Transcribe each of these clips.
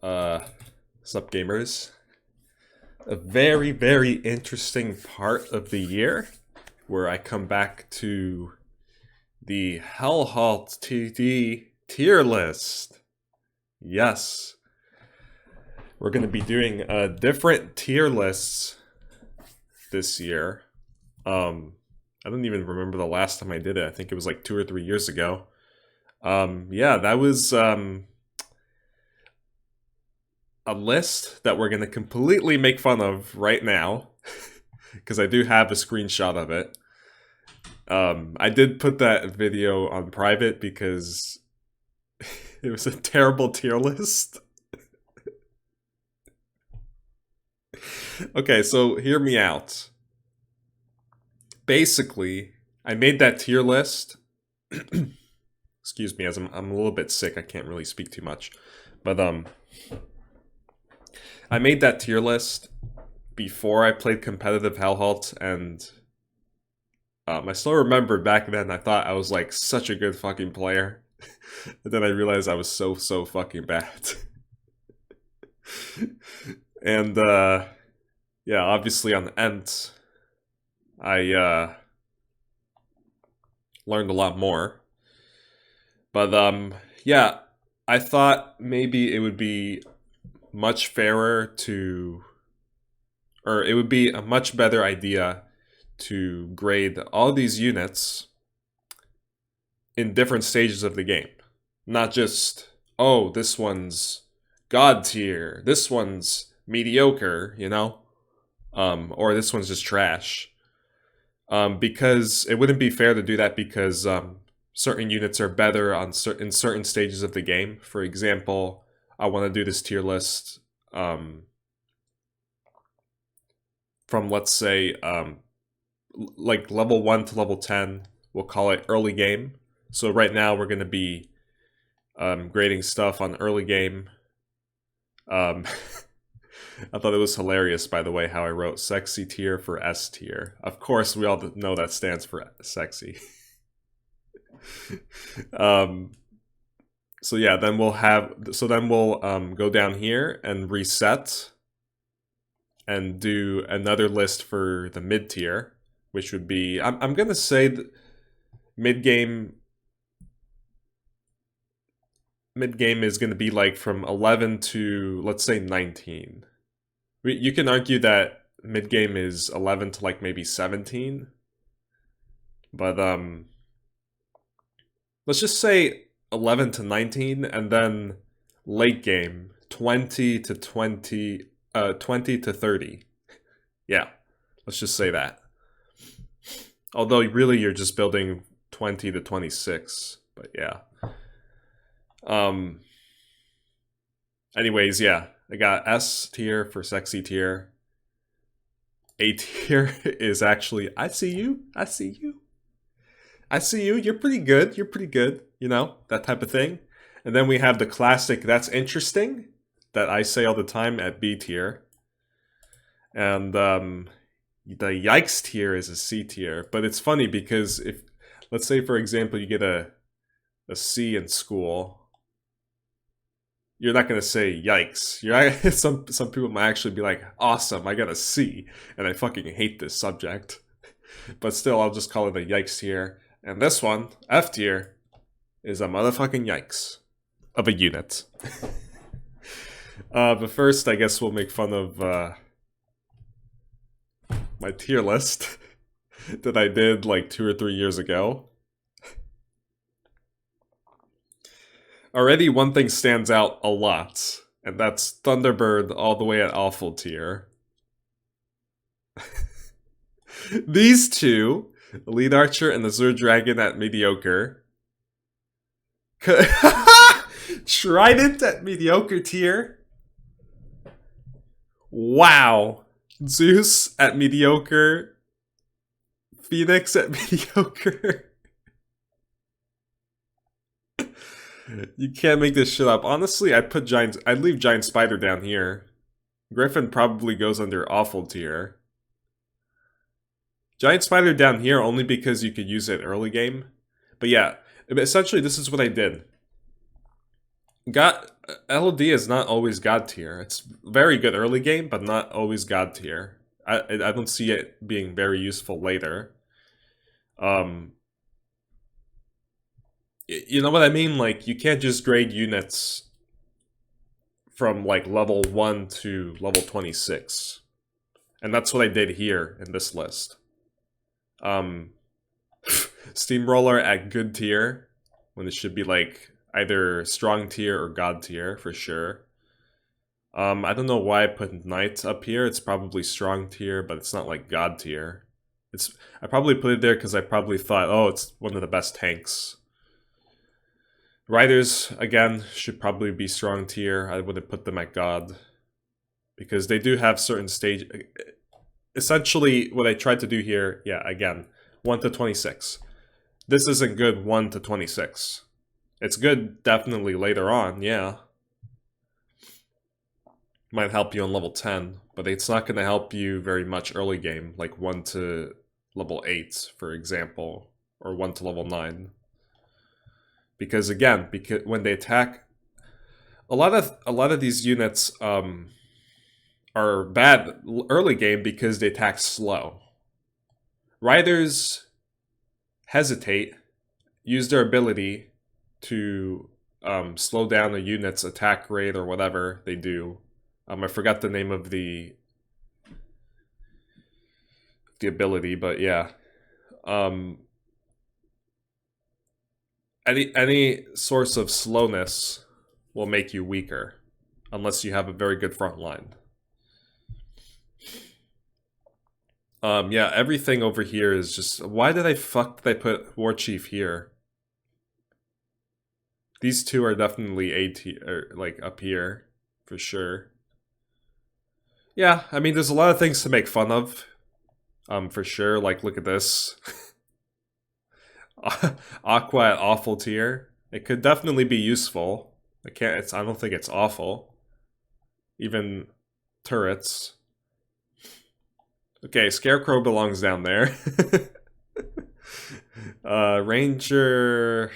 Sup gamers. A very, very interesting part of the year where I come back to the HellHalt TD tier list. Yes, we're going to be doing different tier lists this year. I don't even remember the last time I did it. I think it was like 2 or 3 years ago. Yeah, that was a list that we're going to completely make fun of right now because I do have a screenshot of it. I did put that video on private because it was a terrible tier list. Okay, so hear me out. Basically, I made that tier list. Excuse me, as I'm a little bit sick. I can't really speak too much, but I made that tier list before I played competitive HellHalt, and I still remember back then I thought I was like such a good fucking player. And then I realized I was so fucking bad. And yeah, obviously on the end I learned a lot more. But yeah, I thought maybe it would be much fairer to, or it would be a much better idea to grade all these units in different stages of the game. Not just, oh, this one's god tier, this one's mediocre, you know? Or this one's just trash. Because it wouldn't be fair to do that because certain units are better on in certain stages of the game. For example, I want to do this tier list from, let's say, like level 1 to level 10. We'll call it early game. So right now we're going to be grading stuff on early game. I thought it was hilarious, by the way, how I wrote sexy tier for S tier. Of course, we all know that stands for sexy. So yeah, then we'll go down here and reset and do another list for the mid tier, which would be, I'm gonna say mid game is gonna be like from 11 to, let's say, 19. You can argue that mid game is 11 to like maybe 17, but let's just say 11 to 19, and then late game 20 to 20 to 30. Yeah, let's just say that. Although really you're just building 20 to 26, but yeah. Anyways, yeah. I got S tier for sexy tier. A tier is actually, I see you. You're pretty good. You know, that type of thing. And then we have the classic, that's interesting, that I say all the time, at B tier. And the yikes tier is a C tier. But it's funny because if, let's say for example, you get a C in school, you're not going to say yikes. Some people might actually be like, awesome, I got a C, and I fucking hate this subject. But still, I'll just call it a yikes tier. And this one, F tier, is a motherfucking yikes of a unit. But first, I guess we'll make fun of my tier list that I did like 2 or 3 years ago. Already one thing stands out a lot, and that's Thunderbird all the way at awful tier. These two, the lead archer and the Zur Dragon at mediocre. Trident at mediocre tier. Wow. Zeus at mediocre. Phoenix at mediocre. You can't make this shit up. Honestly, I'd leave Giant Spider down here. Griffin probably goes under awful tier. Giant Spider down here only because you could use it early game. But yeah, essentially this is what I did. LOD is not always God tier. It's very good early game, but not always God tier. I don't see it being very useful later. Um, you know what I mean? Like, you can't just grade units from like level 1 to level 26. And that's what I did here in this list. Steamroller at good tier, when it should be like either strong tier or god tier for sure. I don't know why I put Knight up here. It's probably strong tier, but it's not like god tier. I probably put it there because I probably thought, oh, it's one of the best tanks. Riders, again, should probably be strong tier. I wouldn't put them at god. Because they do have certain stage... Essentially, what I tried to do here, yeah, again, 1 to 26. This isn't good 1 to 26. It's good definitely later on, yeah. Might help you on level 10, but it's not going to help you very much early game, like 1 to level 8, for example, or 1 to level 9. Because again, when they attack, a lot of these units are bad early game because they attack slow. Riders hesitate, use their ability to slow down a unit's attack rate or whatever they do. I forgot the name of the ability, but yeah. Any source of slowness will make you weaker, unless you have a very good front line. Yeah, everything over here is just... Why did I put War Chief here? These two are definitely A tier, like up here, for sure. Yeah, I mean, there's a lot of things to make fun of, for sure. Like, look at this. Aqua at awful tier. It could definitely be useful. I don't think it's awful. Even turrets. Okay, Scarecrow belongs down there. Ranger...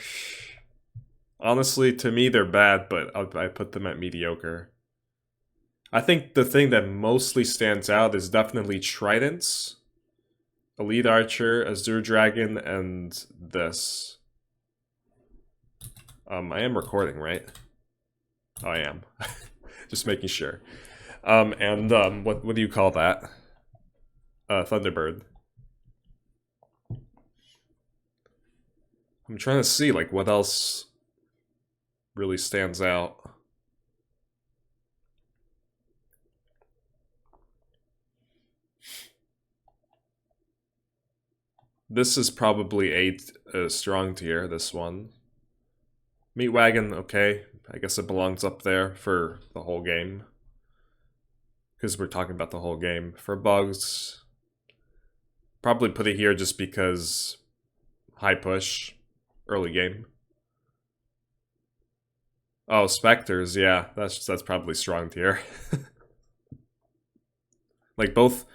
Honestly, to me, they're bad, but I put them at mediocre. I think the thing that mostly stands out is definitely Tridents, Elite Archer, Azure Dragon, and this. I am recording, right? Oh, I am. Just making sure. What do you call that? Thunderbird. I'm trying to see, like, what else really stands out. This is probably a strong tier, this one. Meat Wagon, okay. I guess it belongs up there for the whole game. Because we're talking about the whole game. For bugs, probably put it here just because high push, early game. Oh, Spectres, yeah, that's probably strong tier. Like both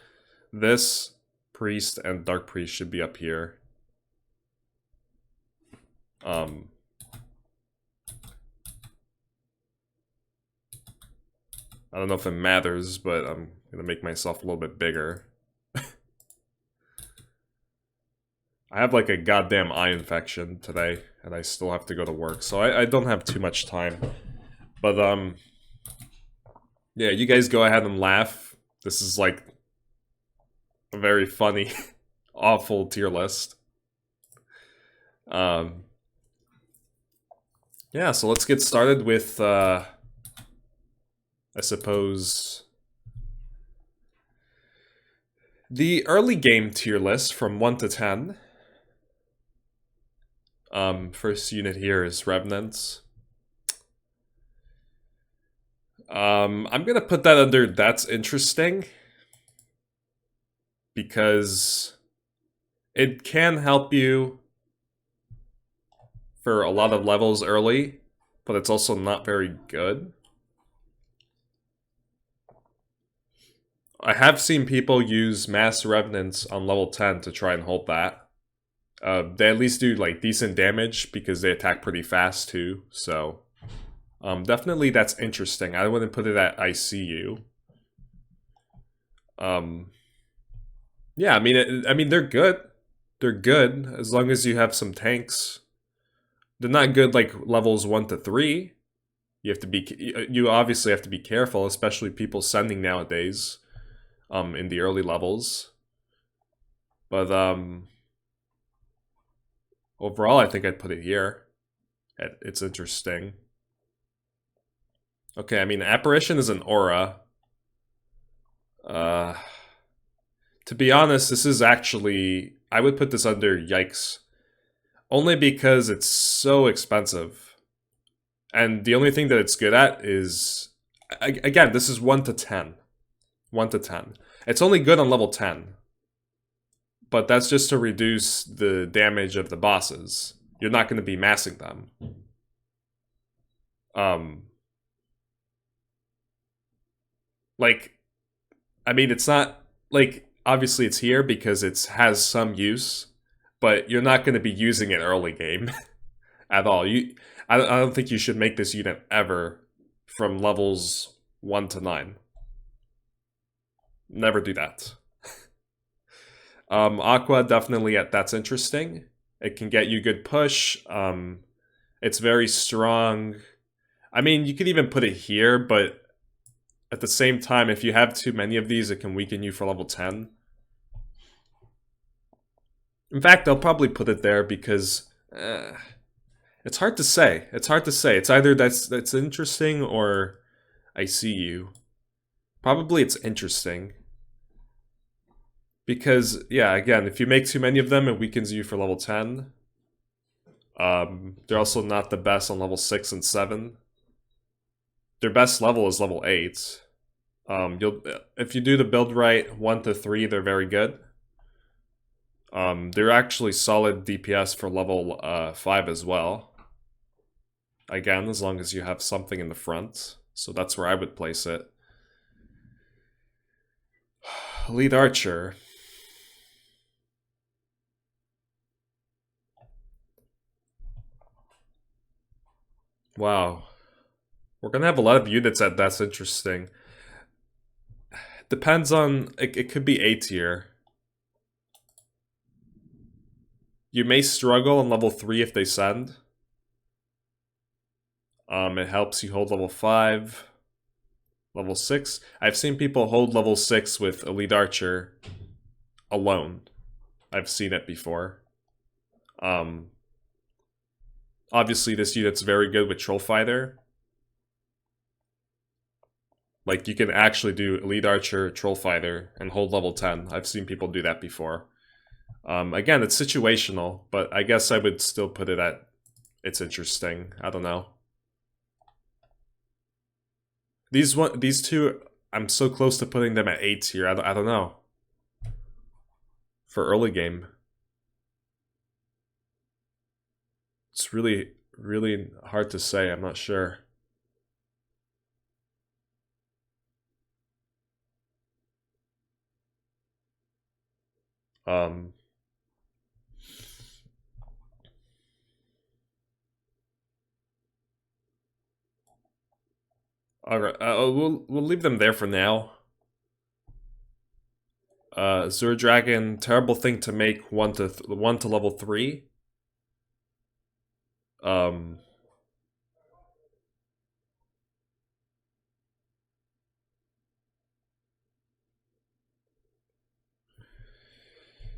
this Priest and Dark Priest should be up here. I don't know if it matters, but I'm gonna make myself a little bit bigger. I have like a goddamn eye infection today, and I still have to go to work, so I don't have too much time. But, yeah, you guys go ahead and laugh. This is like a very funny, awful tier list. Yeah, so let's get started with, I suppose, the early game tier list from 1 to 10. First unit here is Revenants. I'm gonna put that under that's interesting, because it can help you for a lot of levels early, but it's also not very good. I have seen people use Mass Revenants on level 10 to try and hold that. They at least do like decent damage because they attack pretty fast too, so Definitely that's interesting. I wouldn't put it at ICU. Yeah, I mean they're good. They're good as long as you have some tanks. They're not good like levels 1 to 3. You obviously have to be careful, especially people sending nowadays in the early levels. But overall I think I'd put it here. It's interesting. Okay, I mean apparition is an aura. Uh to be honest, this is actually I would put this under yikes. Only because it's so expensive. And the only thing that it's good at is again, this is 1 to 10. 1 to 10. It's only good on level 10. But that's just to reduce the damage of the bosses. You're not going to be massing them. Like, I mean, it's not like obviously it's here because it has some use, but you're not going to be using it early game at all. I don't think you should make this unit ever from levels 1 to 9. Never do that. Aqua definitely that's interesting. It can get you good push. It's very strong. I mean, you could even put it here, but at the same time, if you have too many of these, it can weaken you for level 10. In fact, I'll probably put it there because it's hard to say. It's hard to say. It's either that's interesting or I see you. Probably it's interesting. Because, yeah, again, if you make too many of them, it weakens you for level 10. They're also not the best on level 6 and 7. Their best level is level 8. If you do the build right, 1 to 3, they're very good. They're actually solid DPS for level 5 as well. Again, as long as you have something in the front. So that's where I would place it. Lead Archer. Wow. We're gonna have a lot of units that's interesting. Depends on... It could be A tier. You may struggle on level 3 if they send. It helps you hold level 5. Level 6. I've seen people hold level 6 with Elite Archer alone. I've seen it before. Obviously, this unit's very good with Troll Fighter. Like, you can actually do Elite Archer, Troll Fighter, and hold level 10. I've seen people do that before. Again, it's situational, but I guess I would still put it at... It's interesting. I don't know. These two, I'm so close to putting them at 8 here. I don't know. For early game. It's really, really hard to say. I'm not sure. All right, we'll leave them there for now. Azure Dragon, terrible thing to make 1 to level 3.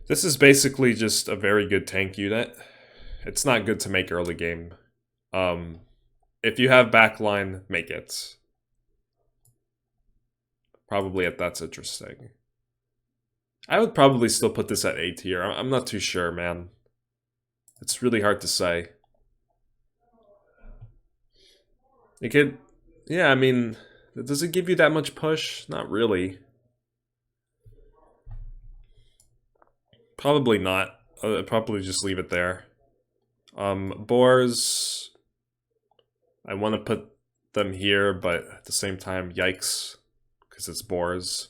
This is basically just a very good tank unit. It's not good to make early game. If you have backline, make it. Probably that's interesting. I would probably still put this at A tier. I'm not too sure, man. It's really hard to say. It could... Yeah, I mean... Does it give you that much push? Not really. Probably not. I'd probably just leave it there. Boars... I want to put them here, but at the same time, yikes. Because it's boars.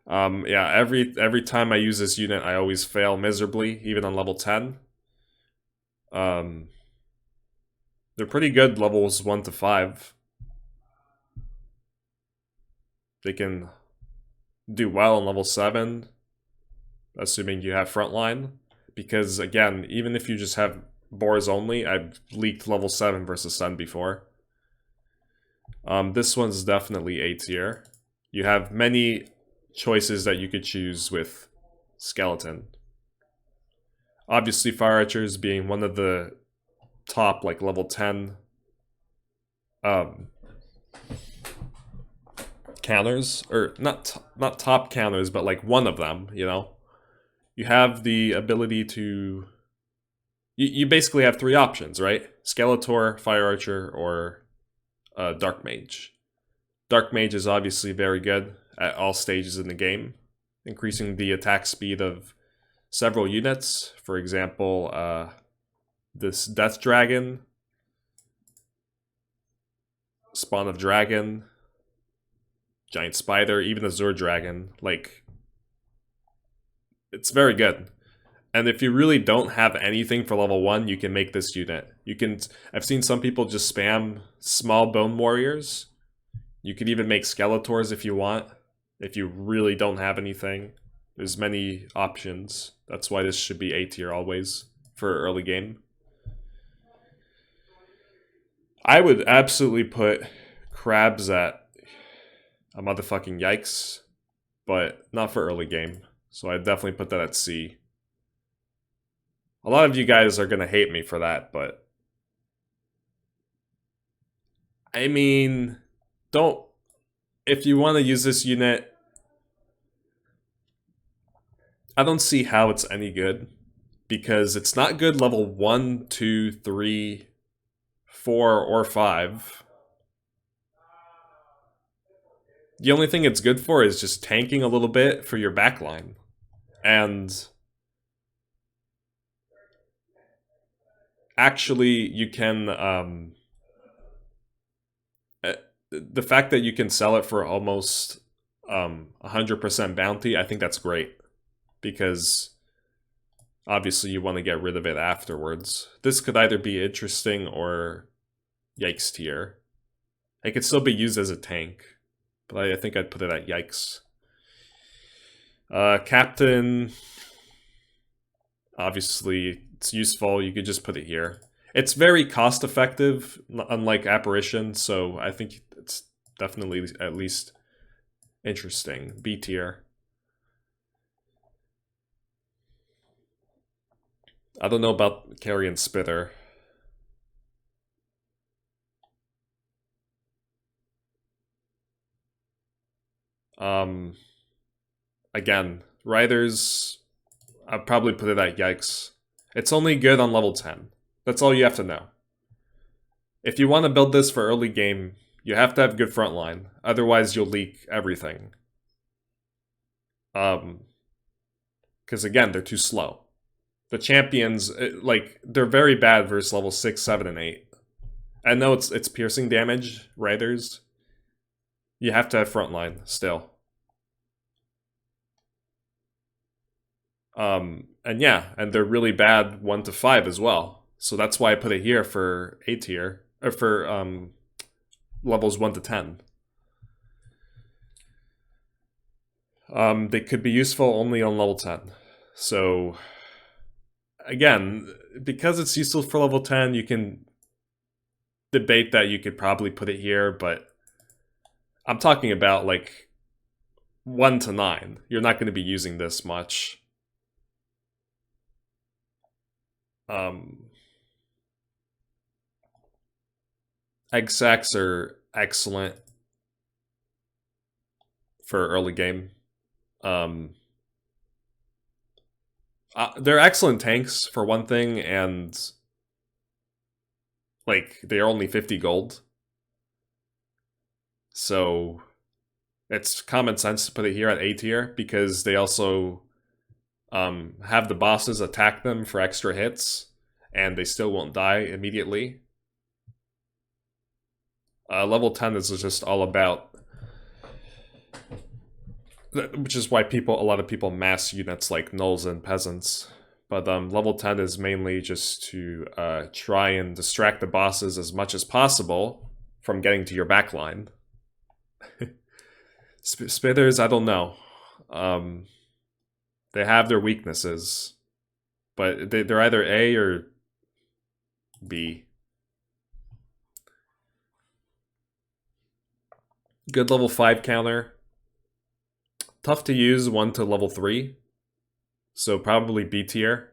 Yeah, every time I use this unit, I always fail miserably, even on level 10. They're pretty good levels 1 to 5. They can do well on level 7, assuming you have frontline. Because, again, even if you just have boars only, I've leaked level 7 versus Sun before. This one's definitely A tier. You have many choices that you could choose with Skeleton. Obviously, Fire Archers being one of the top, like, level 10 counters, or not top counters, but like one of them, you know? You have the ability to... You basically have 3 options, right? Skeletor, Fire Archer, or Dark Mage. Dark Mage is obviously very good at all stages in the game, increasing the attack speed of several units. For example, this Death Dragon, Spawn of Dragon, Giant Spider, even Azure Dragon. Like, it's very good. And if you really don't have anything for level 1, you can make this unit. You can... I've seen some people just spam small Bone Warriors. You could even make Skeletors if you want. If you really don't have anything. There's many options. That's why this should be A tier always for early game. I would absolutely put Crabs at a motherfucking yikes, but not for early game. So I'd definitely put that at C. A lot of you guys are going to hate me for that, but... I mean, don't... If you want to use this unit, I don't see how it's any good. Because it's not good level 1, 2, 3, 4, or 5. The only thing it's good for is just tanking a little bit for your backline. And... actually, you can... the fact that you can sell it for almost 100% bounty, I think that's great. Because obviously you want to get rid of it afterwards. This could either be interesting or yikes tier. It could still be used as a tank, but I think I'd put it at yikes. Captain, obviously it's useful, you could just put it here. It's very cost effective, unlike Apparition, so I think it's definitely at least interesting. B tier. I don't know about Carrion Spitter. Again, Riders, I'd probably put it at yikes. It's only good on level 10. That's all you have to know. If you want to build this for early game, you have to have good frontline. Otherwise, you'll leak everything. Because again, they're too slow. The champions, like, they're very bad versus level 6, 7, and 8. I know it's piercing damage, Riders. You have to have frontline, still. And yeah, and they're really bad 1 to 5 as well. So that's why I put it here for A tier, or for levels 1 to 10. They could be useful only on level 10. So, again, because it's useful for level 10, you can debate that you could probably put it here, but I'm talking about, like, 1 to 9. You're not going to be using this much. Egg sacs are excellent for early game. They're excellent tanks, for one thing, and like, they're only 50 gold. So it's common sense to put it here at A tier, because they also have the bosses attack them for extra hits, and they still won't die immediately. Level 10 is just all about... which is why a lot of people mass units like Nulls and Peasants. But level 10 is mainly just to try and distract the bosses as much as possible from getting to your backline. Spitters, I don't know. They have their weaknesses, but they're either A or B. Good level 5 counter. Tough to use 1 to level 3. So probably B tier.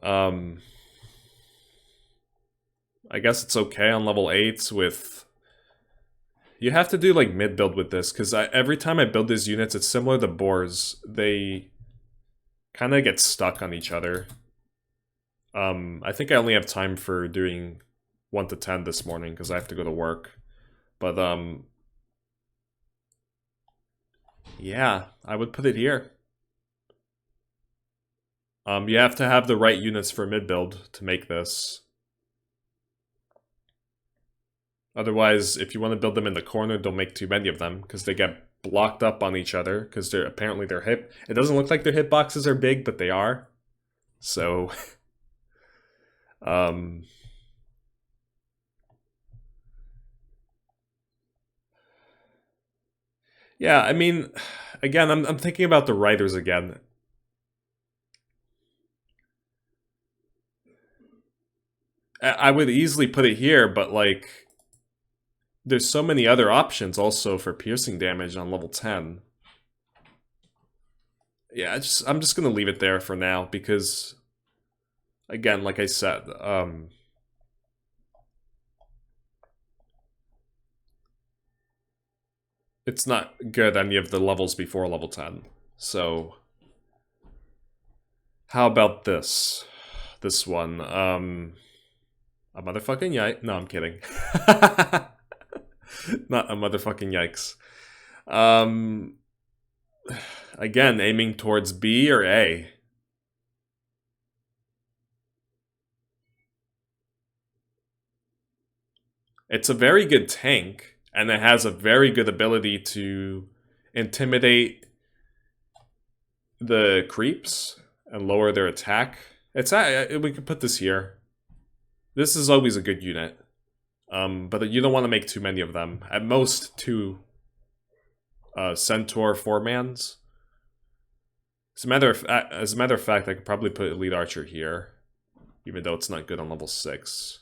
I guess it's okay on level 8s with... You have to do like mid build with this, because every time I build these units, it's similar to boars. They kind of get stuck on each other. I think I only have time for doing 1 to 10 this morning, because I have to go to work. But, yeah, I would put it here. You have to have the right units for mid build to make this. Otherwise, if you want to build them in the corner, don't make too many of them, because they get blocked up on each other, because they're apparently their hip... It doesn't look like their hitboxes are big, but they are. So... Yeah, I mean, again, I'm thinking about the writers again. I would easily put it here, but like... There's so many other options also for piercing damage on level 10. Yeah, I'm just gonna leave it there for now, because... Again, like I said, it's not good any of the levels before level 10. So... How about this? This one, a motherfucking yike. No, I'm kidding. Not a motherfucking yikes. Again, aiming towards B or A. It's a very good tank, and it has a very good ability to intimidate the creeps and lower their attack. We could put this here. This is always a good unit. But you don't want to make too many of them. At most, 2 Centaur 4-mans. As a matter of fact, I could probably put Elite Archer here, even though it's not good on level 6.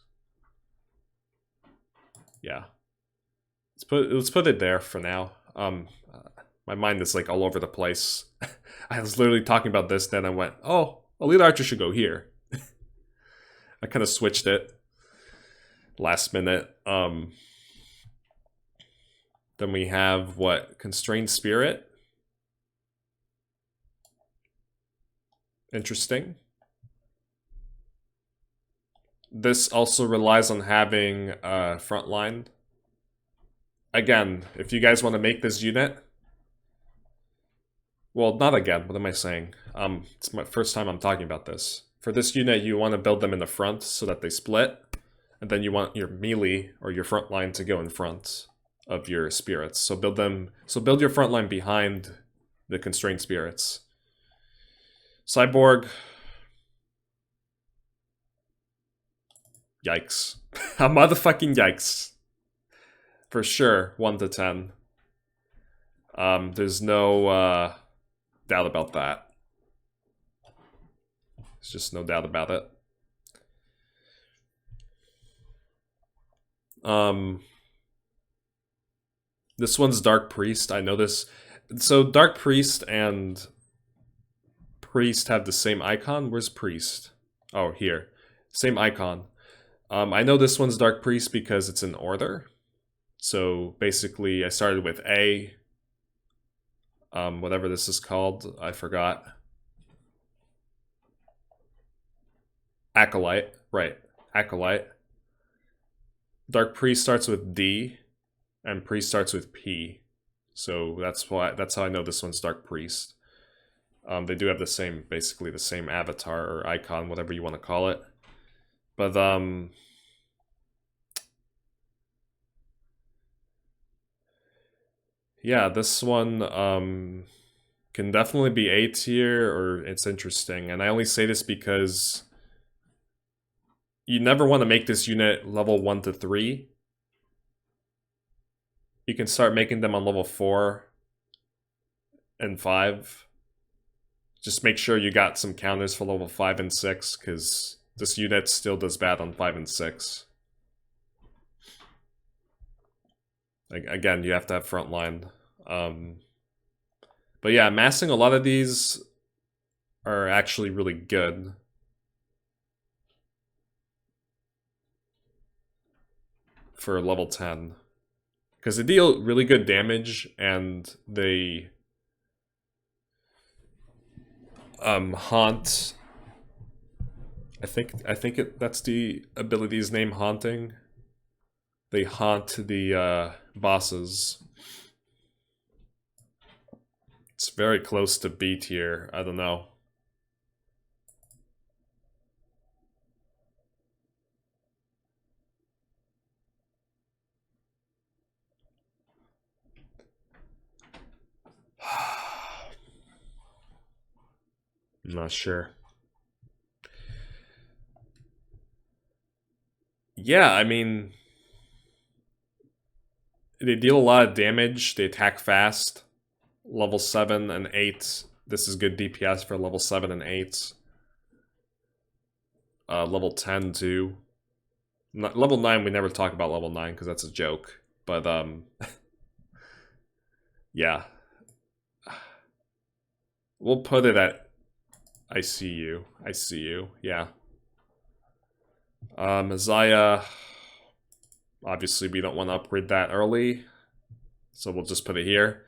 Yeah. Let's put it there for now. My mind is like all over the place. I was literally talking about this, then I went, oh, Elite Archer should go here. I kind of switched it last minute. Then we have what? Constrained Spirit. Interesting. This also relies on having a frontline. Again, if you guys want to make this unit... Well, not again, what am I saying? It's my first time I'm talking about this. For this unit, you want to build them in the front so that they split. And then you want your melee or your front line to go in front of your spirits. So build your front line behind the constrained spirits. Cyborg. Yikes. A motherfucking yikes. For sure, 1 to 10. There's no doubt about that. There's just no doubt about it. This one's Dark Priest. I know this. So Dark Priest and Priest have the same icon. Where's Priest? Oh, here. Same icon. I know this one's Dark Priest because it's in order. So basically, I started with A. Whatever this is called, I forgot. Acolyte, right? Acolyte. Dark Priest starts with D, and Priest starts with P. So that's how I know this one's Dark Priest. They do have basically the same avatar or icon, whatever you want to call it. But Yeah, this one can definitely be A tier, or it's interesting. And I only say this because you never want to make this unit level 1 to 3. You can start making them on level 4 and 5. Just make sure you got some counters for level 5 and 6, because this unit still does bad on 5 and 6. Like, again, you have to have frontline. But yeah, massing a lot of these are actually really good. For level 10. Because they deal really good damage, and they haunt. That's the ability's name, haunting. They haunt the bosses. It's very close to B tier. I don't know. I'm not sure. Yeah, I mean, they deal a lot of damage. They attack fast. Level 7 and 8. This is good DPS for level 7 and 8. Level 10 too. Level 9, we never talk about level 9 because that's a joke. But, yeah. We'll put it at I see you. I see you. Yeah. Messiah. Obviously, we don't want to upgrade that early. So we'll just put it here.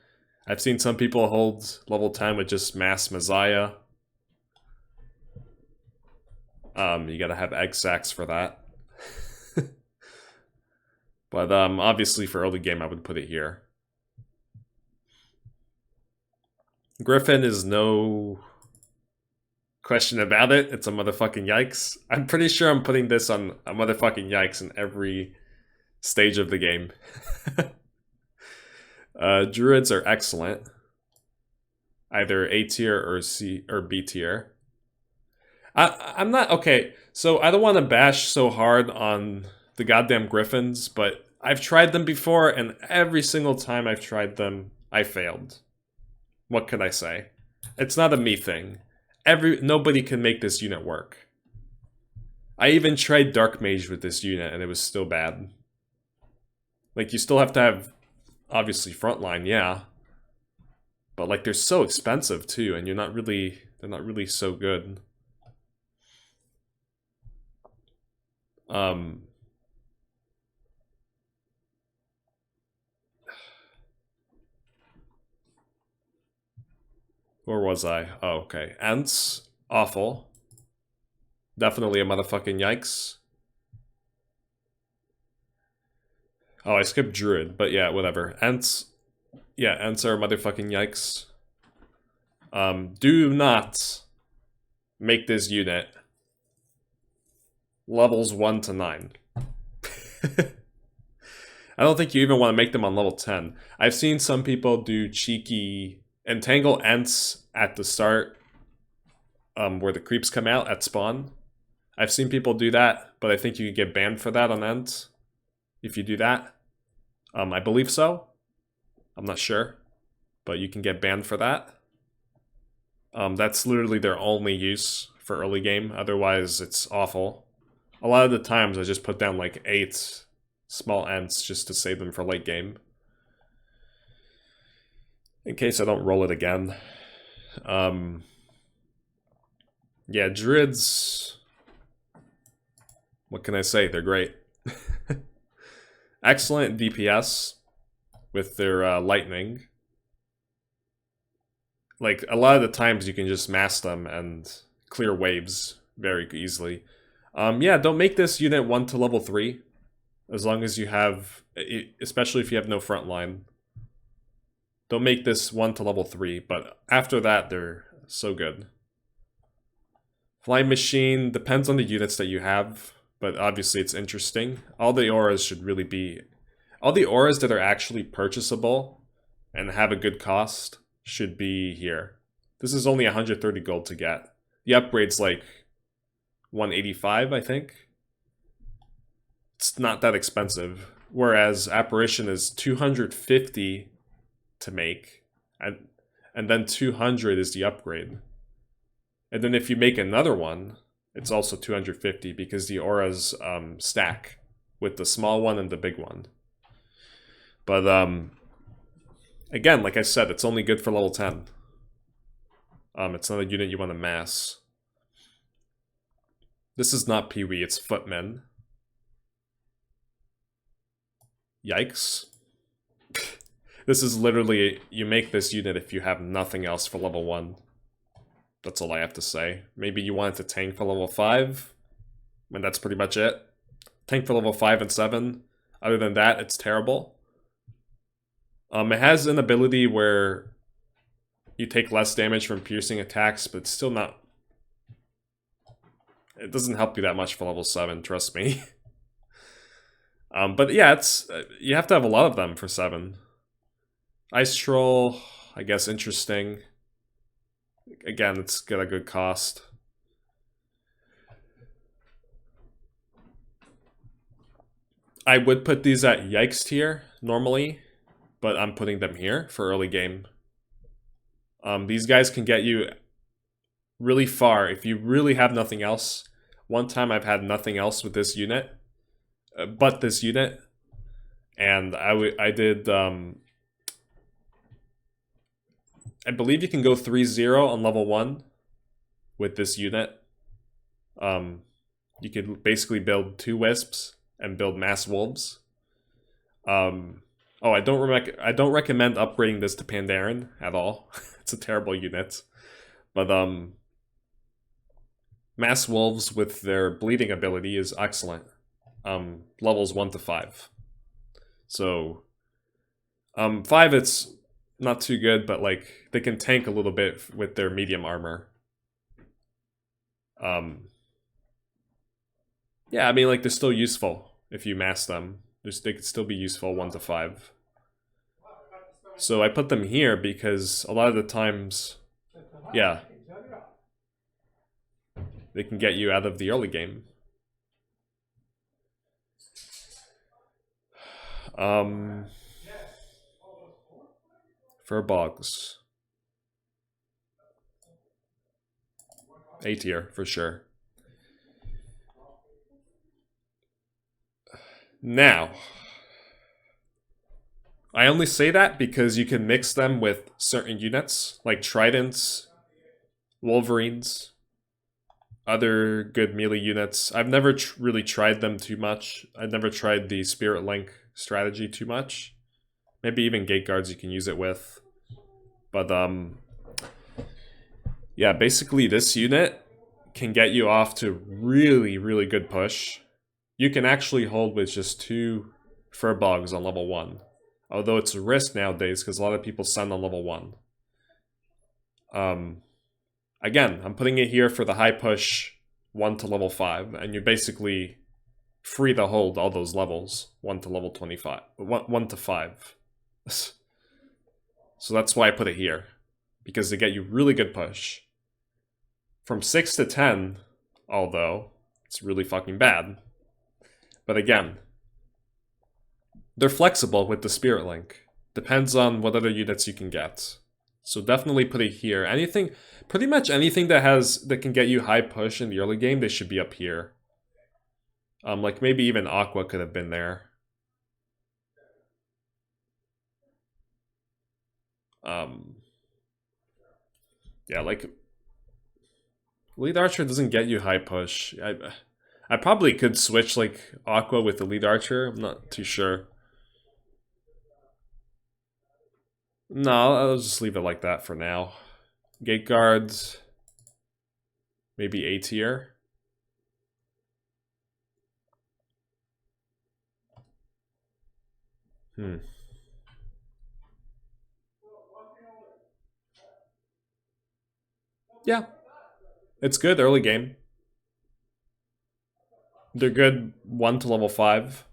I've seen some people hold level 10 with just mass Messiah. You gotta have egg sacs for that. But obviously for early game I would put it here. Griffin is no question about it. It's a motherfucking yikes. I'm pretty sure I'm putting this on a motherfucking yikes in every stage of the game. Druids are excellent. Either A tier or C or B tier. I'm not okay, so I don't want to bash so hard on the goddamn Griffins, but I've tried them before, and every single time I've tried them, I failed. What can I say? It's not a me thing. Nobody can make this unit work. I even tried Dark Mage with this unit, and it was still bad. Like, you still have to have, obviously, frontline, yeah. But, like, they're so expensive, too, and they're not really so good. Where was I? Oh, okay. Ents, awful. Definitely a motherfucking yikes. Oh, I skipped Druid, but yeah, whatever. Ents, yeah, Ents are a motherfucking yikes. Do not make this unit levels 1 to 9. I don't think you even want to make them on level 10. I've seen some people do cheeky entangle Ents at the start, where the creeps come out at spawn. I've seen people do that, but I think you could get banned for that on Ents if you do that. I believe so. I'm not sure, but you can get banned for that. That's literally their only use for early game. Otherwise, it's awful. A lot of the times, I just put down like 8 small Ents just to save them for late game, in case I don't roll it again. Yeah, Druids, what can I say? They're great. Excellent DPS with their lightning. Like, a lot of the times you can just mass them and clear waves very easily. Yeah, don't make this unit 1 to level 3. As long as you have, especially if you have no frontline. Don't make this 1 to level 3, but after that, they're so good. Flying Machine depends on the units that you have, but obviously it's interesting. All the auras should really be... All the auras that are actually purchasable and have a good cost should be here. This is only 130 gold to get. The upgrade's like 185, I think. It's not that expensive. Whereas Apparition is 250 to make, and then 200 is the upgrade. And then if you make another one, it's also 250 because the auras stack with the small one and the big one. But again, like I said, it's only good for level 10. It's not a unit you want to mass. This is not Pee-wee, it's Footmen. Yikes. This is literally, you make this unit if you have nothing else for level 1. That's all I have to say. Maybe you want it to tank for level 5, and that's pretty much it. Tank for level 5 and 7. Other than that, it's terrible. It has an ability where you take less damage from piercing attacks, but it's still not... It doesn't help you that much for level 7, trust me. But yeah, it's you have to have a lot of them for 7. Ice Troll, I guess interesting. Again, it's got a good cost. I would put these at Yikes tier, normally, but I'm putting them here for early game. These guys can get you really far if you really have nothing else. One time I've had nothing else with this unit, but this unit, and I did, I believe you can go 3-0 on level 1 with this unit. You could basically build 2 Wisps and build Mass Wolves. Oh, I don't recommend upgrading this to Pandaren at all. It's a terrible unit. But Mass Wolves with their bleeding ability is excellent. Levels 1 to 5. So 5 it's not too good, but like they can tank a little bit with their medium armor. Yeah, I mean, like, they're still useful if you mass them. They could still be useful 1 to 5. So I put them here because a lot of the times, yeah, they can get you out of the early game. Furbogs. A tier, for sure. Now, I only say that because you can mix them with certain units, like Tridents, Wolverines, other good melee units. I've never really tried them too much. I've never tried the Spirit Link strategy too much. Maybe even Gate Guards you can use it with. But, yeah, basically this unit can get you off to really, really good push. You can actually hold with just 2 Furbogs on level 1. Although it's a risk nowadays because a lot of people send on level 1. Again, I'm putting it here for the high push 1 to level 5, and you're basically free to hold all those levels 1 to level 25, 1 to 5. So that's why I put it here, because they get you really good push. From 6 to 10, although it's really fucking bad. But again, they're flexible with the Spirit Link. Depends on what other units you can get. So definitely put it here. Anything, pretty much anything that can get you high push in the early game, they should be up here. Like maybe even Aqua could have been there. Yeah, like Lead Archer doesn't get you high push. I probably could switch like Aqua with the Lead Archer. I'm not too sure. No, I'll just leave it like that for now. Gate Guards. Maybe A tier. Yeah. It's good early game. They're good 1 to level 5.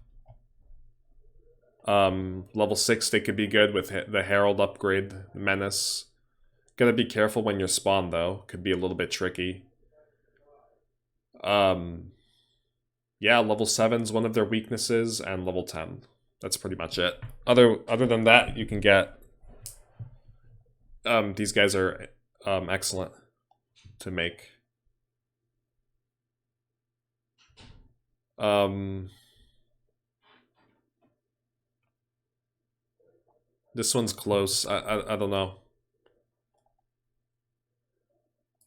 Level 6, they could be good with the Herald upgrade, the Menace. Gotta be careful when you're spawned, though. Could be a little bit tricky. Yeah, level 7's one of their weaknesses, and level 10. That's pretty much it. Other than that, you can get... these guys are excellent to make. This one's close. I don't know.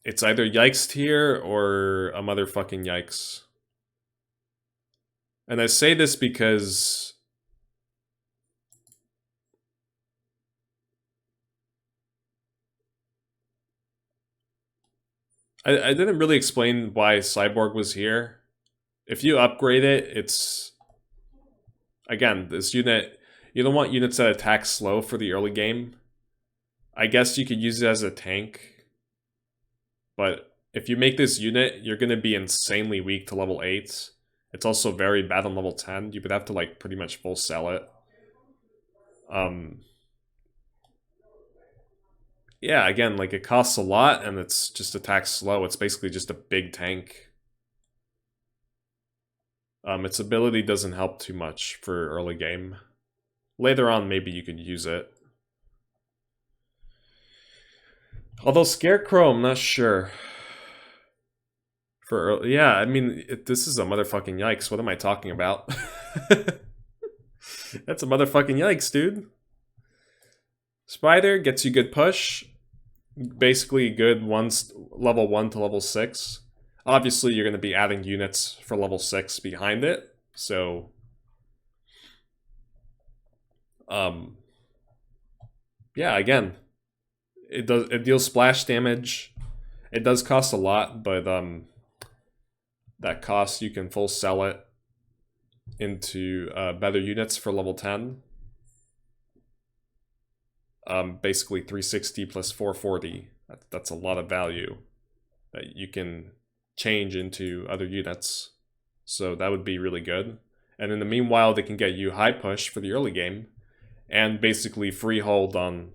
It's either Yikes tier or a motherfucking Yikes. And I say this because... I didn't really explain why Cyborg was here. If you upgrade it, it's... Again, this unit... You don't want units that attack slow for the early game. I guess you could use it as a tank. But if you make this unit, you're going to be insanely weak to level 8. It's also very bad on level 10. You would have to, like, pretty much full sell it. Yeah, again, like, it costs a lot, and it's just attacks slow. It's basically just a big tank. Its ability doesn't help too much for early game. Later on, maybe you could use it. Although Scarecrow, I'm not sure. For early, yeah, I mean, this is a motherfucking Yikes. What am I talking about? That's a motherfucking Yikes, dude. Spider gets you good push. Basically good level 1 to level 6. Obviously, you're going to be adding units for level 6 behind it. So, yeah, again, it deals splash damage. It does cost a lot, but that cost, you can full sell it into better units for level 10. Basically 360 plus 440. That's a lot of value that you can change into other units. So that would be really good. And in the meanwhile, they can get you high push for the early game and basically free hold on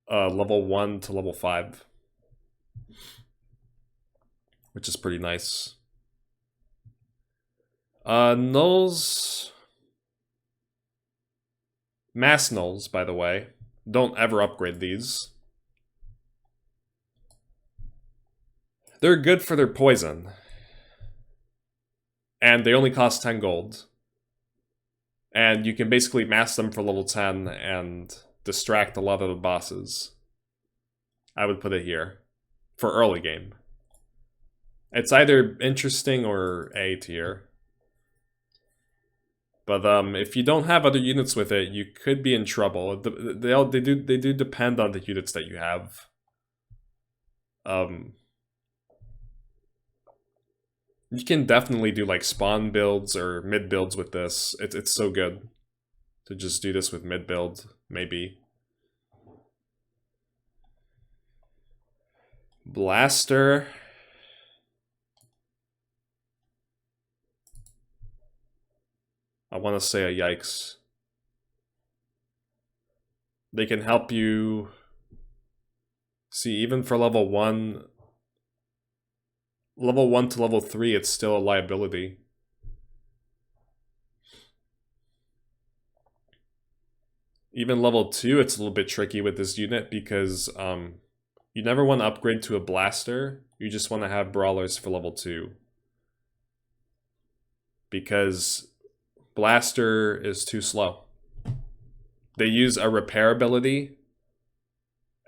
level 1 to level 5. Which is pretty nice. Nulls... Mass Nulls, by the way. Don't ever upgrade these. They're good for their poison. And they only cost 10 gold. And you can basically mass them for level 10 and distract a lot of the bosses. I would put it here. For early game. It's either interesting or A tier. But if you don't have other units with it, you could be in trouble. They do depend on the units that you have. You can definitely do like spawn builds or mid builds with this. It's so good to just do this with mid build, maybe. Blaster. I want to say a Yikes. They can help you... See, even for level 1... Level 1 to level 3, it's still a liability. Even level 2, it's a little bit tricky with this unit because you never want to upgrade to a Blaster. You just want to have Brawlers for level 2. Because Blaster is too slow. They use a repair ability,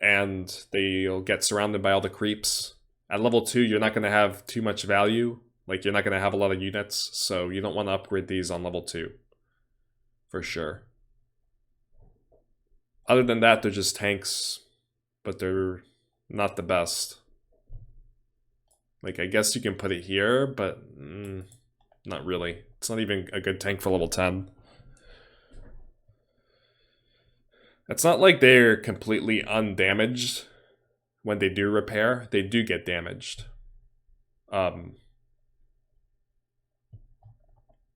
and they'll get surrounded by all the creeps. At level 2, you're not going to have too much value. Like, you're not going to have a lot of units, so you don't want to upgrade these on level 2. For sure. Other than that, they're just tanks, but they're not the best. Like, I guess you can put it here, but not really. It's not even a good tank for level 10. It's not like they're completely undamaged when they do repair. They do get damaged.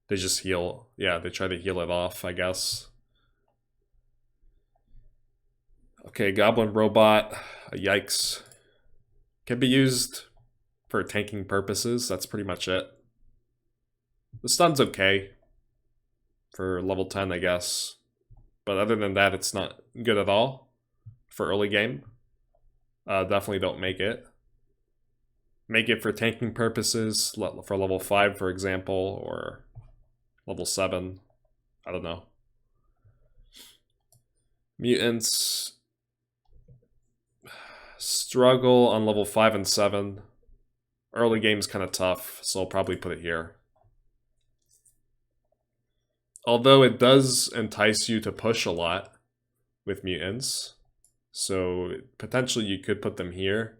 They just heal. Yeah, they try to heal it off, I guess. Okay, Goblin Robot. Yikes. Can be used for tanking purposes. That's pretty much it. The stun's okay for level 10, I guess. But other than that, it's not good at all for early game. Definitely don't make it. Make it for tanking purposes, for level 5, for example, or level 7. I don't know. Mutants struggle on level 5 and 7. Early game's kind of tough, so I'll probably put it here. Although it does entice you to push a lot with mutants, so potentially you could put them here.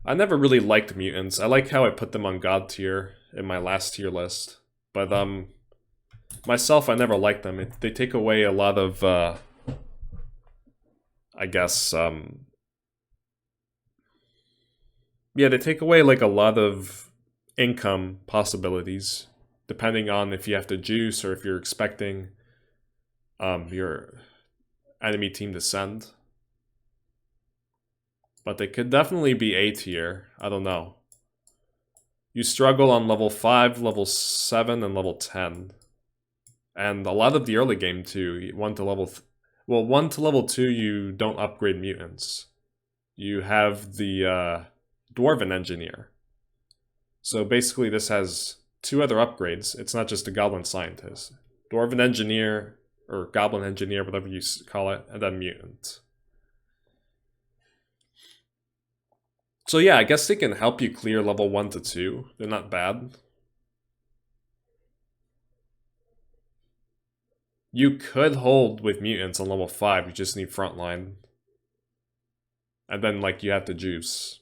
I never really liked mutants. I like how I put them on God tier in my last tier list, but myself, I never liked them. They take away a lot of, I guess, yeah, they take away like a lot of income possibilities, depending on if you have to juice or if you're expecting your enemy team to send. But they could definitely be A tier. I don't know. You struggle on level 5, level 7, and level 10. And a lot of the early game too. 1 to level 2 you don't upgrade mutants. You have the Dwarven Engineer. So basically this has 2 other upgrades. It's not just a Goblin Scientist. Dwarven Engineer, or Goblin Engineer, whatever you call it, and then Mutant. So yeah, I guess they can help you clear level 1 to 2. They're not bad. You could hold with mutants on level 5, you just need frontline. And then like you have to juice.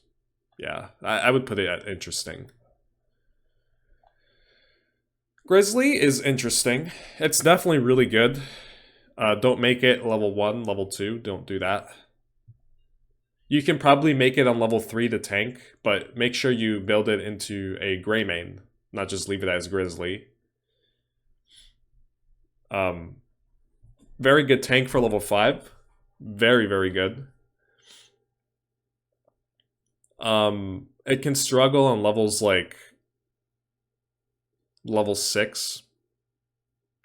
Yeah, I would put it at interesting. Grizzly is interesting. It's definitely really good. Don't make it level 1, level 2, don't do that. You can probably make it on level 3 to tank, but make sure you build it into a Grey main, not just leave it as Grizzly. Very good tank for level 5. Very, very good. It can struggle on levels like level 6,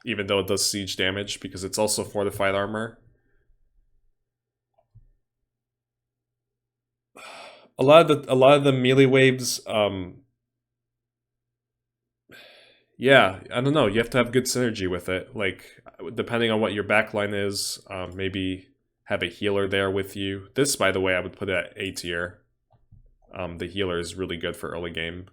even though it does siege damage, because it's also fortified armor. A lot of the melee waves, yeah, I don't know. You have to have good synergy with it. Like, depending on what your backline is, maybe have a healer there with you. This, by the way, I would put it at A tier. The healer is really good for early game.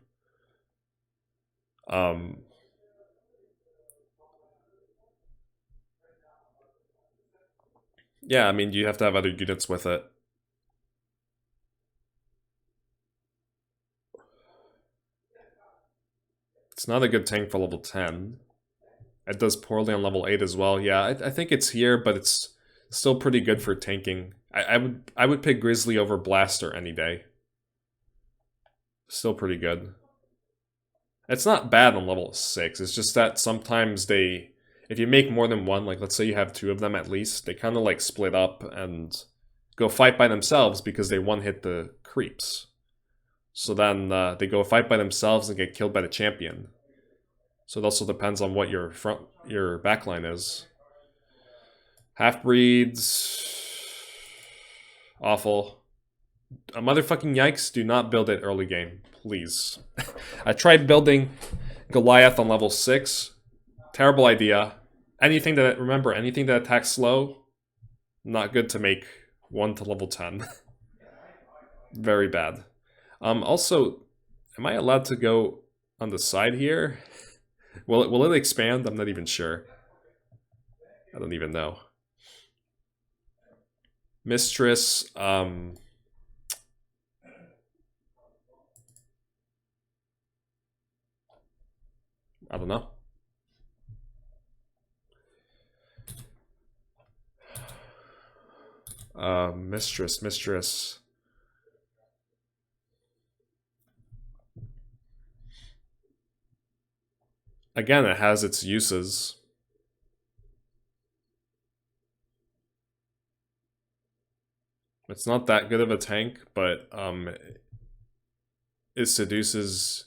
Yeah, I mean, you have to have other units with it. It's not a good tank for level 10. It does poorly on level 8 as well. Yeah, I think it's here, but it's still pretty good for tanking. I would pick Grizzly over Blaster any day. Still pretty good. It's not bad on level 6. It's just that sometimes if you make more than one, like let's say you have 2 of them at least, they kind of like split up and go fight by themselves because they one-hit the creeps. So then they go fight by themselves and get killed by the champion. So it also depends on what your backline is. Half-breeds. Awful. A motherfucking yikes, do not build it early game, please. I tried building Goliath on level 6. Terrible idea. Anything that attacks slow, not good to make 1 to level 10. Very bad. Also, am I allowed to go on the side here? Will it expand? I'm not even sure. I don't even know. Mistress, I don't know. Mistress. again, it has its uses. It's not that good of a tank, but it seduces.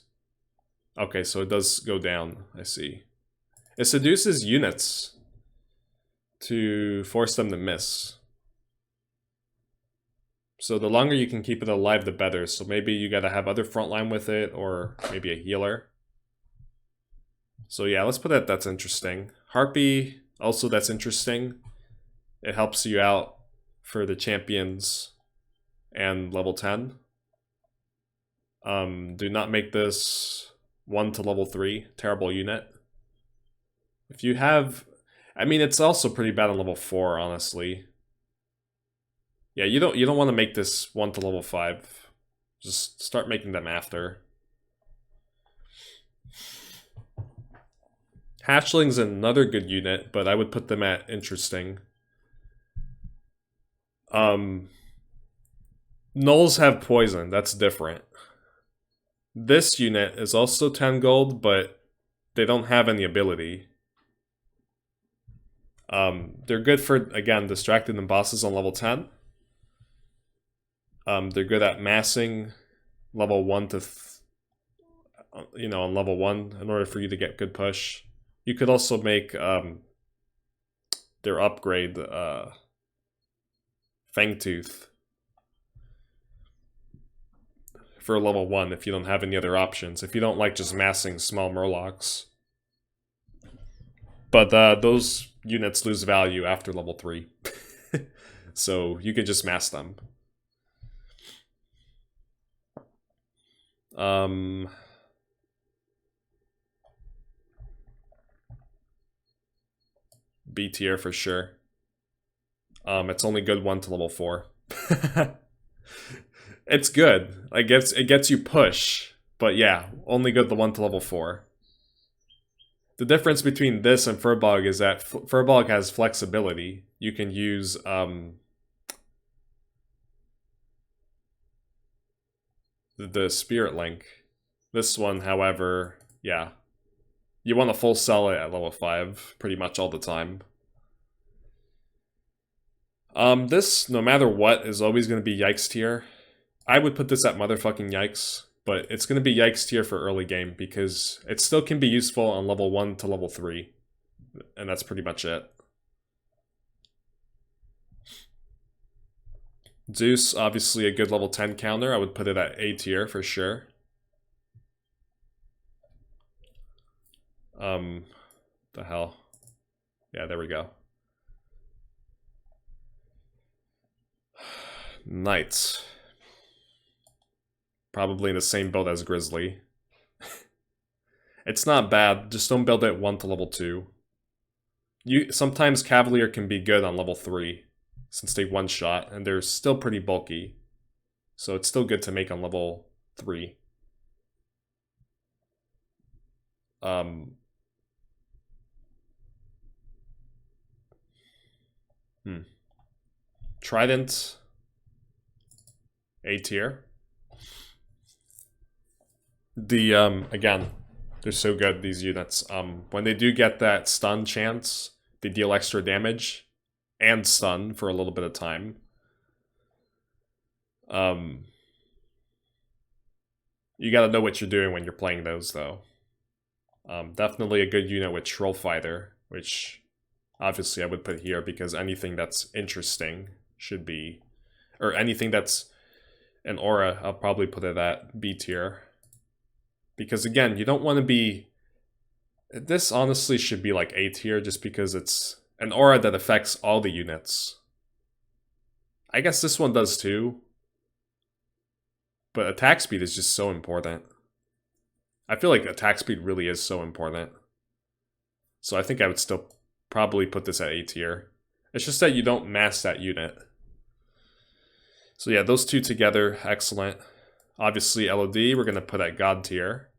Okay, so it does go down. I see. It seduces units to force them to miss. So the longer you can keep it alive, the better. So maybe you gotta have other frontline with it, or maybe a healer. So yeah, let's put that. That's interesting. Harpy, also that's interesting. It helps you out for the champions and level 10. Do not make this 1 to level 3. Terrible unit. If you have... I mean, it's also pretty bad on level 4, honestly. Yeah, you don't want to make this 1 to level 5. Just start making them after. Hatchling's another good unit, but I would put them at interesting. Nulls have poison, that's different. This unit is also 10 gold, but they don't have any ability. They're good for, again, distracting the bosses on level 10. They're good at massing level 1 to, on level 1 in order for you to get good push. You could also make their upgrade, Fangtooth, for level 1 if you don't have any other options. If you don't like just massing small murlocs. But those units lose value after level 3. So you could just mass them. B tier for sure. It's only good 1 to level 4. It's good. Like it gets you push, but yeah, only good the 1 to level 4. The difference between this and Furbog is that Furbog has flexibility. You can use the Spirit Link. This one, however, yeah. You want to full sell it at level 5 pretty much all the time. This, no matter what, is always going to be Yikes tier. I would put this at motherfucking Yikes, but it's going to be Yikes tier for early game because it still can be useful on level 1 to level 3. And that's pretty much it. Zeus, obviously a good level 10 counter. I would put it at A tier for sure. The hell? Yeah, there we go. Knights. Probably in the same build as Grizzly. It's not bad, just don't build it 1 to level 2. Sometimes Cavalier can be good on level 3, since they one-shot, and they're still pretty bulky. So it's still good to make on level 3. Trident, A tier. Again, they're so good, these units. When they do get that stun chance, they deal extra damage and stun for a little bit of time. You gotta know what you're doing when you're playing those, though. Definitely a good unit with Troll Fighter, which obviously I would put here because anything that's interesting should be... Or anything that's an aura, I'll probably put it at B tier. Because again, you don't want to be... This honestly should be like A tier just because it's an aura that affects all the units. I guess this one does too. But attack speed is just so important. I feel like attack speed really is so important. So I think I would still probably put this at A tier. It's just that you don't mass that unit. So yeah, those two together, excellent. Obviously LOD, we're going to put at God tier.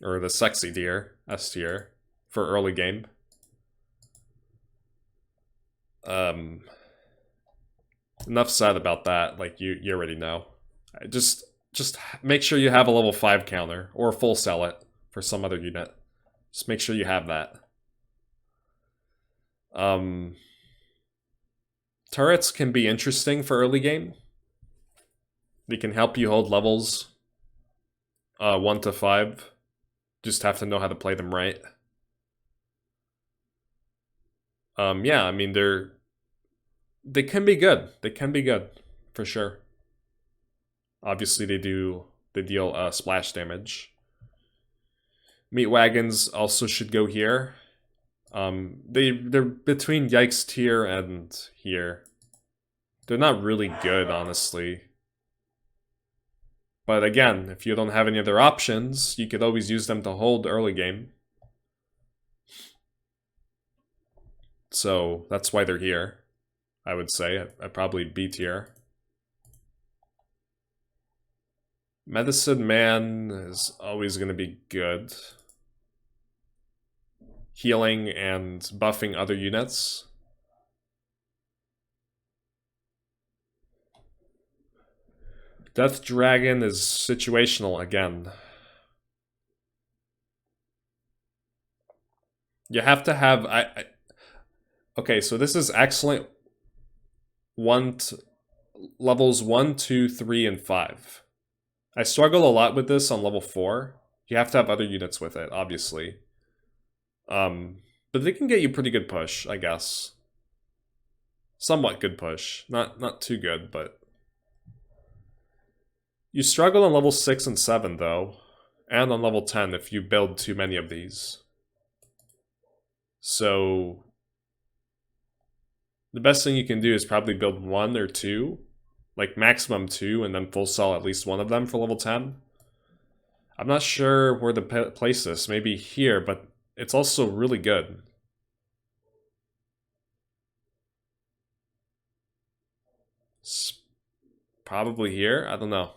Or the sexy tier, S tier, for early game. Enough said about that, like you already know. Just make sure you have a level 5 counter, or full sell it. for some other unit. Just make sure you have that. Turrets can be interesting for early game. They can help you hold levels 1 to 5. Just have to know how to play them right. Yeah, I mean they can be good. They can be good for sure. Obviously, they deal splash damage. Meat wagons also should go here. They're between Yikes tier and here. They're not really good, honestly. But again, if you don't have any other options, you could always use them to hold early game. So that's why they're here, I would say. I'd probably B tier. Medicine Man is always going to be good. Healing and buffing other units. Death Dragon is situational again. You have to have... Okay, so this is excellent. Levels 1, 2, 3, and 5. I struggle a lot with this on level 4. You have to have other units with it, obviously. But they can get you pretty good push, I guess. Somewhat good push. Not too good, but... You struggle on level 6 and 7, though. And on level 10 if you build too many of these. So... the best thing you can do is probably build 1 or 2. Like maximum 2, and then full sell at least one of them for level 10. I'm not sure where to place this. Maybe here, but it's also really good. Probably here? I don't know.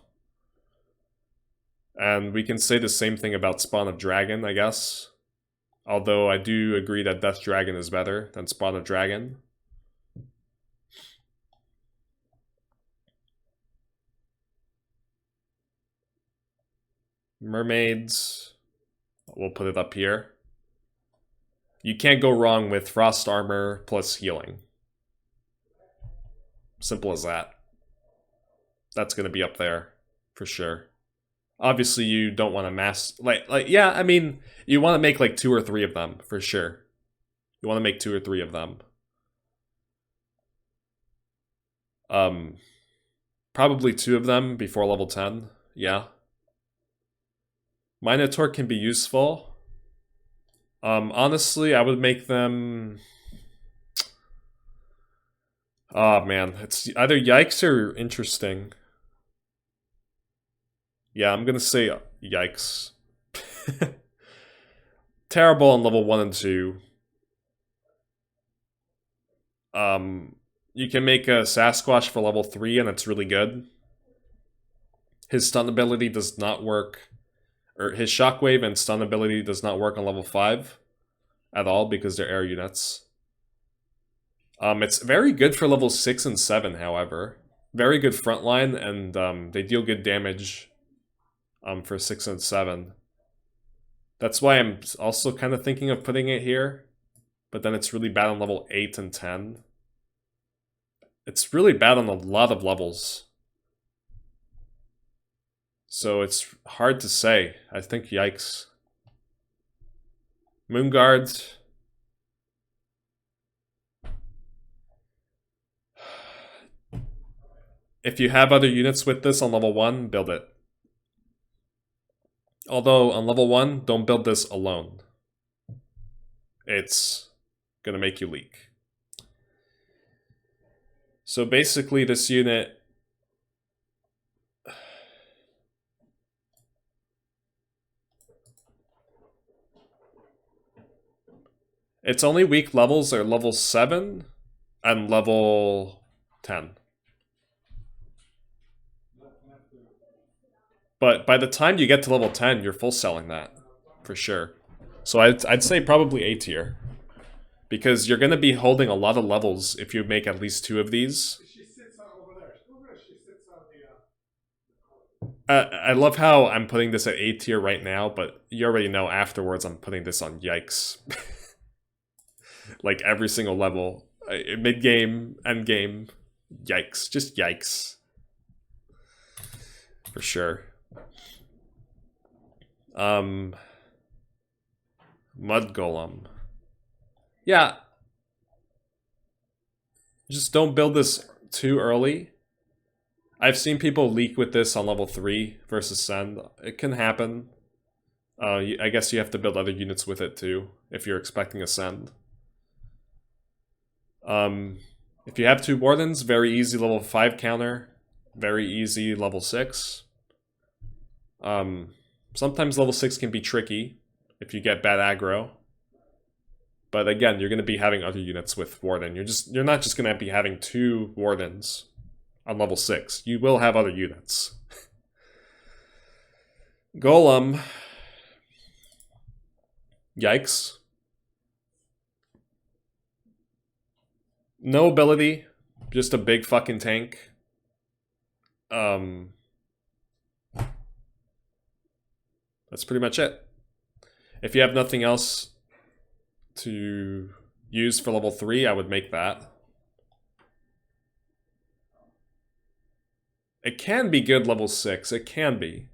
And we can say the same thing about Spawn of Dragon, I guess. Although I do agree that Death Dragon is better than Spawn of Dragon. Mermaids. We'll put it up here. You can't go wrong with Frost Armor plus healing. Simple as that. That's going to be up there, for sure. Obviously, you don't want to mass... yeah, I mean, you want to make like 2 or 3 of them, for sure. You want to make 2 or 3 of them. Probably 2 of them before level 10, yeah. Minotaur can be useful. Honestly, I would make them... Oh, man. It's either Yikes or Interesting. Yeah, I'm gonna say Yikes. Terrible on level 1 and 2. You can make a Sasquatch for level 3, and it's really good. His stun ability does not work... or his Shockwave and stun ability does not work on level 5 at all because they're air units. It's very good for level 6 and 7, however. Very good frontline, and they deal good damage for 6 and 7. That's why I'm also kind of thinking of putting it here. But then it's really bad on level 8 and 10. It's really bad on a lot of levels. So it's hard to say. I think Yikes. Moonguard. If you have other units with this on level 1, build it. Although on level 1, don't build this alone. It's gonna make you leak. So basically this unit... its only weak levels are level 7 and level 10. But by the time you get to level 10, you're full selling that, for sure. So I'd say probably A tier. Because you're going to be holding a lot of levels if you make at least 2 of these. I love how I'm putting this at A tier right now, but you already know afterwards I'm putting this on yikes. Like every single level. Mid game, end game, yikes. Just yikes. For sure. Mud Golem. Yeah. Just don't build this too early. I've seen people leak with this on level 3 versus Send. It can happen. I guess you have to build other units with it too, if you're expecting a Send. If you have 2 Wardens, very easy level 5 counter. Very easy level 6. Sometimes level 6 can be tricky if you get bad aggro. But again, you're going to be having other units with Warden. You're not just going to be having 2 Wardens on level 6. You will have other units. Golem. Yikes. No ability. Just a big fucking tank. That's pretty much it. If you have nothing else to use for level 3, I would make that. It can be good level 6. It can be.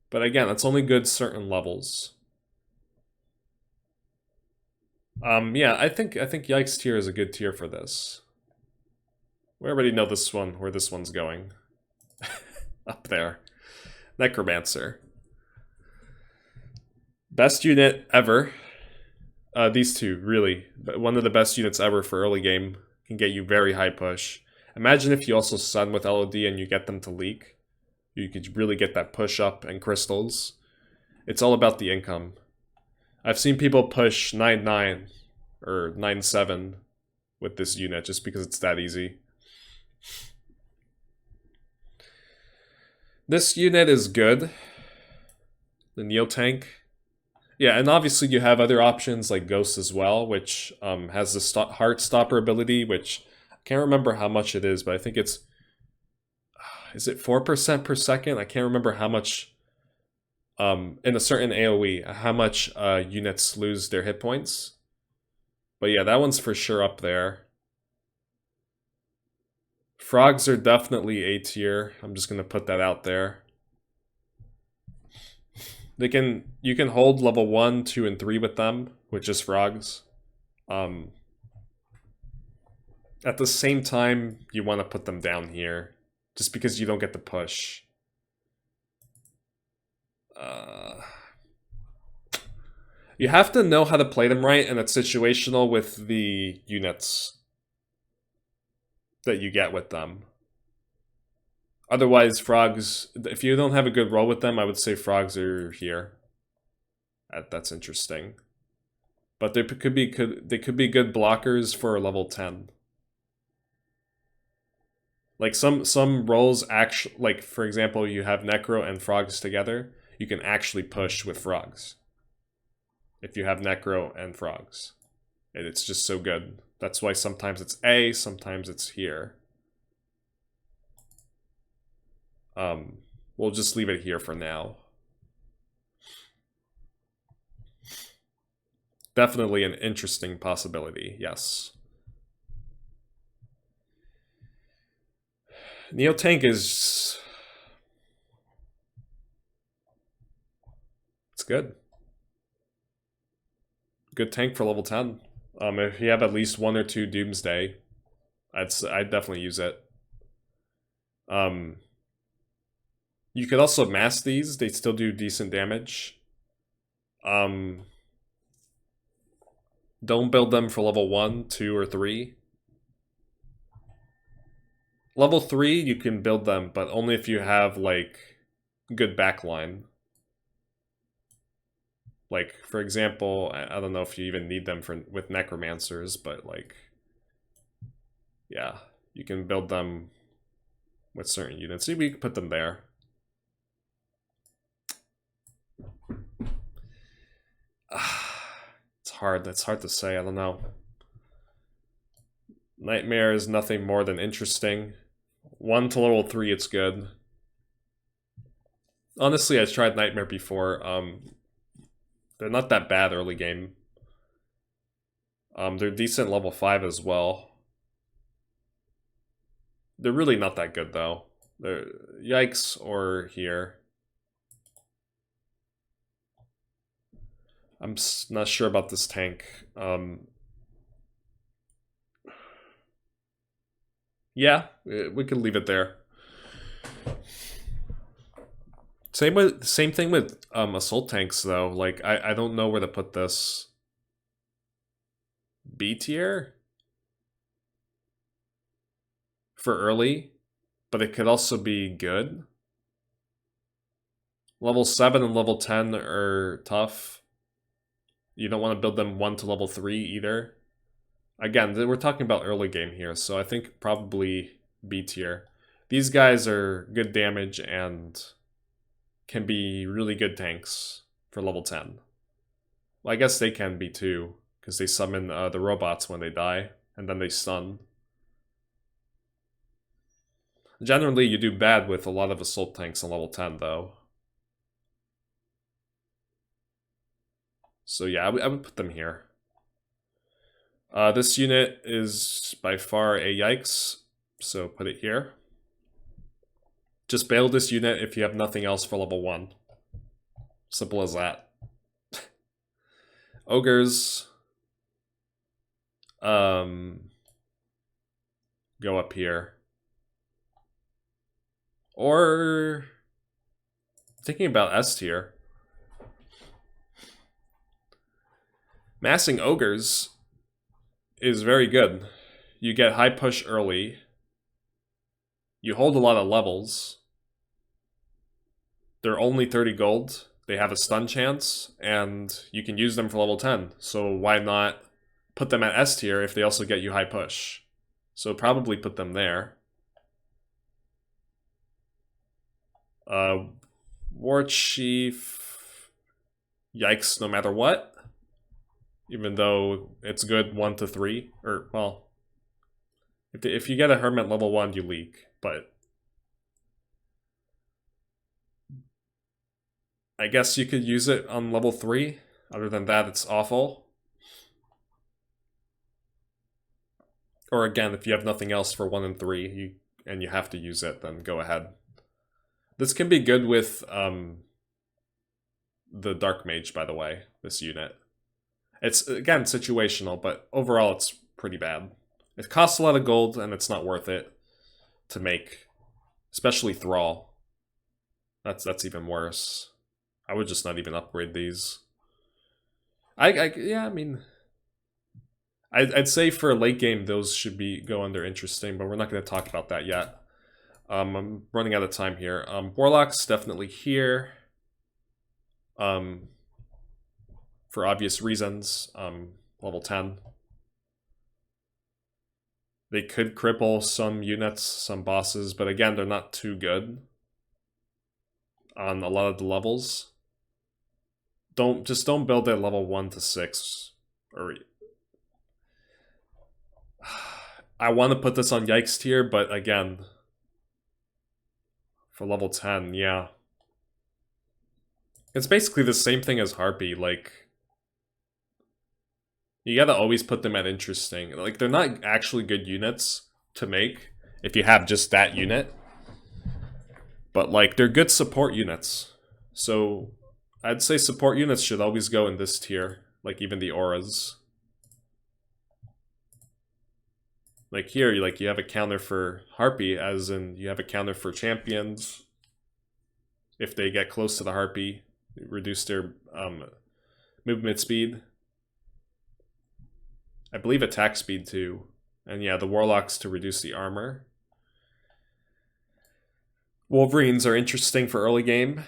But again, it's only good certain levels. Yeah, I think Yikes tier is a good tier for this. We already know this one, where this one's going. Up there. Necromancer. Best unit ever. These two, really. One of the best units ever for early game. Can get you very high push. Imagine if you also Sun with LOD and you get them to leak. You could really get that push up and crystals. It's all about the income. I've seen people push 9-9 or 9-7 with this unit just because it's that easy. This unit is good. The Neo Tank. Yeah, and obviously you have other options like Ghost as well, which has the Heart Stopper ability, which I can't remember how much it is, but I think it's... Is it 4% per second? I can't remember how much... in a certain AoE, how much units lose their hit points. But yeah, that one's for sure up there. Frogs are definitely A tier. I'm just gonna put that out there. You can hold level 1, 2, and 3 with them, with just frogs. At the same time, you want to put them down here, just because you don't get the push. You have to know how to play them right, and it's situational with the units that you get with them. Otherwise, frogs, if you don't have a good roll with them, I would say frogs are here. That's interesting. But they could be good blockers for level 10. Like some rolls actually, like for example, you have Necro and frogs together, you can actually push with frogs. If you have Necro and frogs. And it's just so good. That's why sometimes it's A, sometimes it's here. We'll just leave it here for now. Definitely an interesting possibility, yes. Neo Tank is... It's good. Good tank for level 10. If you have at least 1 or 2 Doomsday, I'd definitely use it. You could also mass these, they still do decent damage. Don't build them for level 1, 2, or 3. Level 3, you can build them, but only if you have, like, good backline. Like, for example, I don't know if you even need them with Necromancers, but, like... Yeah, you can build them with certain units. See, we can put them there. It's hard. That's hard to say. I don't know. Nightmare is nothing more than interesting. 1 to level 3, it's good. Honestly, I tried Nightmare before. They're not that bad early game. They're decent level 5 as well. They're really not that good though. They're Yikes or here. I'm not sure about this tank. Yeah, we could leave it there. Same thing with assault tanks though. Like I don't know where to put this. B tier for early, but it could also be good. Level 7 and level 10 are tough. You don't want to build them 1 to level 3 either. Again, we're talking about early game here, so I think probably B tier. These guys are good damage and can be really good tanks for level 10. Well, I guess they can be too, because they summon the robots when they die, and then they stun. Generally, you do bad with a lot of assault tanks on level 10, though. So yeah, I would put them here. This unit is by far a yikes, so put it here. Just bail this unit if you have nothing else for level 1. Simple as that. Ogres. Go up here. Or thinking about S tier. Massing ogres is very good. You get high push early. You hold a lot of levels. They're only 30 gold. They have a stun chance, and you can use them for level 10. So why not put them at S tier if they also get you high push? So probably put them there. War Chief, yikes no matter what. Even though it's good 1 to 3, or well, if you get a Hermit level 1, you leak, but I guess you could use it on level 3. Other than that, it's awful. Or again, if you have nothing else for 1 and 3, and you have to use it, then go ahead. This can be good with the Dark Mage, by the way, this unit. It's, again, situational, but overall it's pretty bad. It costs a lot of gold, and it's not worth it to make, especially Thrall. That's even worse. I would just not even upgrade these. Yeah, I mean, I'd say for a late game those should go under interesting, but we're not going to talk about that yet. I'm running out of time here. Warlock's definitely here. For obvious reasons. Level 10. They could cripple some units, some bosses, but again, they're not too good on a lot of the levels. Don't build at level 1 to 6. Or I want to put this on yikes tier, but again, for level 10, yeah. It's basically the same thing as Harpy, like you gotta always put them at interesting. Like, they're not actually good units to make if you have just that unit. But, like, they're good support units. So, I'd say support units should always go in this tier. Like, even the auras. Like, here, you have a counter for Harpy, as in you have a counter for champions. If they get close to the Harpy, reduce their movement speed. I believe attack speed too. And yeah, the Warlocks to reduce the armor. Wolverines are interesting for early game.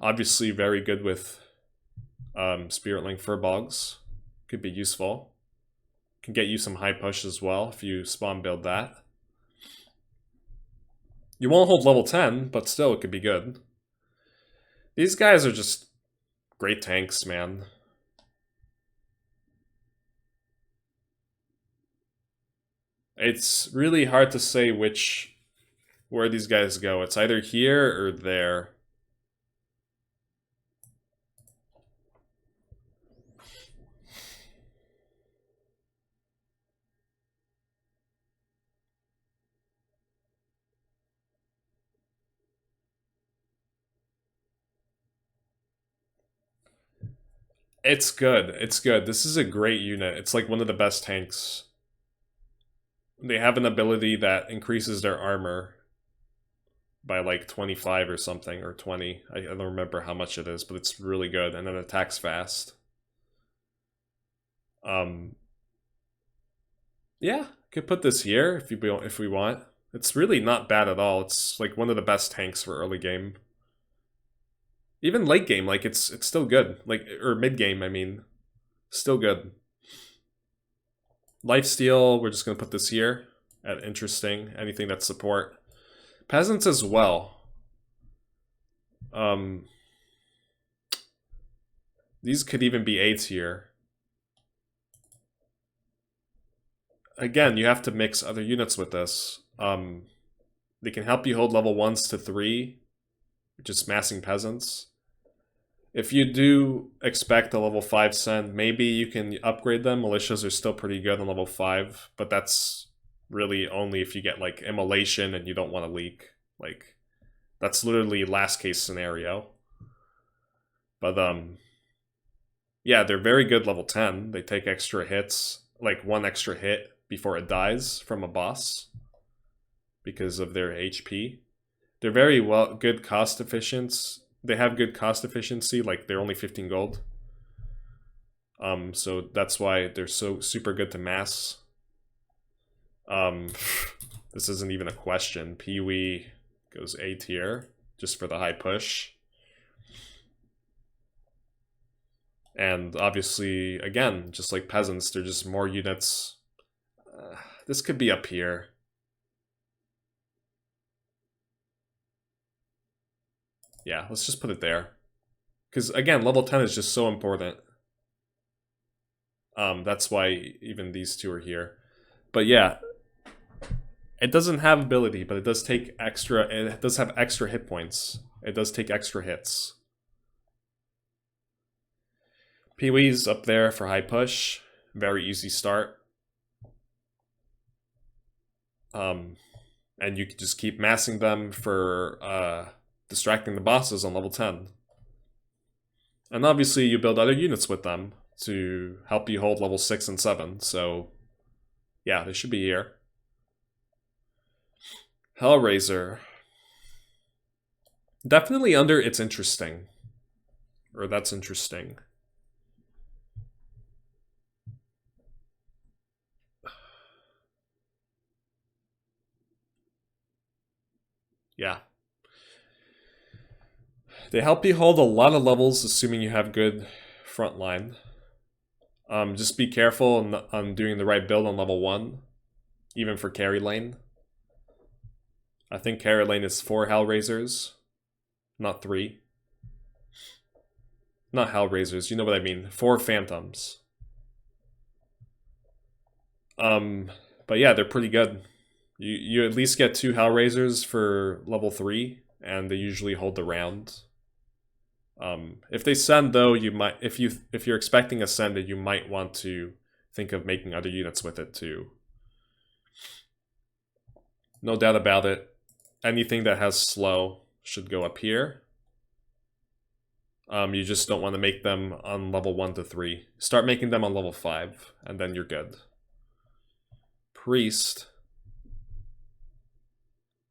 Obviously very good with Spiritling Furbolgs. Could be useful. Can get you some high push as well if you spawn build that. You won't hold level 10, but still it could be good. These guys are just great tanks, man. It's really hard to say where these guys go. It's either here or there. It's good. It's good. This is a great unit. It's like one of the best tanks. They have an ability that increases their armor by like 25 or something, or 20. I don't remember how much it is, but it's really good, and it attacks fast. Yeah, could put this here if we want. It's really not bad at all. It's like one of the best tanks for early game. Even late game, like it's still good. Like, or mid game, I mean, still good. Lifesteal, we're just gonna put this here at interesting. Anything that's support. Peasants as well. These could even be A tier. Again, you have to mix other units with this. They can help you hold level 1s to 3, just massing peasants. If you do expect a level 5 send, maybe you can upgrade them. Militias are still pretty good on level 5, but that's really only if you get like immolation and you don't want to leak. Like, that's literally last case scenario. But yeah, they're very good level 10. They take extra hits, like 1 extra hit before it dies from a boss because of their HP. They're very good cost efficiency. They have good cost efficiency, like they're only 15 gold. So that's why they're so super good to mass. This isn't even a question. Pee-wee goes A tier just for the high push. And obviously, again, just like peasants, they're just more units. This could be up here. Yeah, let's just put it there. Because again, level 10 is just so important. That's why even these two are here. But yeah, it doesn't have ability, but it does take extra. It does have extra hit points. It does take extra hits. Pee-wee's up there for high push. Very easy start. And you can just keep massing them for distracting the bosses on level 10. And obviously you build other units with them to help you hold level 6 and 7, so yeah, they should be here. Hellraiser. Definitely under it's interesting. Or that's interesting. Yeah. They help you hold a lot of levels, assuming you have good front line. Just be careful on doing the right build on level 1, even for carry lane. I think carry lane is 4 Hellraisers, not 3. Not Hellraisers, you know what I mean. 4 Phantoms. But yeah, they're pretty good. You at least get 2 Hellraisers for level 3, and they usually hold the round. If they send though, you might if you're expecting a send, you might want to think of making other units with it too. No doubt about it. Anything that has slow should go up here. You just don't want to make them on level 1 to 3. Start making them on level 5, and then you're good. Priest.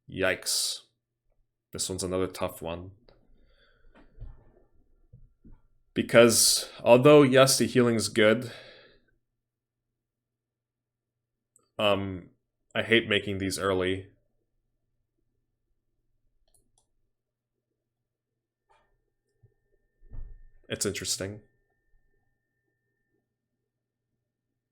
Yikes. This one's another tough one. Because although yes, the healing's good, I hate making these early. It's interesting.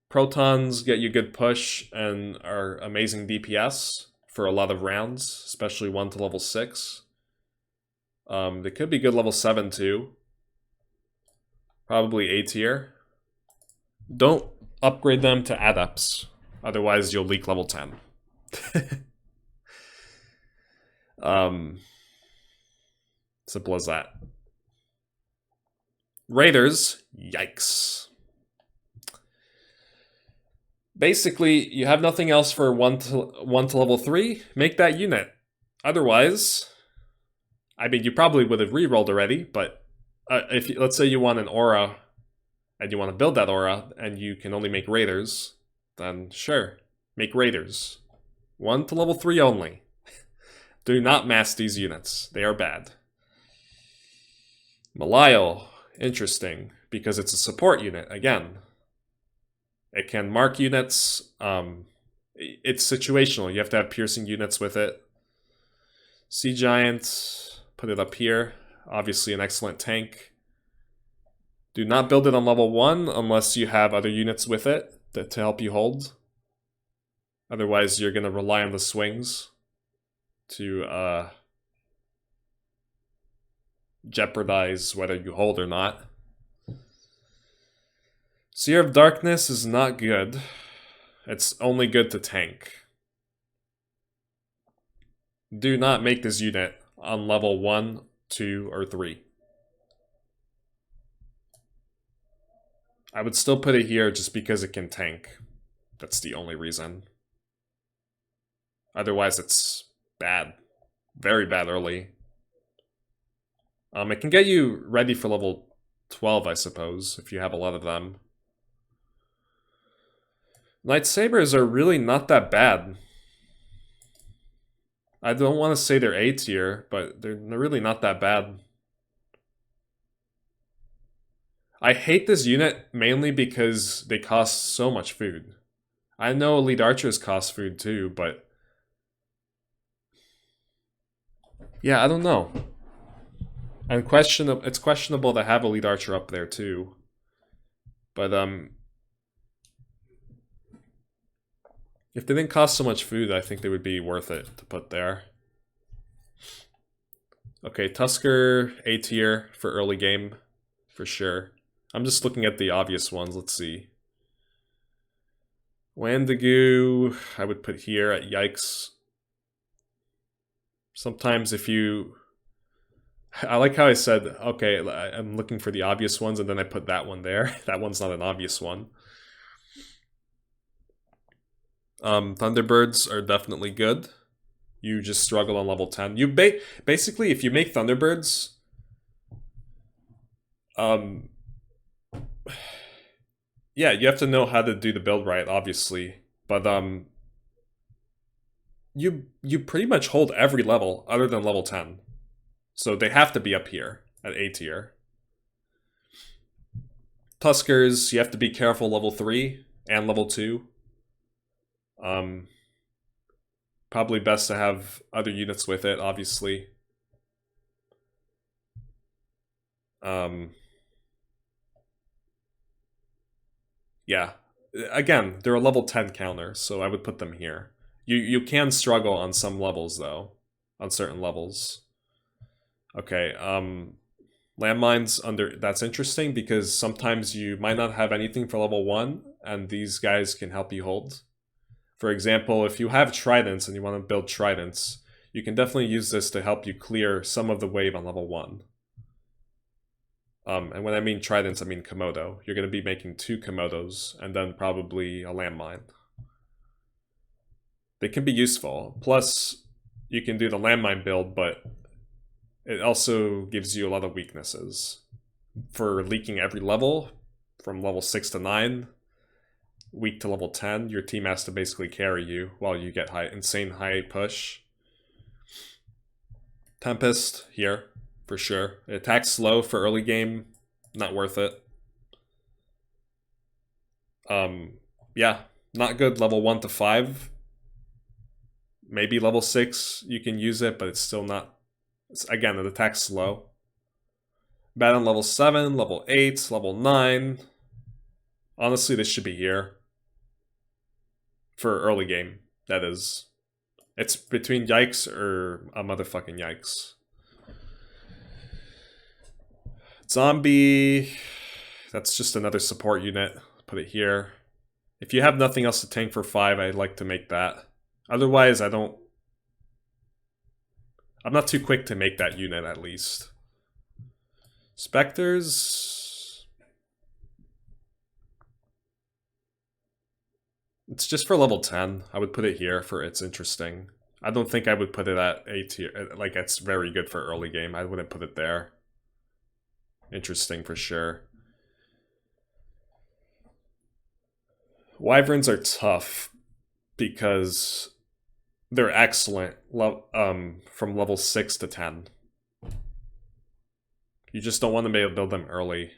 Protons get you good push and are amazing DPS for a lot of rounds, especially 1 to level 6. They could be good level 7 too. Probably A tier. Don't upgrade them to adepts, otherwise you'll leak level 10. Simple as that. Raiders, yikes. Basically, you have nothing else for 1 to level 3, make that unit. Otherwise, I mean, you probably would have rerolled already, but if let's say you want an aura and you want to build that aura, and you can only make raiders, then sure, make raiders. 1 to level 3 only. Do not mass these units. They are bad. Malile, interesting, because it's a support unit, again. It can mark units. It's situational. You have to have piercing units with it. Sea Giant, put it up here. Obviously an excellent tank. Do not build it on level 1 unless you have other units with it to help you hold. Otherwise, you're going to rely on the swings to jeopardize whether you hold or not. Seer of Darkness is not good. It's only good to tank. Do not make this unit on level 1, 2, or 3. I would still put it here just because it can tank. That's the only reason. Otherwise, it's bad. Very bad early. It can get you ready for level 12, I suppose, if you have a lot of them. Lightsabers are really not that bad. I don't want to say they're A tier, but they're really not that bad. I hate this unit mainly because they cost so much food. I know Elite Archers cost food too, but yeah, I don't know. And it's questionable to have Elite Archer up there too. But if they didn't cost so much food, I think they would be worth it to put there. Okay, Tusker A tier for early game, for sure. I'm just looking at the obvious ones. Let's see. Wandigu, I would put here at Yikes. Sometimes if you... I like how I said, okay, I'm looking for the obvious ones, and then I put that one there. That one's not an obvious one. Thunderbirds are definitely good. You just struggle on level 10. You basically, if you make Thunderbirds... yeah, you have to know how to do the build right, obviously. But you pretty much hold every level other than level 10. So they have to be up here at A tier. Tuskers, you have to be careful level 3 and level 2. Probably best to have other units with it, obviously. Yeah. Again, they're a level 10 counter, so I would put them here. You can struggle on some levels, though. On certain levels. Okay, landmines that's interesting because sometimes you might not have anything for level 1, and these guys can help you hold. For example, if you have tridents and you want to build tridents, you can definitely use this to help you clear some of the wave on level 1. And when I mean tridents, I mean Komodo. You're going to be making 2 Komodos, and then probably a landmine. They can be useful. Plus, you can do the landmine build, but it also gives you a lot of weaknesses. For leaking every level, from level 6 to 9, weak to level 10, your team has to basically carry you while you get insane high push. Tempest, here, for sure. It attacks slow for early game, not worth it. Yeah, not good level 1 to 5. Maybe level 6 you can use it, but it's still not... Again, it attacks slow. Bad on level 7, level 8, level 9. Honestly, this should be here. For early game, that is. It's between Yikes or a motherfucking Yikes. Zombie. That's just another support unit. Put it here. If you have nothing else to tank for 5, I'd like to make that. Otherwise, I'm not too quick to make that unit, at least. Spectres... It's just for level 10. I would put it here for it's interesting. I don't think I would put it at A tier. Like, it's very good for early game. I wouldn't put it there. Interesting for sure. Wyverns are tough because they're excellent from level 6 to 10. You just don't want to be able to build them early.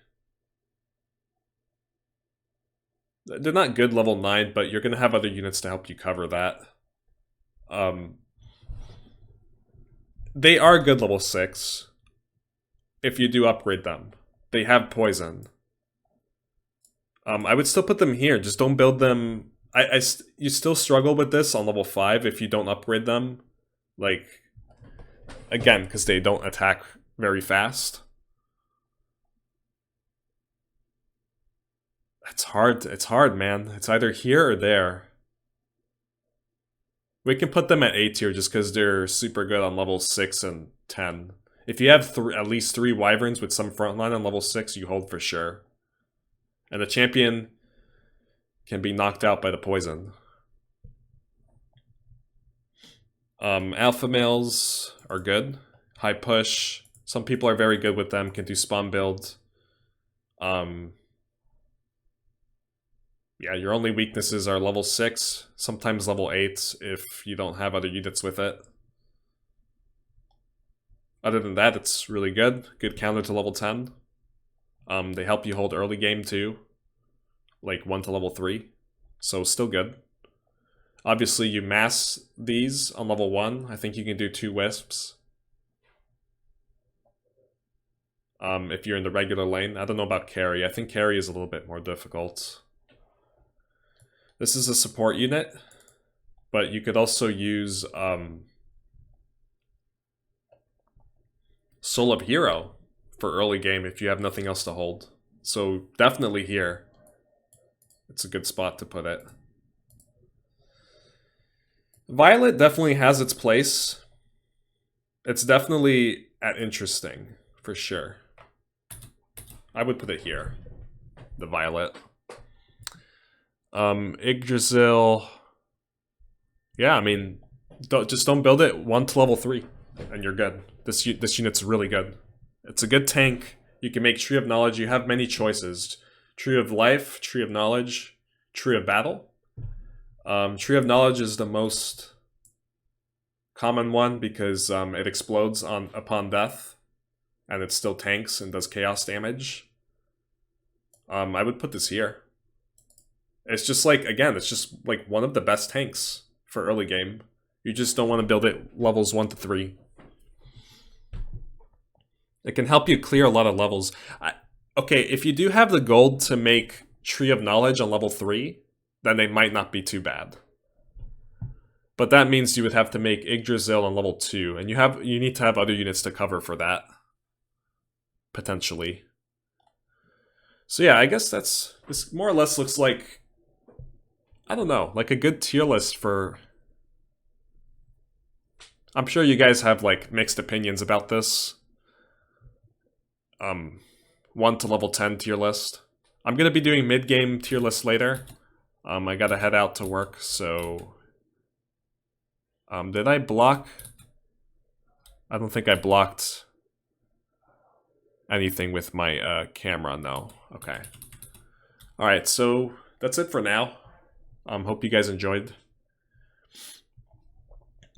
They're not good level 9, but you're going to have other units to help you cover that. They are good level 6 if you do upgrade them. They have poison. I would still put them here. Just don't build them. You still struggle with this on level 5 if you don't upgrade them. Like, again, because they don't attack very fast. It's hard, man. It's either here or there. We can put them at A tier just because they're super good on level 6 and 10. If you have at least 3 Wyverns with some frontline on level 6, you hold for sure. And the champion can be knocked out by the poison. Alpha males are good. High push. Some people are very good with them, can do spawn build. Yeah, your only weaknesses are level 6, sometimes level 8 if you don't have other units with it. Other than that, it's really good. Good counter to level 10. They help you hold early game too. Like 1 to level 3. So still good. Obviously you mass these on level 1. I think you can do 2 wisps. If you're in the regular lane. I don't know about carry. I think carry is a little bit more difficult. This is a support unit, but you could also use Soul of Hero for early game if you have nothing else to hold. So definitely here. It's a good spot to put it. Violet definitely has its place. It's definitely at interesting, for sure. I would put it here. The Violet. Yggdrasil. Yeah, I mean, just don't build it 1 to level 3, and you're good. This unit's really good. It's a good tank. You can make Tree of Knowledge. You have many choices. Tree of Life, Tree of Knowledge, Tree of Battle. Tree of Knowledge is the most common one because it explodes upon death, and it still tanks and does chaos damage. I would put this here. It's just like, again, it's just like one of the best tanks for early game. You just don't want to build it levels 1 to 3. It can help you clear a lot of levels. Okay, if you do have the gold to make Tree of Knowledge on level 3, then they might not be too bad. But that means you would have to make Yggdrasil on level 2, and you need to have other units to cover for that. Potentially. So yeah, I guess this more or less looks like, I don't know, like a good tier list for... I'm sure you guys have like mixed opinions about this. 1 to level 10 tier list. I'm gonna be doing mid-game tier list later. I gotta head out to work, so... did I block? I don't think I blocked anything with my camera, no. Okay. Alright, so that's it for now. Hope you guys enjoyed.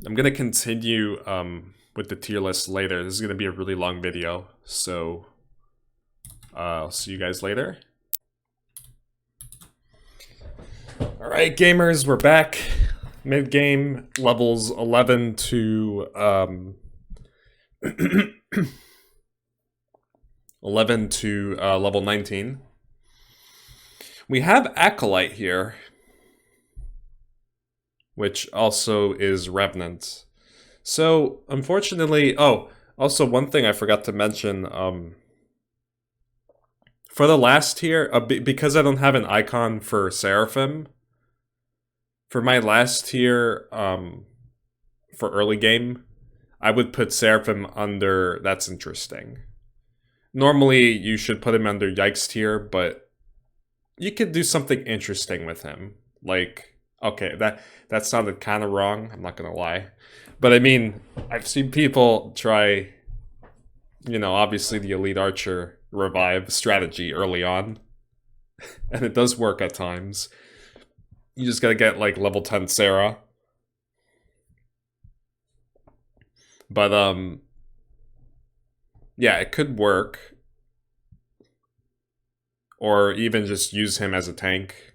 I'm gonna continue with the tier list later. This is gonna be a really long video, so I'll see you guys later. Alright, gamers, we're back. Mid-game, levels 11 to 11 to level 19. We have Acolyte here, which also is Revenant. So, unfortunately... Oh, also one thing I forgot to mention. For the last tier, because I don't have an icon for Seraphim, for my last tier, for early game, I would put Seraphim under That's Interesting. Normally, you should put him under Yikes tier, but you could do something interesting with him. Like, okay, that sounded kind of wrong, I'm not gonna lie. But I mean, I've seen people try, you know, obviously the Elite Archer revive strategy early on. And it does work at times. You just gotta get like level 10 Sarah. But yeah, it could work. Or even just use him as a tank.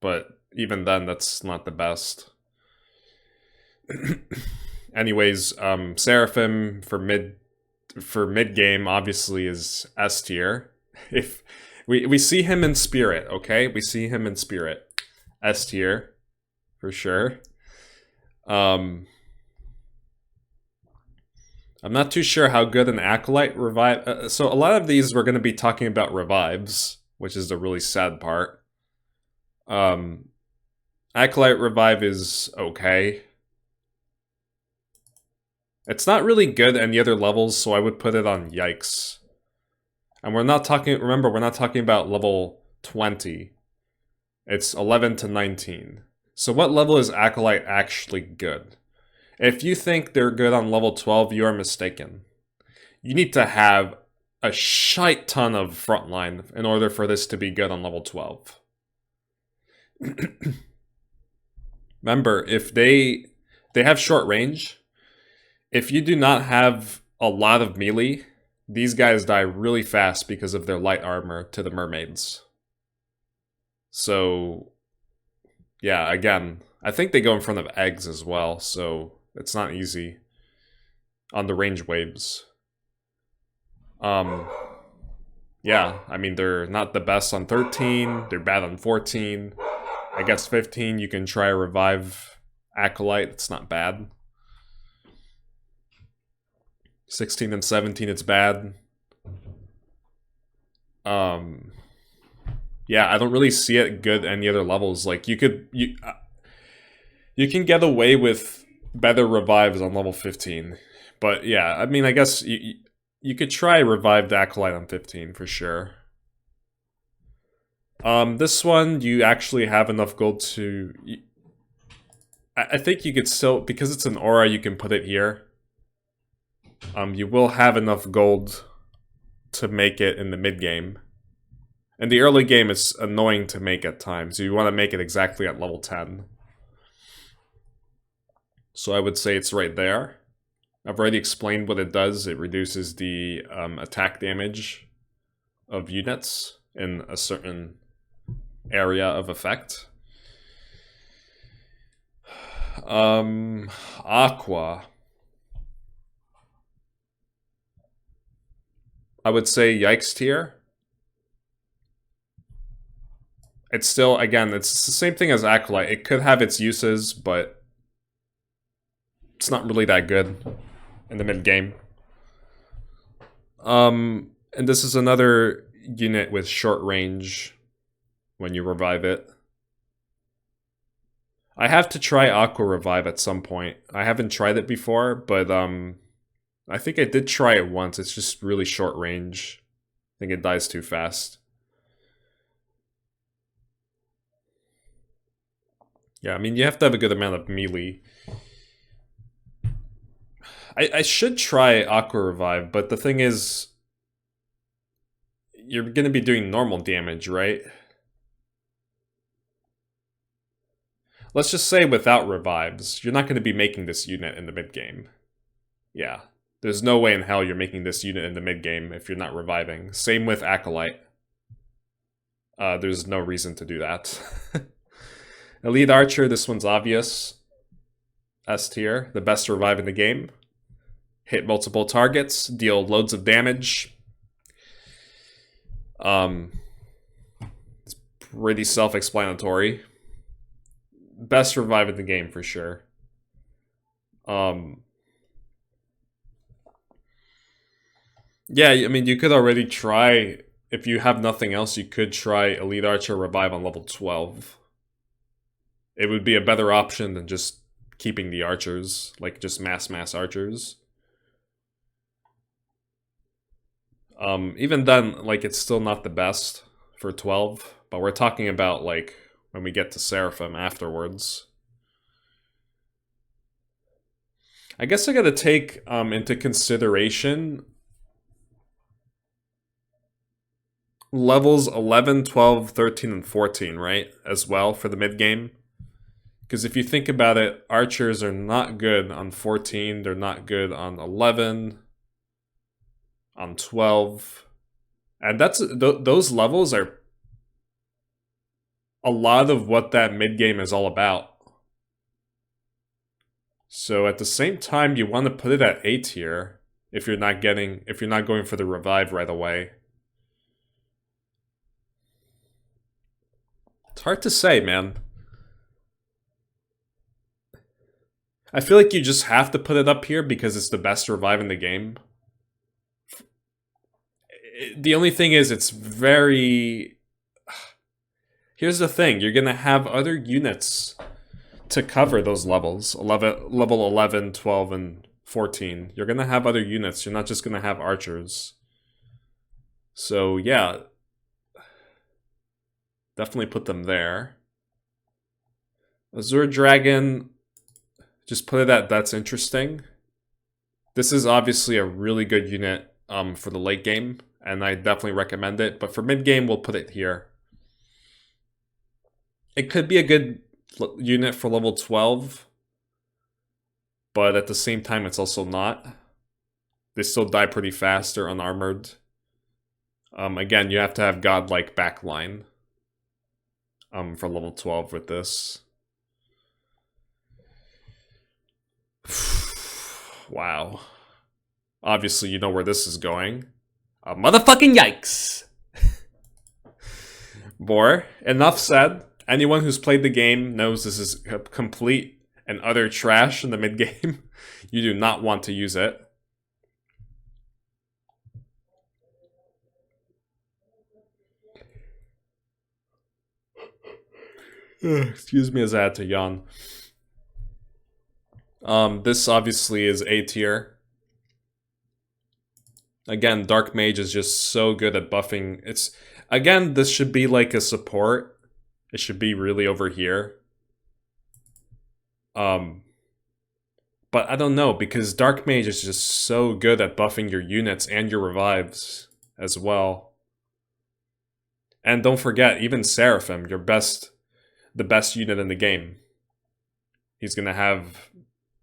But even then, that's not the best. Anyways, Seraphim for mid game obviously is S tier. If we see him in spirit, okay? We see him in spirit. S tier for sure. I'm not too sure how good an Acolyte revive... so a lot of these we're going to be talking about revives, which is the really sad part. Acolyte revive is okay. It's not really good at any other levels, so I would put it on yikes. And we're not talking... remember, we're not talking about level 20. It's 11 to 19. So what level is Acolyte actually good? If you think they're good on level 12, you are mistaken. You need to have a shite ton of frontline in order for this to be good on level 12. Remember, if they have short range, if you do not have a lot of melee, these guys die really fast because of their light armor to the mermaids. So, yeah, again, I think they go in front of eggs as well, so it's not easy on the range waves. Yeah, I mean, they're not the best on 13, they're bad on 14. I guess 15, you can try a revive Acolyte, it's not bad. 16 and 17, it's bad. Yeah, I don't really see it good at any other levels. Like, you can get away with better revives on level 15. But yeah, I mean, I guess you could try revived Acolyte on 15 for sure. This one, you actually have enough gold to... I think you could still, because it's an aura, you can put it here. You will have enough gold to make it in the mid-game. In the early game, it's annoying to make at times. You want to make it exactly at level 10. So I would say it's right there. I've already explained what it does. It reduces the attack damage of units in a certain area of effect. Aqua. I would say yikes tier. It's still, again, it's the same thing as Acolyte. It could have its uses, but it's not really that good in the mid-game. And this is another unit with short range when you revive it. I have to try Aqua Revive at some point. I haven't tried it before, but I think I did try it once. It's just really short range. I think it dies too fast. Yeah, I mean, you have to have a good amount of melee. I should try Aqua Revive, but the thing is, you're going to be doing normal damage, right? Let's just say without revives, you're not going to be making this unit in the mid-game. Yeah, there's no way in hell you're making this unit in the mid-game if you're not reviving. Same with Acolyte. There's no reason to do that. Elite Archer, this one's obvious. S tier, the best revive in the game. Hit multiple targets, deal loads of damage. It's pretty self-explanatory. Best revive in the game for sure. Yeah, I mean, you could already try, if you have nothing else, you could try Elite Archer Revive on level 12. It would be a better option than just keeping the archers, like just mass archers. Even then, like, it's still not the best for 12, but we're talking about, like, when we get to Seraphim afterwards. I guess I gotta take into consideration levels 11, 12, 13, and 14, right? As well for the mid game. Because if you think about it, archers are not good on 14, they're not good on 11, on 12. And those levels are a lot of what that mid game is all about. So at the same time, you want to put it at A tier if you're not going for the revive right away. It's hard to say, man. I feel like you just have to put it up here because it's the best revive in the game. The only thing is, it's very... Here's the thing, you're gonna have other units to cover those levels. Level 11, 12, and 14. You're gonna have other units, you're not just gonna have archers. So yeah, definitely put them there. Azure Dragon, just put it at that's interesting. This is obviously a really good unit for the late game, and I definitely recommend it. But for mid game, we'll put it here. It could be a good unit for level 12, but at the same time, it's also not. They still die pretty fast, they're unarmored. Again, you have to have godlike backline for level 12 with this. Wow. Obviously, you know where this is going. Motherfucking yikes! Boar, enough said. Anyone who's played the game knows this is complete and utter trash in the mid-game. You do not want to use it. Excuse me as I had to yawn. This obviously is A tier. Again, Dark Mage is just so good at buffing. Again, this should be like a support. It should be really over here. But I don't know, because Dark Mage is just so good at buffing your units and your revives as well. And don't forget, even Seraphim, the best unit in the game. He's gonna have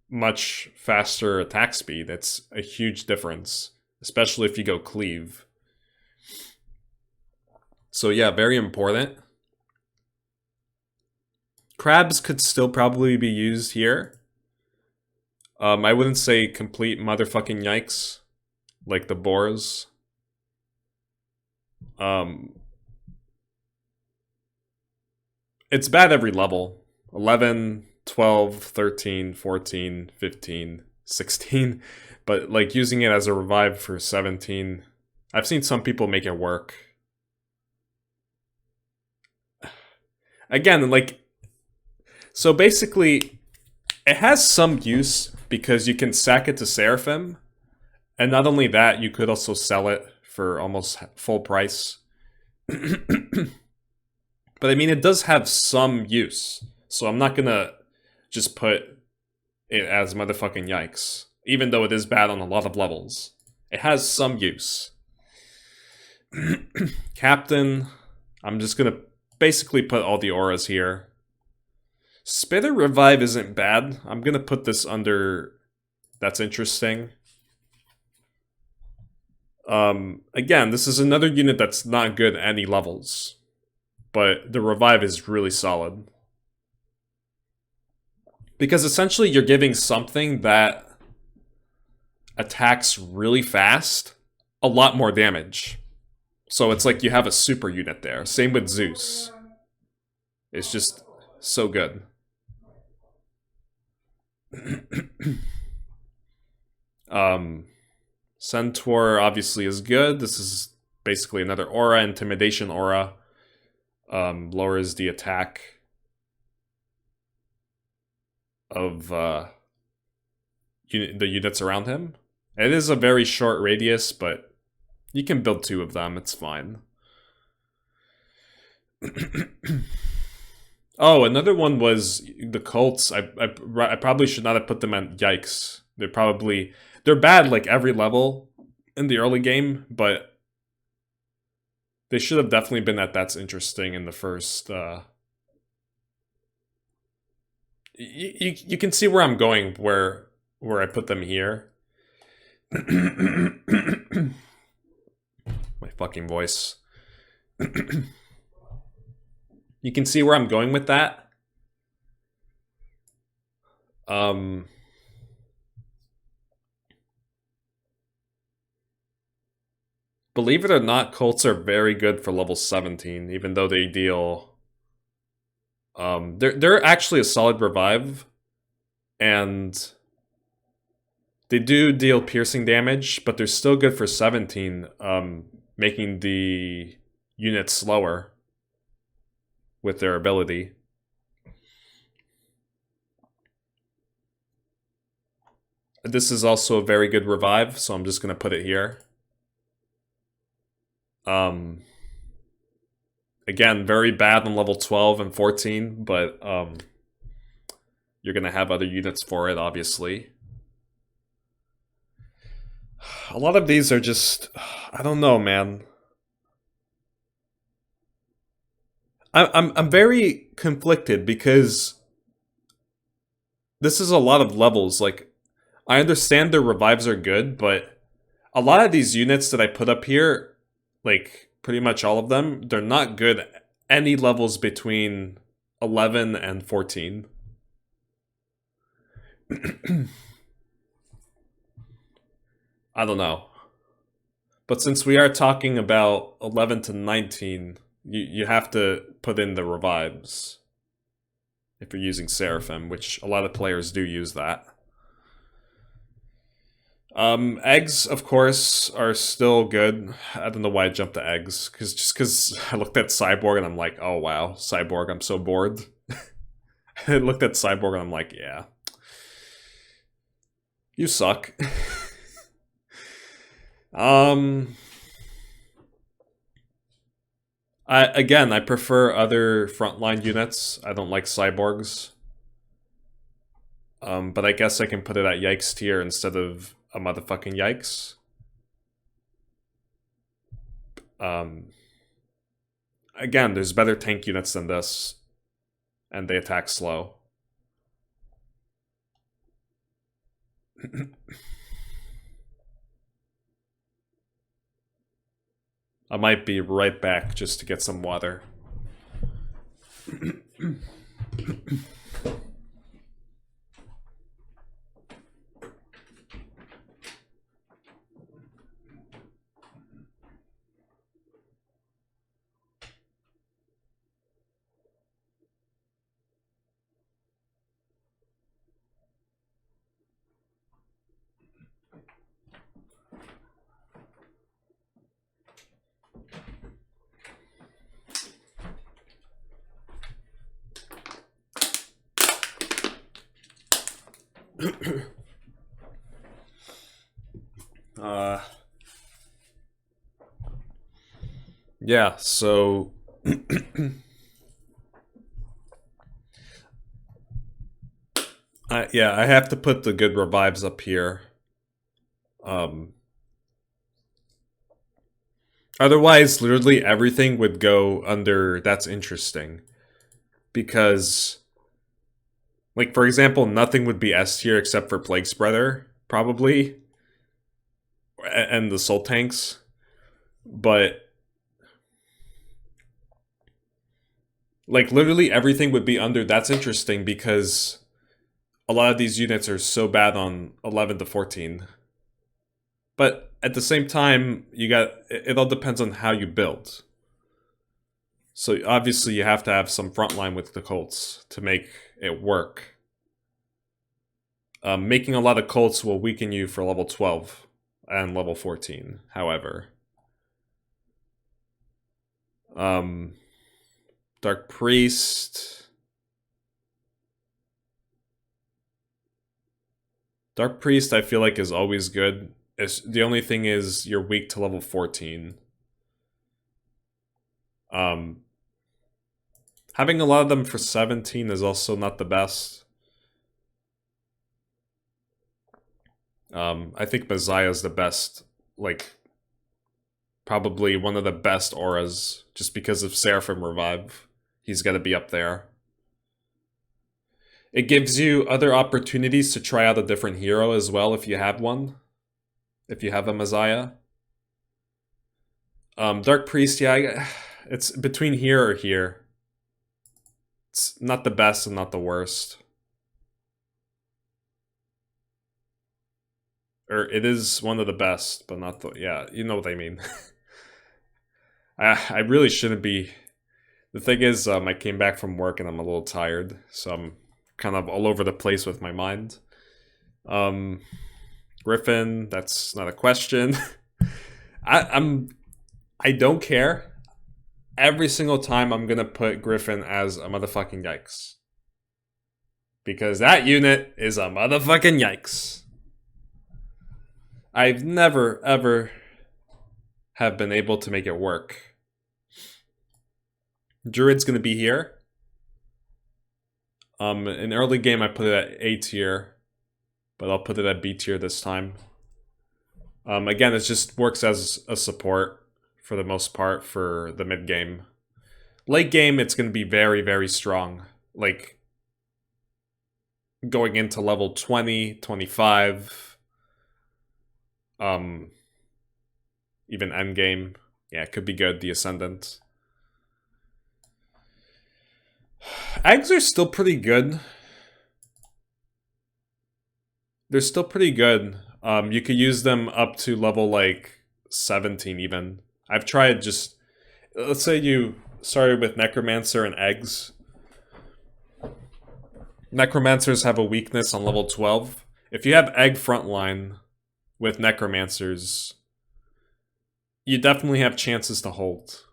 much faster attack speed. It's a huge difference, especially if you go cleave. So yeah, very important. Crabs could still probably be used here. I wouldn't say complete motherfucking yikes, like the boars. It's bad every level. 11, 12, 13, 14, 15, 16. But like using it as a revive for 17, I've seen some people make it work. Again, like, so basically, it has some use because you can sack it to Seraphim. And not only that, you could also sell it for almost full price. But I mean, it does have some use. So I'm not gonna just put it as motherfucking yikes. Even though it is bad on a lot of levels. It has some use. Captain, I'm just gonna basically put all the auras here. Spitter Revive isn't bad. I'm gonna put this under that's interesting. Again, this is another unit that's not good at any levels. But the revive is really solid. Because essentially you're giving something that attacks really fast a lot more damage. So it's like you have a super unit there. Same with Zeus. It's just so good. Centaur obviously is good. This is basically another aura, intimidation aura. Lowers the attack of the units around him. It is a very short radius, but you can build 2 of them, it's fine. Oh, another one was the cults. I probably should not have put them at yikes. They're bad like every level in the early game, but They should have definitely been at That's Interesting in the first. You can see where I'm going, where I put them here. My fucking voice. You can see where I'm going with that. Believe it or not, Colts are very good for level 17, even though they deal. They're actually a solid revive, and they do deal piercing damage, but they're still good for 17, making the unit slower with their ability. This is also a very good revive, so I'm just going to put it here. Again, very bad on level 12 and 14, but you're going to have other units for it, obviously. A lot of these are just... I don't know, man. I'm very conflicted because this is a lot of levels. Like, I understand their revives are good, but a lot of these units that I put up here, like pretty much all of them, they're not good any levels between 11 and 14. I don't know. But since we are talking about 11 to 19, you have to put in the revives if you're using Seraphim, which a lot of players do use that. Eggs, of course, are still good. I don't know why I jumped to eggs, because I looked at Cyborg and I'm like, oh wow, Cyborg, I'm so bored. I looked at Cyborg and I'm like, yeah, you suck. I prefer other frontline units. I don't like cyborgs. But I guess I can put it at Yikes tier instead of a motherfucking Yikes. Again, there's better tank units than this, and they attack slow. I might be right back just to get some water. Yeah, so I have to put the good revives up here. Otherwise, literally everything would go under That's Interesting. Because, like, for example, nothing would be S tier except for Plague Spreader, probably. And the Soul Tanks. But, like, literally everything would be under That's Interesting because a lot of these units are so bad on 11 to 14. But at the same time, it all depends on how you build. So obviously you have to have some frontline with the Colts to make it work. Making a lot of Colts will weaken you for level 12 and level 14, however. Dark Priest. Dark Priest I feel like is always good. The only thing is you're weak to level 14. Having a lot of them for 17 is also not the best. I think Messiah is the best, like, Probably one of the best auras, just because of Seraphim Revive. He's got to be up there. It gives you other opportunities to try out a different hero as well if you have one. If you have a Messiah. Dark Priest, yeah, it's between here or here. It's not the best and not the worst. Or it is one of the best, but not the... Yeah, you know what I mean. I really shouldn't be... The thing is, I came back from work and I'm a little tired, so I'm kind of all over the place with my mind. Griffin, that's not a question. I don't care. Every single time I'm gonna put Griffin as a motherfucking yikes. Because that unit is a motherfucking yikes. I've never, ever have been able to make it work. Druid's gonna be here. In early game I put it at A tier, but I'll put it at B tier this time. Again, it just works as a support for the most part for the mid game. Late game, it's gonna be very, very strong. Like, going into level 20, 25... even endgame. Yeah, it could be good, the Ascendant. Eggs are still pretty good. They're still pretty good. You could use them up to level, like, 17 even. I've tried just... Let's say you started with Necromancer and eggs. Necromancers have a weakness on level 12. If you have egg frontline with Necromancers, you definitely have chances to hold.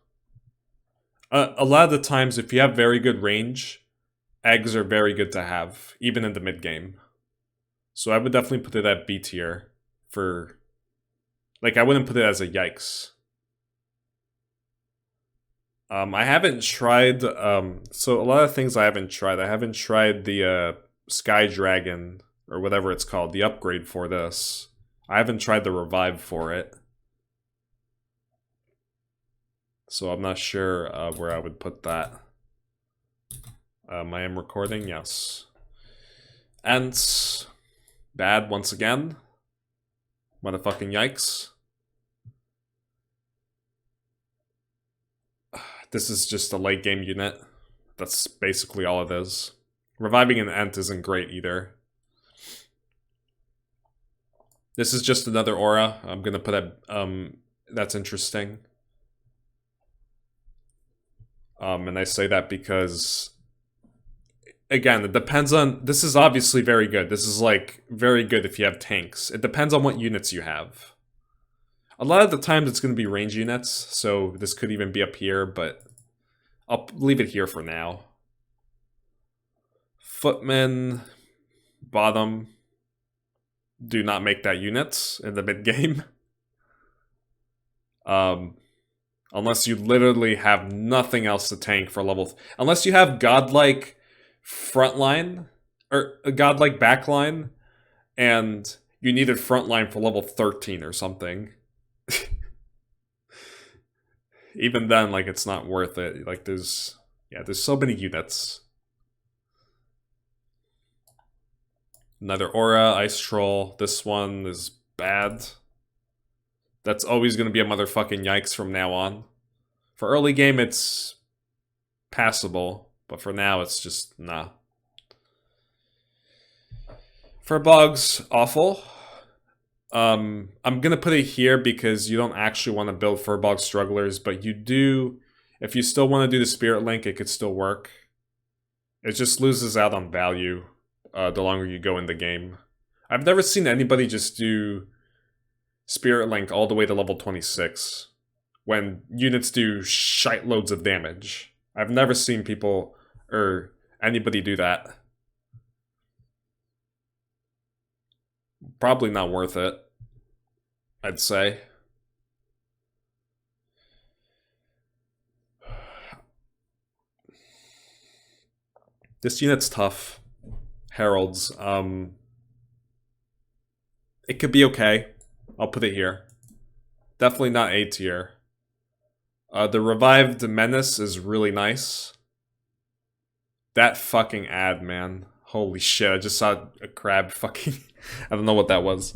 A lot of the times, if you have very good range, eggs are very good to have, even in the mid-game. So I would definitely put it at B tier for... Like, I wouldn't put it as a yikes. I haven't tried... so a lot of things I haven't tried. I haven't tried the Sky Dragon, or whatever it's called, the upgrade for this. I haven't tried the revive for it. So I'm not sure where I would put that. I am recording, yes. Ents. Bad once again. Motherfucking yikes. This is just a late game unit. That's basically all it is. Reviving an Ent isn't great either. This is just another aura. I'm gonna put a, that's interesting. And I say that because, again, it depends on... This is obviously very good. This is, like, very good if you have tanks. It depends on what units you have. A lot of the times it's going to be range units, so this could even be up here, but I'll leave it here for now. Footmen, bottom. Do not make that unit in the mid-game. Unless you literally have nothing else to tank for level... Unless you have godlike frontline, or a godlike backline, and you needed frontline for level 13 or something. Even then, like, it's not worth it. Like, there's so many units. Another aura, ice troll. This one is bad. That's always going to be a motherfucking yikes from now on. For early game, it's passable, but for now, it's just nah. For bugs, awful. I'm gonna put it here because you don't actually want to build Furbog Strugglers, but you do, if you still want to do the Spirit Link, it could still work. It just loses out on value the longer you go in the game. I've never seen anybody just do Spirit Link all the way to level 26 when units do shite loads of damage. I've never seen people or anybody do that. Probably not worth it, I'd say. This unit's tough. Heralds. It could be okay. I'll put it here. Definitely not A tier. The revived menace is really nice. That fucking ad, man. Holy shit, I just saw a crab fucking... I don't know what that was.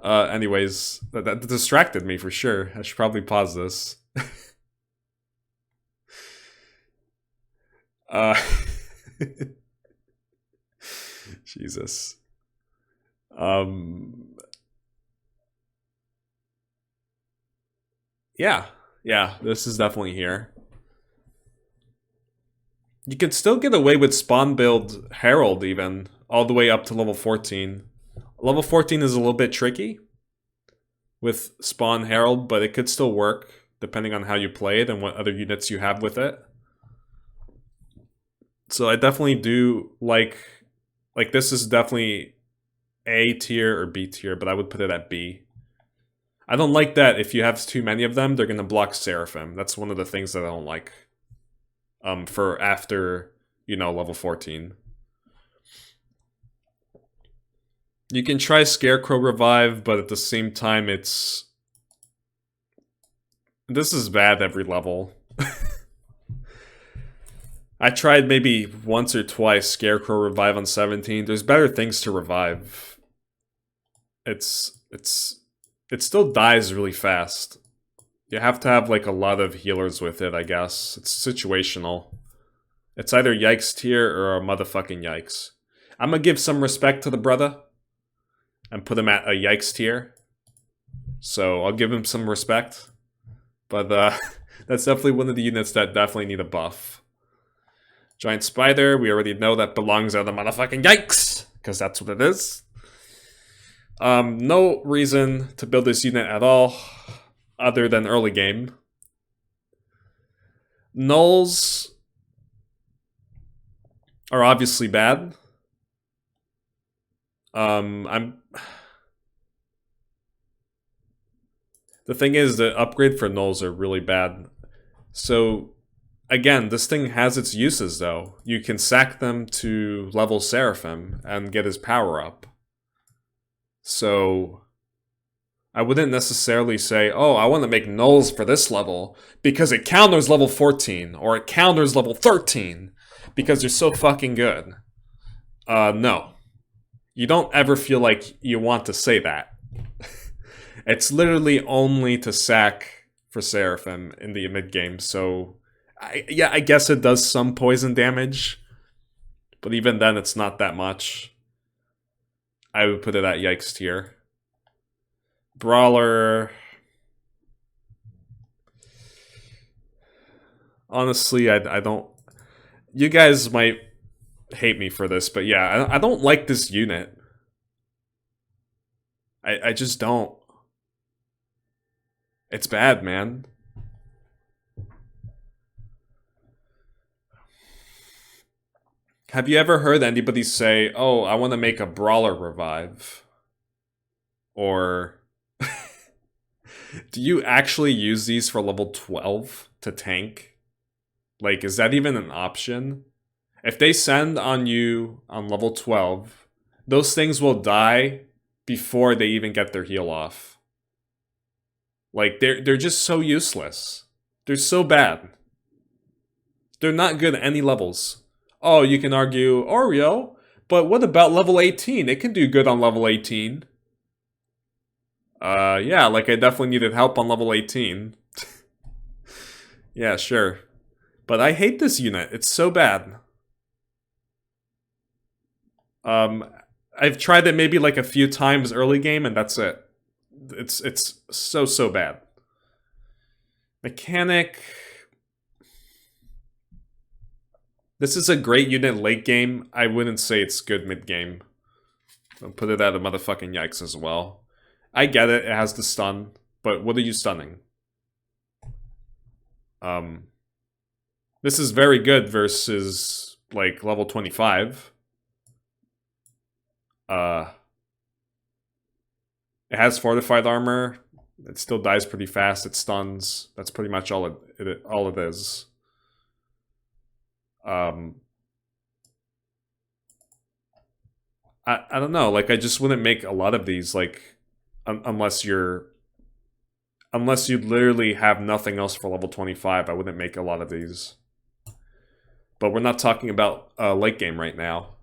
Anyways, that distracted me for sure. I should probably pause this. uh, Jesus. Yeah. Yeah, this is definitely here. You can still get away with spawn build Herald even, all the way up to level 14. Level 14 is a little bit tricky with spawn Herald, but it could still work depending on how you play it and what other units you have with it. So I definitely do like this is definitely A tier or B tier, but I would put it at B. I don't like that if you have too many of them, they're gonna block Seraphim. That's one of the things that I don't like. For after, level 14. You can try Scarecrow Revive, but at the same time this is bad every level. I tried maybe once or twice Scarecrow Revive on 17. There's better things to revive. It still dies really fast. You have to have like a lot of healers with it, I guess. It's situational. It's either yikes tier or a motherfucking yikes. I'm gonna give some respect to the brother and put him at a yikes tier. So I'll give him some respect. But that's definitely one of the units that definitely need a buff. Giant Spider, we already know that belongs at the motherfucking yikes, because that's what it is. No reason to build this unit at all, other than early game. Nulls are obviously bad. The thing is, the upgrade for nulls are really bad. So, again, this thing has its uses, though. You can sack them to level Seraphim and get his power up. So, I wouldn't necessarily say, oh, I want to make nulls for this level because it counters level 14 or it counters level 13 because they're so fucking good. No. You don't ever feel like you want to say that. It's literally only to sack for Seraphim in the mid-game, so... I guess it does some poison damage, but even then it's not that much. I would put it at yikes tier. Brawler... Honestly, I don't... You guys might hate me for this, but yeah, I don't like this unit. I just don't. It's bad, man. Have you ever heard anybody say, oh, I want to make a brawler revive? Or... Do you actually use these for level 12 to tank? Like, is that even an option? If they send on you on level 12, those things will die before they even get their heal off. Like, they're just so useless. They're so bad. They're not good at any levels. Oh, you can argue, Oreo, but what about level 18? It can do good on level 18. Yeah, like I definitely needed help on level 18. Yeah, sure. But I hate this unit. It's so bad. I've tried it maybe like a few times early game, and that's it. It's so bad. Mechanic. This is a great unit late game. I wouldn't say it's good mid game. I'll put it at a motherfucking yikes as well. I get it. It has the stun, but what are you stunning? This is very good versus like level 25. It has fortified armor. It still dies pretty fast. It stuns. That's pretty much all it is. I don't know. Like, I just wouldn't make a lot of these. Like, unless you're unless you literally have nothing else for level 25, I wouldn't make a lot of these. But we're not talking about late game right now.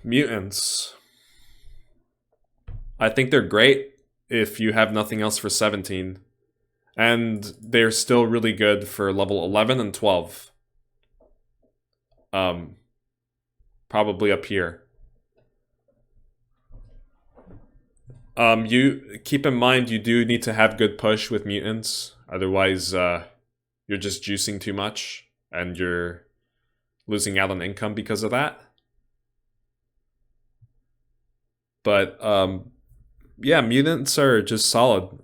Mutants. I think they're great if you have nothing else for 17. And they're still really good for level 11 and 12. Probably up here. You keep in mind you do need to have good push with mutants. Otherwise, you're just juicing too much. And you're losing out on income because of that. But, yeah, mutants are just solid.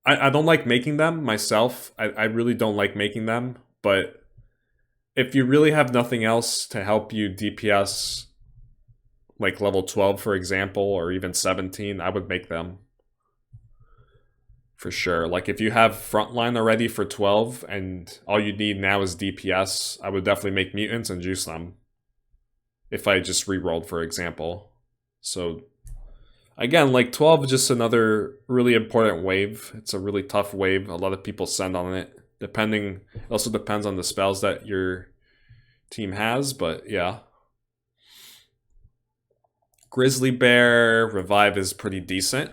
I don't like making them myself. I really don't like making them. But if you really have nothing else to help you DPS, like level 12, for example, or even 17, I would make them. For sure. Like, if you have frontline already for 12, and all you need now is DPS, I would definitely make mutants and juice them. If I just rerolled, for example. So, again, like 12 is just another really important wave. It's a really tough wave. A lot of people send on it. It also depends on the spells that your team has, but yeah. Grizzly Bear Revive is pretty decent.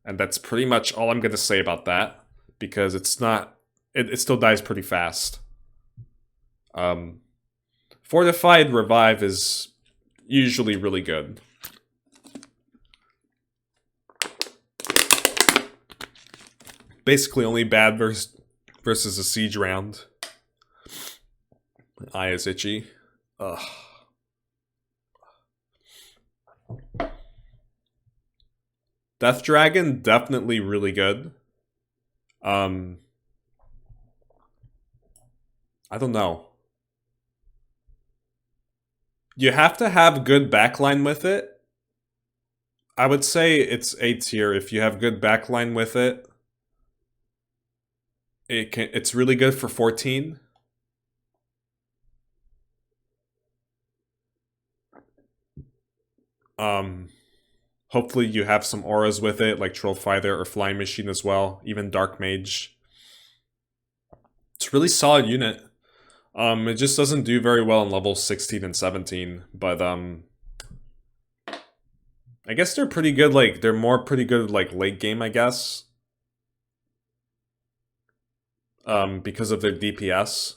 And that's pretty much all I'm going to say about that. Because it's not... It still dies pretty fast. Fortified Revive is usually really good. Basically only bad versus a siege round. My eye is itchy. Ugh. Death Dragon, definitely really good. I don't know. You have to have good backline with it. I would say it's A tier if you have good backline with it. It's really good for 14. Hopefully you have some auras with it, like Troll Fighter or Flying Machine as well, even Dark Mage. It's a really solid unit. It just doesn't do very well on level 16 and 17, but I guess they're pretty good, like, they're more pretty good, like, late game, I guess. Because of their DPS.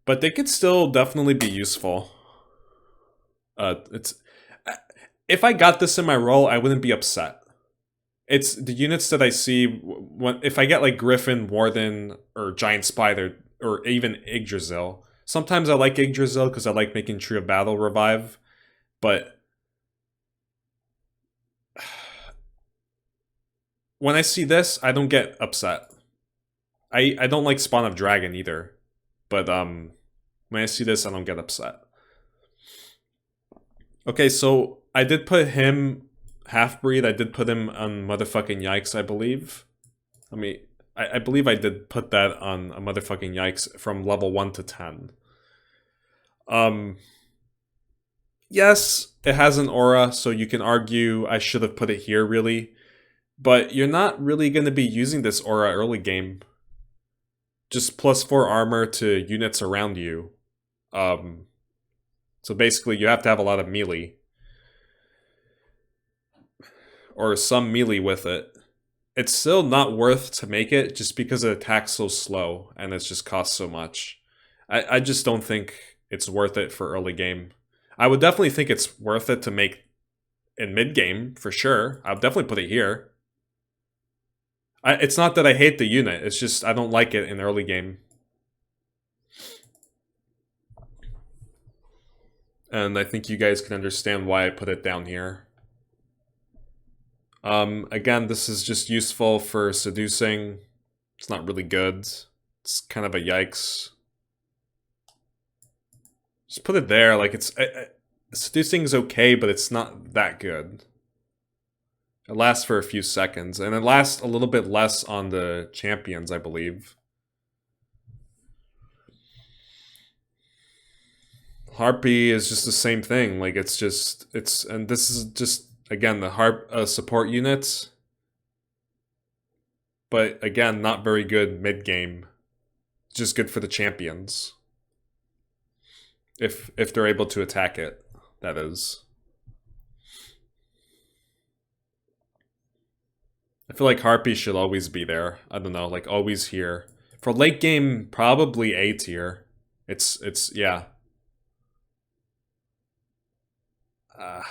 But they could still definitely be useful. If I got this in my role, I wouldn't be upset. It's the units that I see if I get like Griffin, Warden, or Giant Spider, or even Yggdrasil. Sometimes I like Yggdrasil because I like making Tree of Battle revive, but when I see this, I don't get upset. I don't like Spawn of Dragon either, but when I see this, I don't get upset. Okay, so I did put him half-breed. I did put him on motherfucking Yikes, I believe. I believe I did put that on a motherfucking Yikes from level 1 to 10. Yes, it has an aura, so you can argue I should have put it here, really. But you're not really going to be using this aura early game. Just +4 armor to units around you. So basically, you have to have a lot of melee. Or some melee with it. It's still not worth to make it just because it attacks so slow and it just costs so much. I just don't think it's worth it for early game. I would definitely think it's worth it to make in mid game, for sure. I would definitely put it here. It's not that I hate the unit, it's just I don't like it in early game. And I think you guys can understand why I put it down here. Again, this is just useful for seducing. It's not really good. It's kind of a yikes. Just put it there. Like, seducing is okay, but it's not that good. It lasts for a few seconds, and it lasts a little bit less on the champions, I believe. Harpy is just the same thing. Like, and this is just Again, the harp support units, but again, not very good mid game. Just good for the champions if they're able to attack it. That is. I feel like Harpy should always be there. I don't know, like always here. For late game, probably A tier. It's yeah. Uh,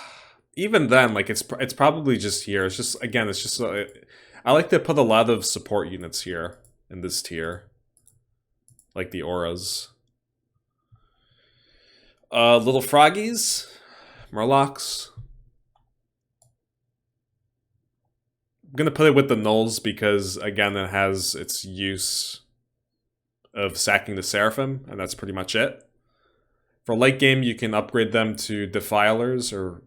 Even then, like it's probably just here. It's just again, it's just I like to put a lot of support units here in this tier, like the auras. Little froggies, Murlocs. I'm gonna put it with the nulls because again, it has its use of sacking the Seraphim, and that's pretty much it. For late game, you can upgrade them to Defilers, or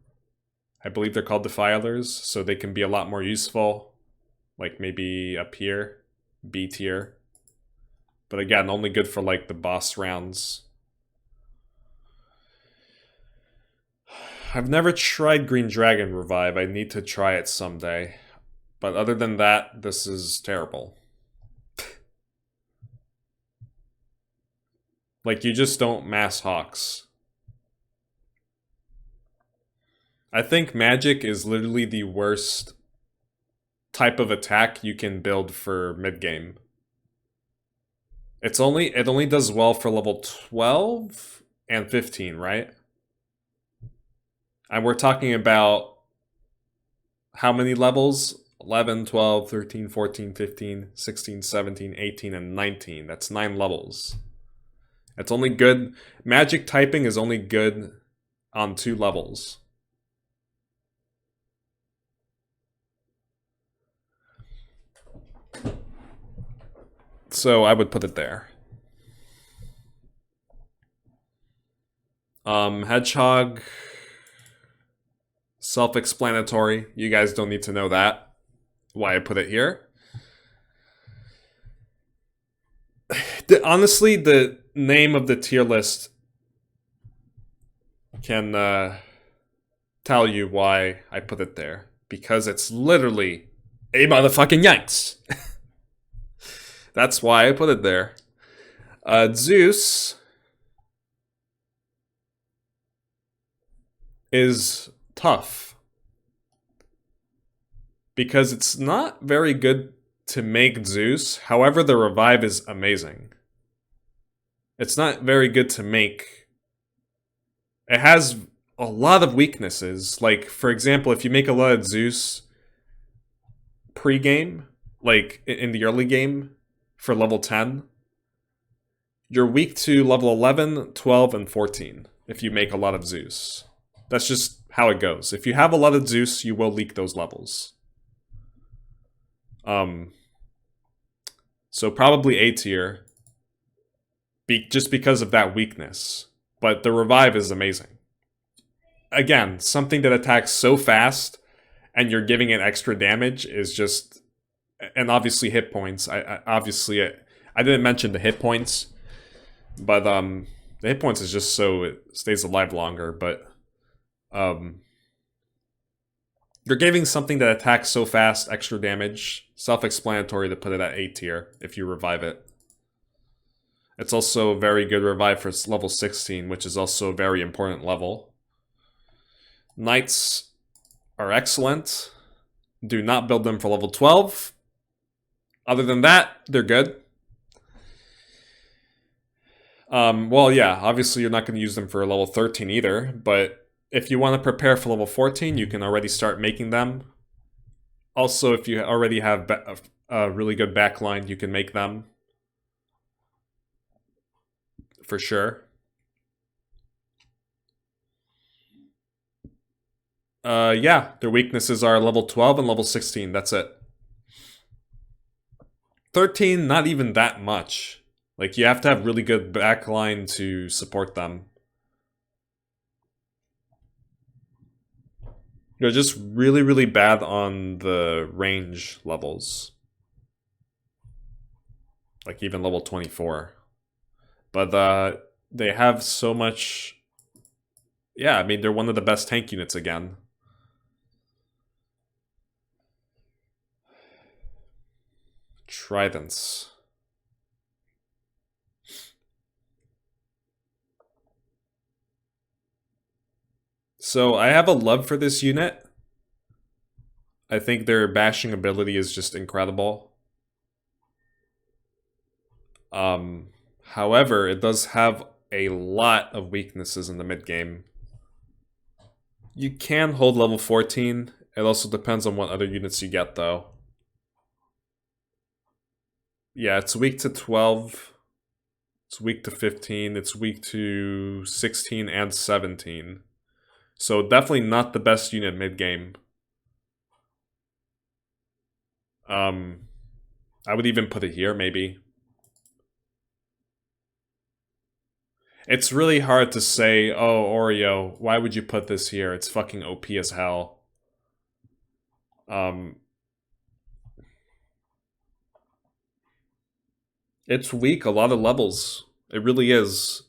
I believe they're called Defilers, so they can be a lot more useful. Like maybe up here, B tier. But again, only good for like the boss rounds. I've never tried Green Dragon Revive. I need to try it someday. But other than that, this is terrible. Like, you just don't mass Hawks. I think Magic is literally the worst type of attack you can build for mid-game. It only does well for level 12 and 15, right? And we're talking about how many levels? 11, 12, 13, 14, 15, 16, 17, 18, and 19. That's 9 levels. It's only good. Magic typing is only good on 2 levels. So I would put it there. Hedgehog. Self-explanatory. You guys don't need to know that. Why I put it here. Honestly, the name of the tier list can tell you why I put it there. Because it's literally a motherfucking Yanks. That's why I put it there. Zeus is tough. Because it's not very good to make Zeus. However, the revive is amazing. It's not very good to make. It has a lot of weaknesses. Like, for example, if you make a lot of Zeus pre-game, like in the early game for level 10, you're weak to level 11, 12, and 14 if you make a lot of Zeus. That's just how it goes. If you have a lot of Zeus, you will leak those levels. So probably A tier, just because of that weakness. But the revive is amazing. Again, something that attacks so fast and you're giving it extra damage is just, and obviously hit points. I didn't mention the hit points, but the hit points is just so it stays alive longer. But you're giving something that attacks so fast extra damage. Self-explanatory to put it at A tier if you revive it. It's also a very good revive for level 16, which is also a very important level. Knights are excellent. Do not build them for level 12. Other than that, they're good. Well, yeah, obviously you're not going to use them for level 13 either, but if you want to prepare for level 14, you can already start making them. Also, if you already have a really good backline, you can make them. For sure. Yeah, their weaknesses are level 12 and level 16. That's it. 13, not even that much. Like, you have to have really good backline to support them. They're just really, really bad on the range levels. Like, even level 24. But they have so much... Yeah, I mean, they're one of the best tank units again. Tridents. So I have a love for this unit. I think their bashing ability is just incredible. However, it does have a lot of weaknesses in the mid game. You can hold level 14. It also depends on what other units you get, though. Yeah, it's weak to 12. It's weak to 15. It's weak to 16 and 17. So definitely not the best unit mid-game. I would even put it here, maybe. It's really hard to say, oh, Oreo, why would you put this here? It's fucking OP as hell. It's weak, a lot of levels. It really is.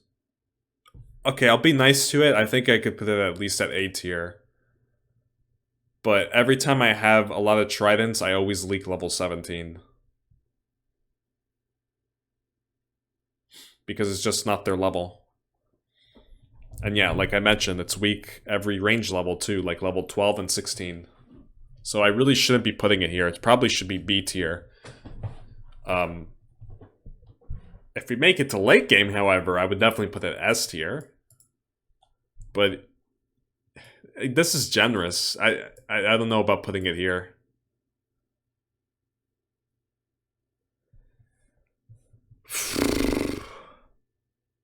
Okay, I'll be nice to it. I think I could put it at least at A tier. But every time I have a lot of tridents, I always leak level 17. Because it's just not their level. And yeah, like I mentioned, it's weak every range level too, like level 12 and 16. So I really shouldn't be putting it here. It probably should be B tier. If we make it to late game, however, I would definitely put it S tier. But this is generous. I don't know about putting it here.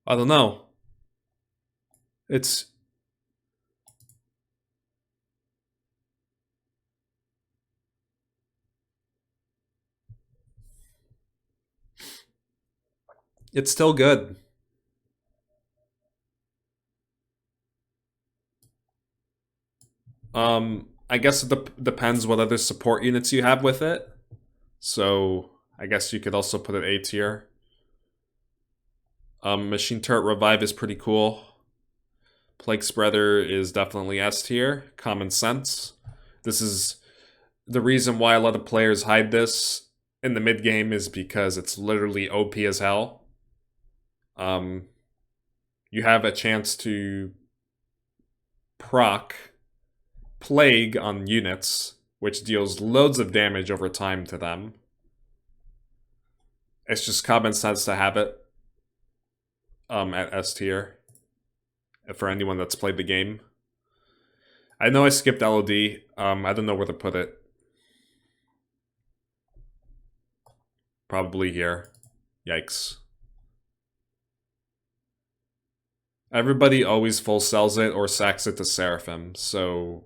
I don't know. It's still good. I guess it depends what other support units you have with it. So I guess you could also put it A tier. Machine Turret Revive is pretty cool. Plague Spreader is definitely S tier. Common Sense. This is the reason why a lot of players hide this in the mid game is because it's literally OP as hell. You have a chance to proc Plague on units, which deals loads of damage over time to them. It's just common sense to have it at S tier for anyone that's played the game. I know I skipped LOD. I don't know where to put it. Probably here. Yikes. Everybody always full sells it or sacks it to Seraphim, so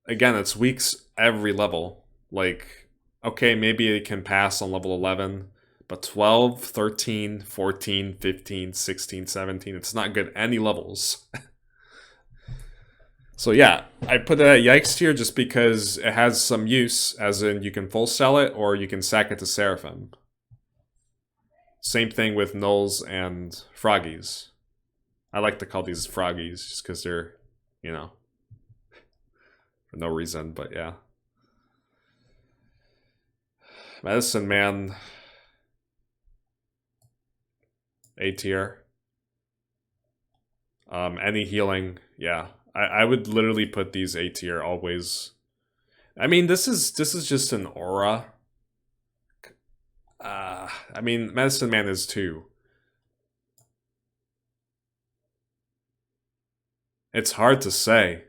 again, it's weaks every level. Like, okay, maybe it can pass on level 11, but 12, 13, 14, 15, 16, 17, it's not good any levels. So yeah, I put it at Yikes tier just because it has some use, as in you can full sell it or you can sack it to Seraphim. Same thing with Nulls and Froggies. I like to call these Froggies just because they're, you know, for no reason, but yeah. Medicine Man. A tier. Any healing, yeah. I would literally put these A tier always. I mean, this is just an aura. I mean, Medicine Man is 2. It's hard to say.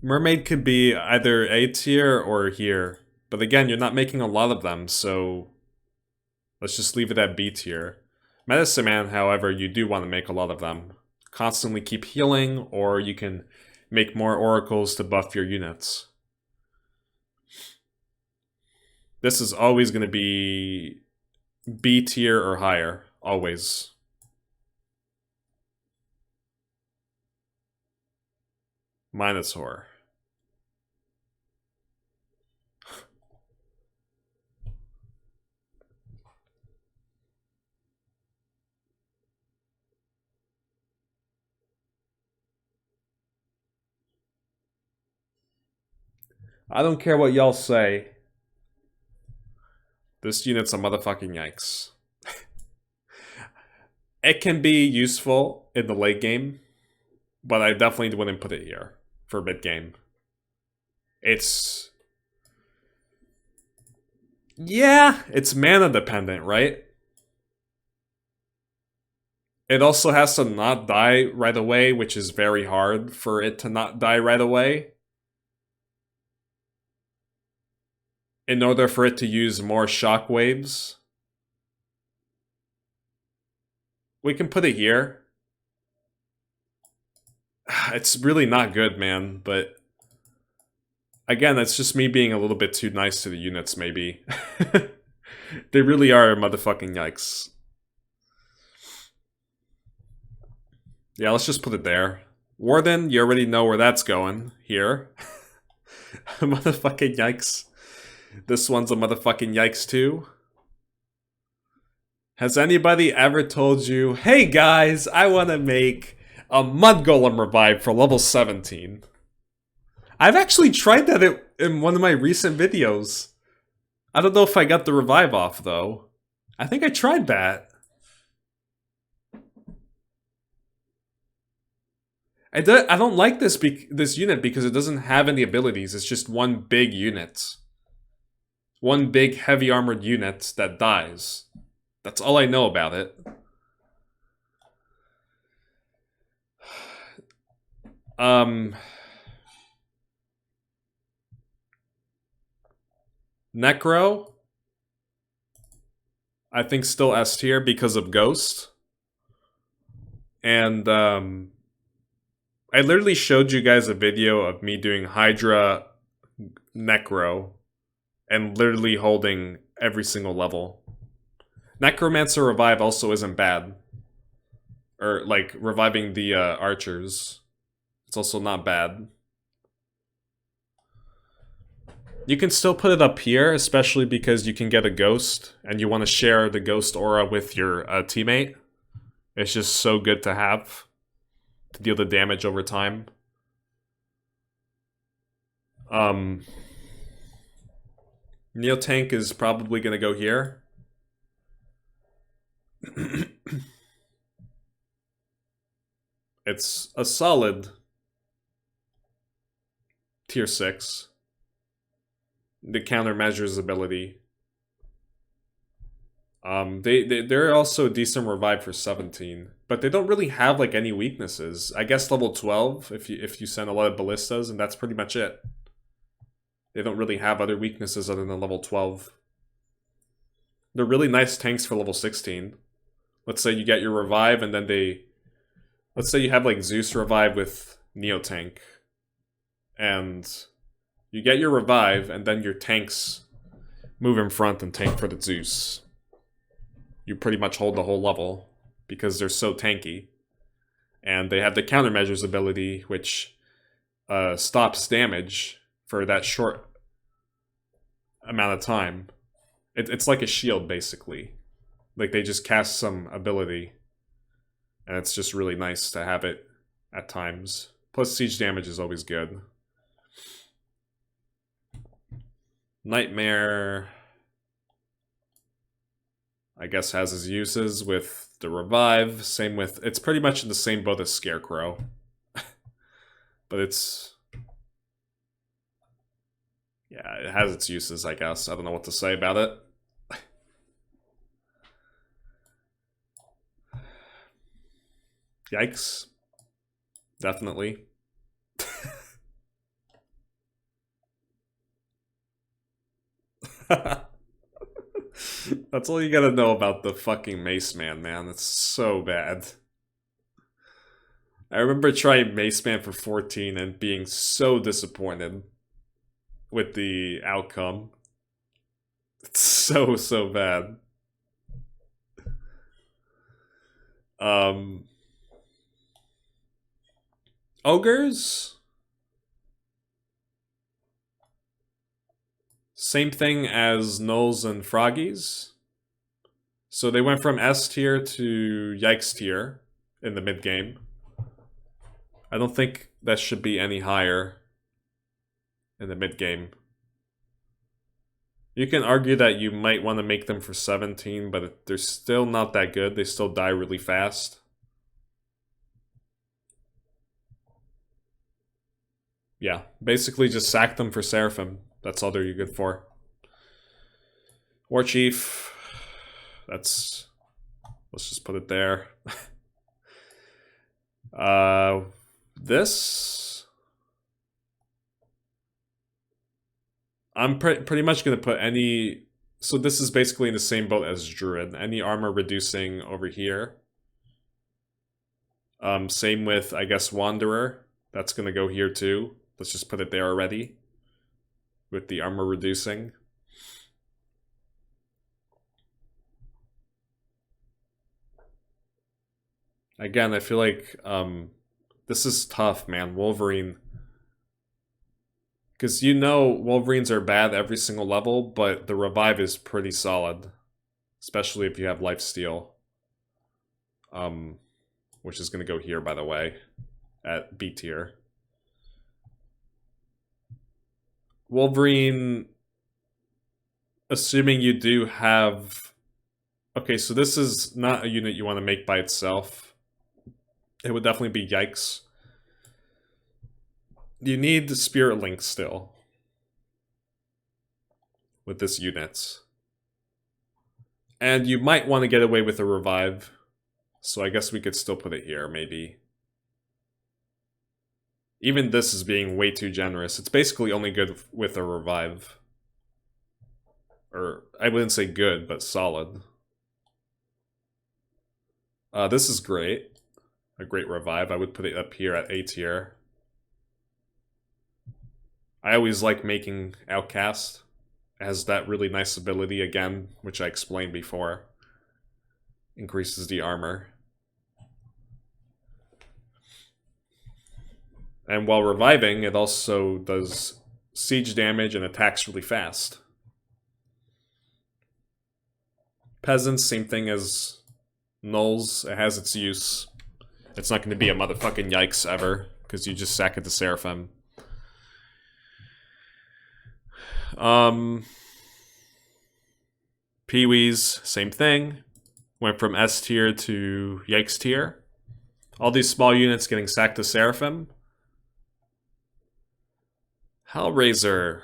Mermaid could be either A tier or here. But again, you're not making a lot of them, so let's just leave it at B tier. Medicine Man, however, you do want to make a lot of them. Constantly keep healing, or you can make more oracles to buff your units. This is always going to be B tier or higher, always. Minotaur. I don't care what y'all say. This unit's a motherfucking yikes. It can be useful in the late game, but I definitely wouldn't put it here for mid game. It's... yeah, it's mana dependent, right? It also has to not die right away, which is very hard for it to not die right away. In order for it to use more shockwaves. We can put it here. It's really not good, man, but... again, that's just me being a little bit too nice to the units, maybe. They really are motherfucking yikes. Yeah, let's just put it there. Warden, you already know where that's going. Here. Motherfucking yikes. This one's a motherfucking yikes too. Has anybody ever told you, hey guys, I want to make a Mud Golem revive for level 17? I've actually tried that in one of my recent videos. I don't know if I got the revive off, though. I think I tried that. I don't like this unit because it doesn't have any abilities. It's just one big unit. One big heavy armored unit that dies. That's all I know about it. Necro, I think still S tier because of Ghost. And I literally showed you guys a video of me doing Hydra Necro and literally holding every single level. Necromancer Revive also isn't bad. Or, like, reviving the archers. It's also not bad. You can still put it up here, especially because you can get a ghost, and you want to share the ghost aura with your teammate. It's just so good to have, to deal the damage over time. Neotank is probably going to go here. It's a solid tier 6. The countermeasures ability. They're also a decent revive for 17, but they don't really have like any weaknesses. I guess level 12 if you send a lot of ballistas, and that's pretty much it. They don't really have other weaknesses other than level 12. They're really nice tanks for level 16. Let's say you get your revive and then let's say you have like Zeus revive with Neotank. And you get your revive and then your tanks move in front and tank for the Zeus. You pretty much hold the whole level because they're so tanky. And they have the countermeasures ability, which stops damage for that short amount of time. It's like a shield, basically. Like, they just cast some ability. And it's just really nice to have it at times. Plus, siege damage is always good. Nightmare, I guess, has his uses with the revive. Same with... it's pretty much in the same boat as Scarecrow. But it's... yeah, it has its uses, I guess. I don't know what to say about it. Yikes. Definitely. That's all you gotta know about the fucking Mace Man, man. It's so bad. I remember trying Mace Man for 14 and being so disappointed with the outcome. It's so bad. Ogres? Same thing as Nulls and Froggies. So they went from S tier to Yikes tier in the mid game. I don't think that should be any higher. in the mid game. You can argue that you might want to make them for 17, but they're still not that good. They still die really fast. Yeah, basically just sack them for Seraphim. That's all they're good for. War Chief. Let's just put it there. This... I'm pretty much going to put any... So this is basically in the same boat as Druid. Any armor reducing over here. Same with, I guess, Wanderer. That's going to go here too. Let's just put it there already. With the armor reducing. Again, I feel like this is tough, man. Wolverine... Because you know Wolverines are bad every single level, but the revive is pretty solid. Especially if you have lifesteal. Which is going to go here, by the way. At B tier. Wolverine... Assuming you do have... Okay, so this is not a unit you want to make by itself. It would definitely be Yikes. You need the Spirit Link still. With this unit. And you might want to get away with a revive. So I guess we could still put it here, maybe. Even this is being way too generous. It's basically only good with a revive. Or, I wouldn't say good, but solid. This is great. A great revive. I would put it up here at A tier. I always like making Outcast. It has that really nice ability again, which I explained before. Increases the armor. And while reviving, it also does siege damage and attacks really fast. Peasants, same thing as Nulls. It has its use. It's not going to be a motherfucking Yikes ever, because you just sack it to Seraphim. Peewees, same thing. Went from S tier to Yikes tier. All these small units getting sacked to Seraphim. Hellraiser.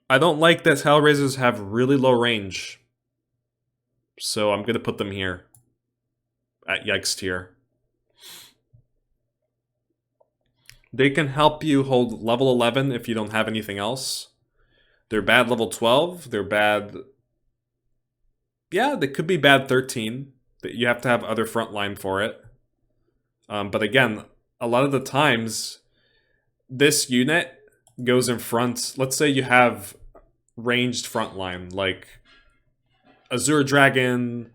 I don't like that Hellraisers have really low range. So I'm going to put them here. At Yikes tier. They can help you hold level 11 if you don't have anything else. They're bad level 12. They're bad... Yeah, they could be bad 13. You have to have other frontline for it. But again, a lot of the times, this unit goes in front. Let's say you have ranged frontline, like Azure Dragon,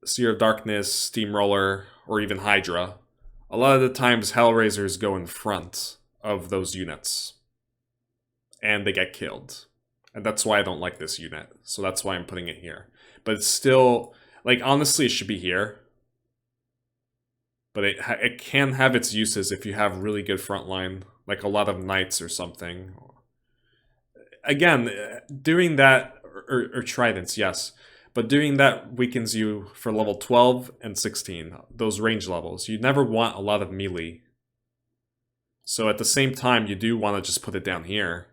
Seer of Darkness, Steamroller, or even Hydra. A lot of the times, Hellraisers go in front of those units. And they get killed. And that's why I don't like this unit. So that's why I'm putting it here. But it's still... Like, honestly, it should be here. But it can have its uses if you have really good frontline. Like a lot of Knights or something. Again, doing that... Or Tridents, yes. But doing that weakens you for level 12 and 16. Those range levels. You never want a lot of melee. So at the same time, you do want to just put it down here.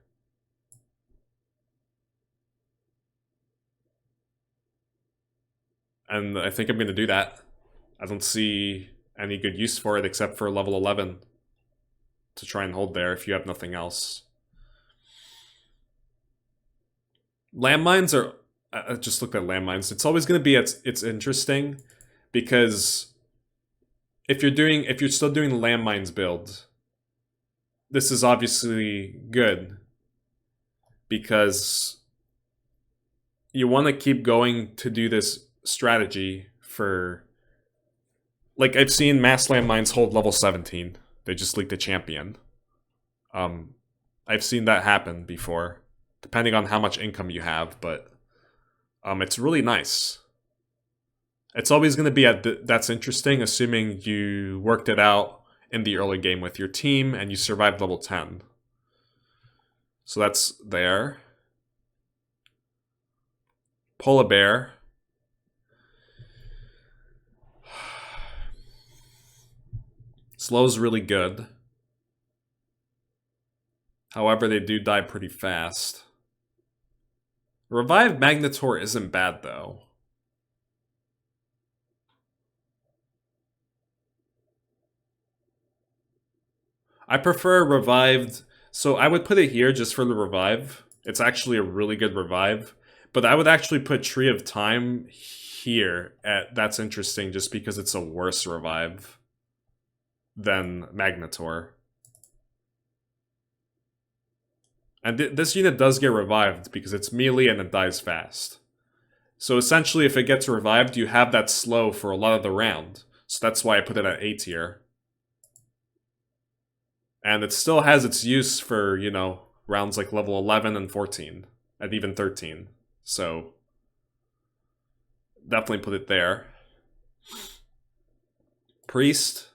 And I think I'm going to do that. I don't see any good use for it except for level 11. To try and hold there if you have nothing else. Landmines are... I just looked at landmines. It's always going to be... It's interesting. Because... If you're still doing the landmines build... This is obviously good. Because... You want to keep going to do this... strategy for... Like, I've seen mass landmines hold level 17. They just leaked a champion. I've seen that happen before. Depending on how much income you have, but... it's really nice. It's always going to be that's interesting, assuming you worked it out in the early game with your team, and you survived level 10. So that's there. Polar Bear. Slow's really good. However, they do die pretty fast. Revive Magnetor isn't bad, though. I prefer revived, so I would put it here just for the revive. It's actually a really good revive, but I would actually put Tree of Time here. That's interesting just because it's a worse revive than Magnetor. And this unit does get revived because it's melee and it dies fast. So essentially, if it gets revived, you have that slow for a lot of the round. So that's why I put it at A tier. And it still has its use for, you know, rounds like level 11 and 14, and even 13. So definitely put it there. Priest,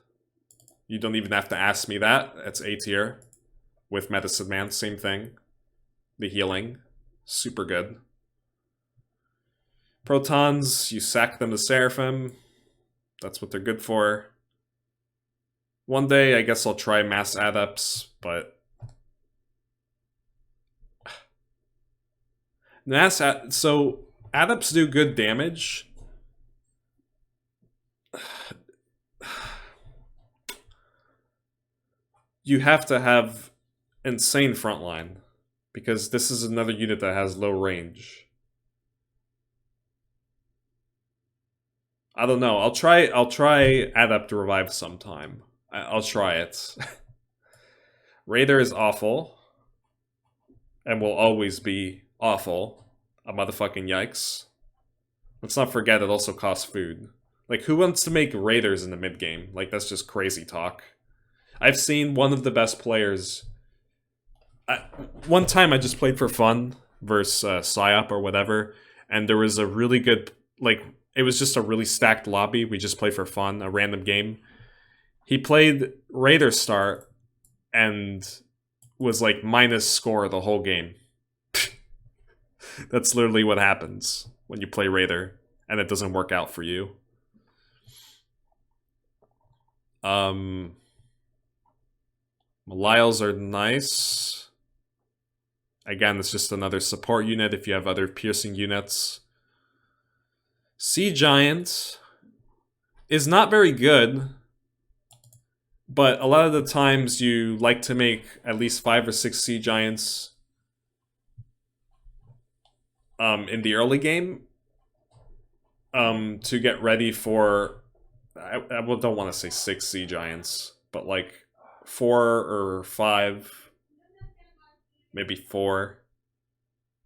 you don't even have to ask me that. It's A tier. With Medicine Man, same thing. The healing, super good. Protons, you sack them to Seraphim. That's what they're good for. One day, I guess I'll try Mass Adepts, but... So, Adepts do good damage. You have to have insane frontline, because this is another unit that has low range. I don't know. I'll try Adept Revive sometime. I'll try it. Raider is awful. And will always be awful. A motherfucking yikes. Let's not forget it also costs food. Like, who wants to make Raiders in the mid-game? Like, that's just crazy talk. I've seen one of the best players... one time I just played for fun versus Psyop or whatever, and there was a really good... Like, it was just a really stacked lobby. We just played for fun, a random game. He played Raider start and was like minus score the whole game. That's literally what happens when you play Raider and it doesn't work out for you. Malials are nice. Again, it's just another support unit if you have other piercing units. Sea Giant is not very good, but a lot of the times you like to make at least 5 or 6 Sea Giants in the early game to get ready for... I don't want to say 6 Sea Giants, but like 4 or 5, maybe 4.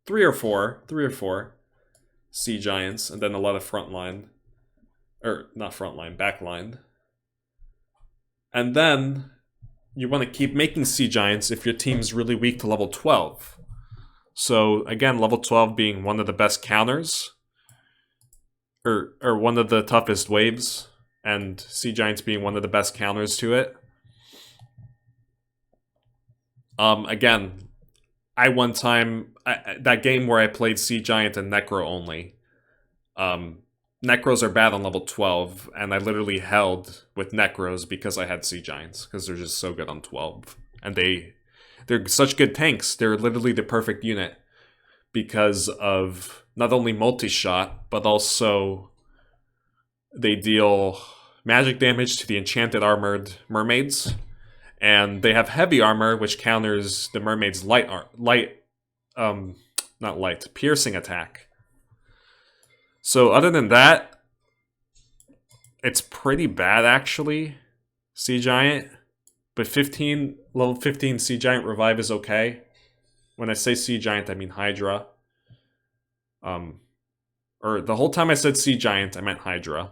3 or 4 Sea Giants, and then a lot of frontline. Or, not frontline, backline. And then you want to keep making Sea Giants if your team's really weak to level 12. So, again, level 12 being one of the best counters. Or one of the toughest waves. And Sea Giants being one of the best counters to it. Again, I one time... that game where I played Sea Giant and Necro only. Necros are bad on level 12, and I literally held with Necros because I had Sea Giants, because they're just so good on 12. And they're such good tanks. They're literally the perfect unit because of not only multi-shot, but also they deal magic damage to the enchanted armored mermaids, and they have heavy armor, which counters the mermaid's piercing attack. So other than that, it's pretty bad actually, Sea Giant. But level 15 Sea Giant Revive is okay. When I say Sea Giant, I mean Hydra. Or the whole time I said Sea Giant, I meant Hydra.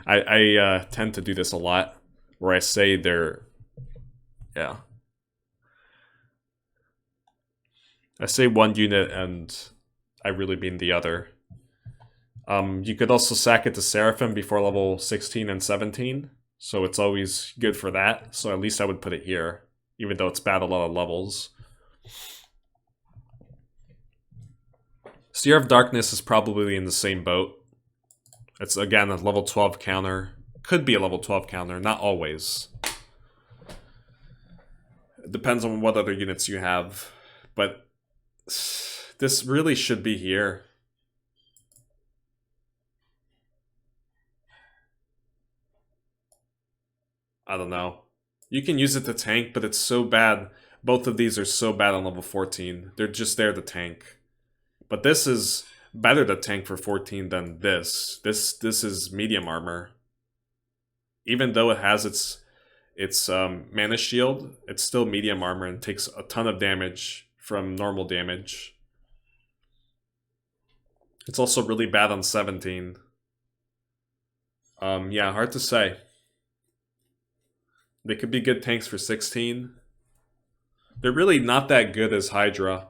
I tend to do this a lot, where I say they're... Yeah. I say one unit and I really mean the other. You could also sack it to Seraphim before level 16 and 17. So it's always good for that. So at least I would put it here, even though it's bad a lot of levels. Seer of Darkness is probably in the same boat. It's, again, a level 12 counter. Could be a level 12 counter, not always. It depends on what other units you have. But this really should be here. I don't know. You can use it to tank, but it's so bad. Both of these are so bad on level 14. They're just there to tank. But this is better to tank for 14 than this. This is medium armor. Even though it has its mana shield, it's still medium armor and takes a ton of damage from normal damage. It's also really bad on 17. Yeah, hard to say. They could be good tanks for 16. They're really not that good as Hydra.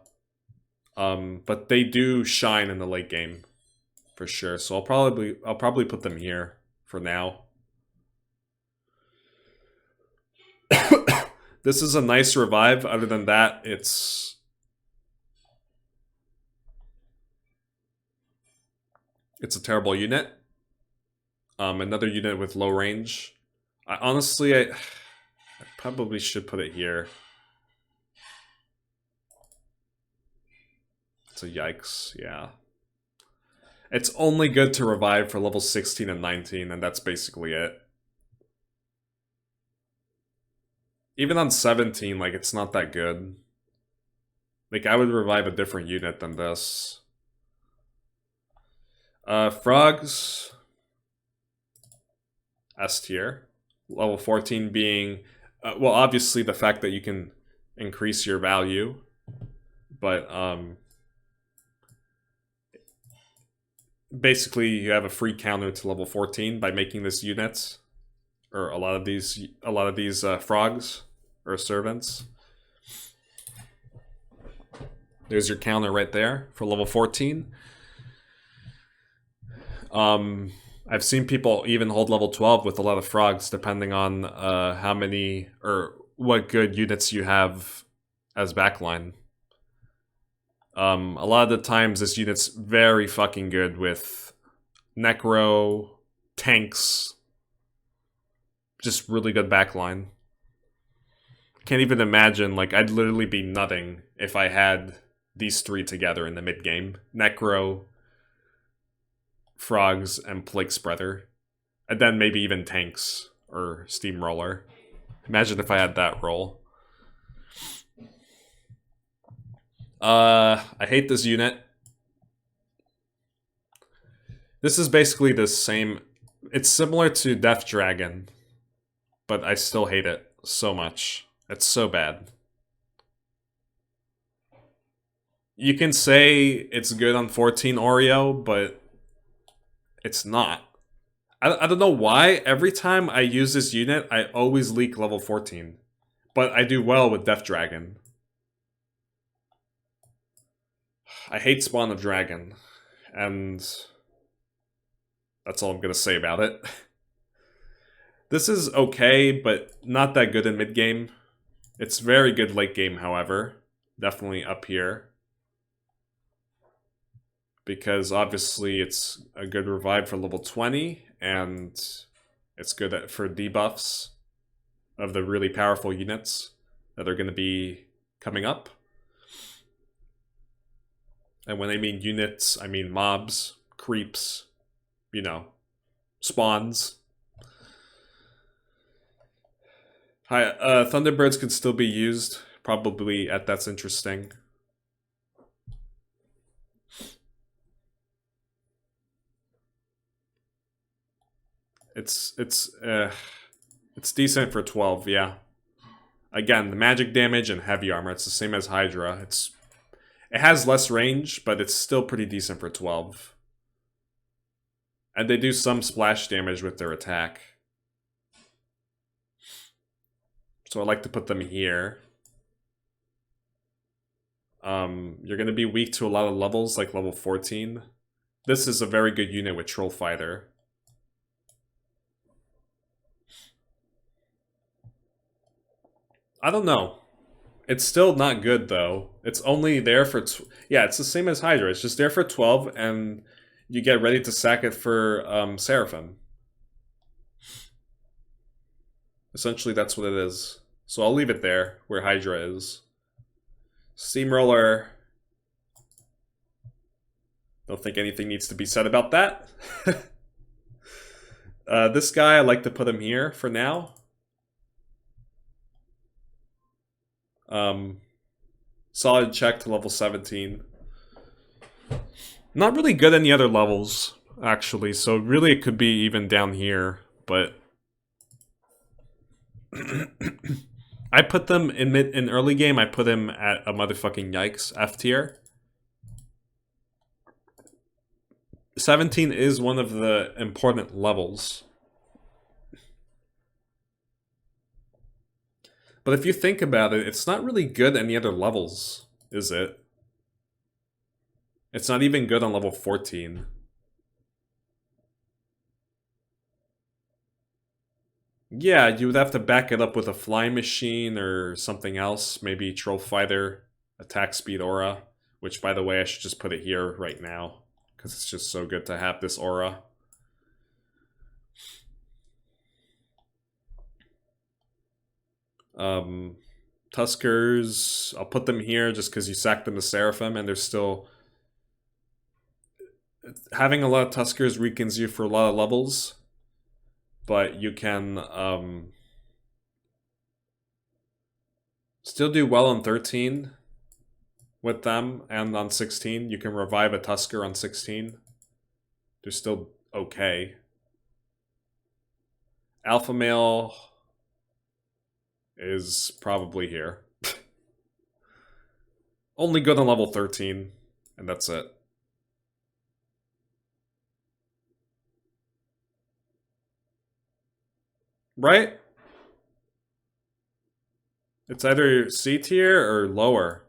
But they do shine in the late game, for sure. So I'll probably put them here for now. This is a nice revive. Other than that, it's a terrible unit. Another unit with low range. Honestly, I probably should put it here. It's a yikes, yeah. It's only good to revive for level 16 and 19, and that's basically it. Even on 17, like, it's not that good. Like, I would revive a different unit than this. Frogs. S tier. Level 14 being... well, obviously the fact that you can increase your value. But, basically, you have a free counter to level 14 by making this unit. Or a lot of these frogs or servants. There's your counter right there for level 14. I've seen people even hold level 12 with a lot of frogs, depending on how many or what good units you have as backline. A lot of the times this unit's very fucking good with Necro, tanks, just really good backline. Can't even imagine, like, I'd literally be nutting if I had these three together in the mid game. Necro, frogs, and plague spreader. And then maybe even tanks or steamroller. Imagine if I had that role. I hate this unit. This is basically the same. It's similar to Death Dragon, but I still hate it so much. It's so bad. You can say it's good on 14 Oreo, but it's not. I don't know why. Every time I use this unit, I always leak level 14. But I do well with Death Dragon. I hate Spawn of Dragon. And that's all I'm going to say about it. This is okay, but not that good in mid-game. It's very good late game, however. Definitely up here. Because obviously it's a good revive for level 20, and it's good for debuffs of the really powerful units that are going to be coming up. And when I mean units, I mean mobs, creeps, you know, spawns. Hi, Thunderbirds can still be used, probably at That's Interesting. It's decent for 12, yeah. Again, the magic damage and heavy armor, it's the same as Hydra. It has less range, but it's still pretty decent for 12. And they do some splash damage with their attack. So I like to put them here. You're going to be weak to a lot of levels, like level 14. This is a very good unit with Troll Fighter. I don't know. It's still not good though. It's only there for yeah. It's the same as Hydra. It's just there for 12, and you get ready to sack it for Seraphim. Essentially, that's what it is. So I'll leave it there where Hydra is. Steamroller. Don't think anything needs to be said about that. This guy, I like to put him here for now. Solid check to level 17. Not really good any other levels, actually, so really it could be even down here, but I put them in early game, I put him at a motherfucking yikes F tier. 17 is one of the important levels. But if you think about it, it's not really good any other levels, is it? It's not even good on level 14. Yeah, you would have to back it up with a flying machine or something else. Maybe Troll Fighter, Attack Speed Aura. Which, by the way, I should just put it here right now. Because it's just so good to have this aura. Tuskers, I'll put them here just because you sacked them to Seraphim and they're still... Having a lot of Tuskers weakens you for a lot of levels, but you can still do well on 13 with them, and on 16 you can revive a Tusker on 16. They're still okay. Alpha Male is probably here. Only good on level 13, and that's it. Right? It's either C tier or lower.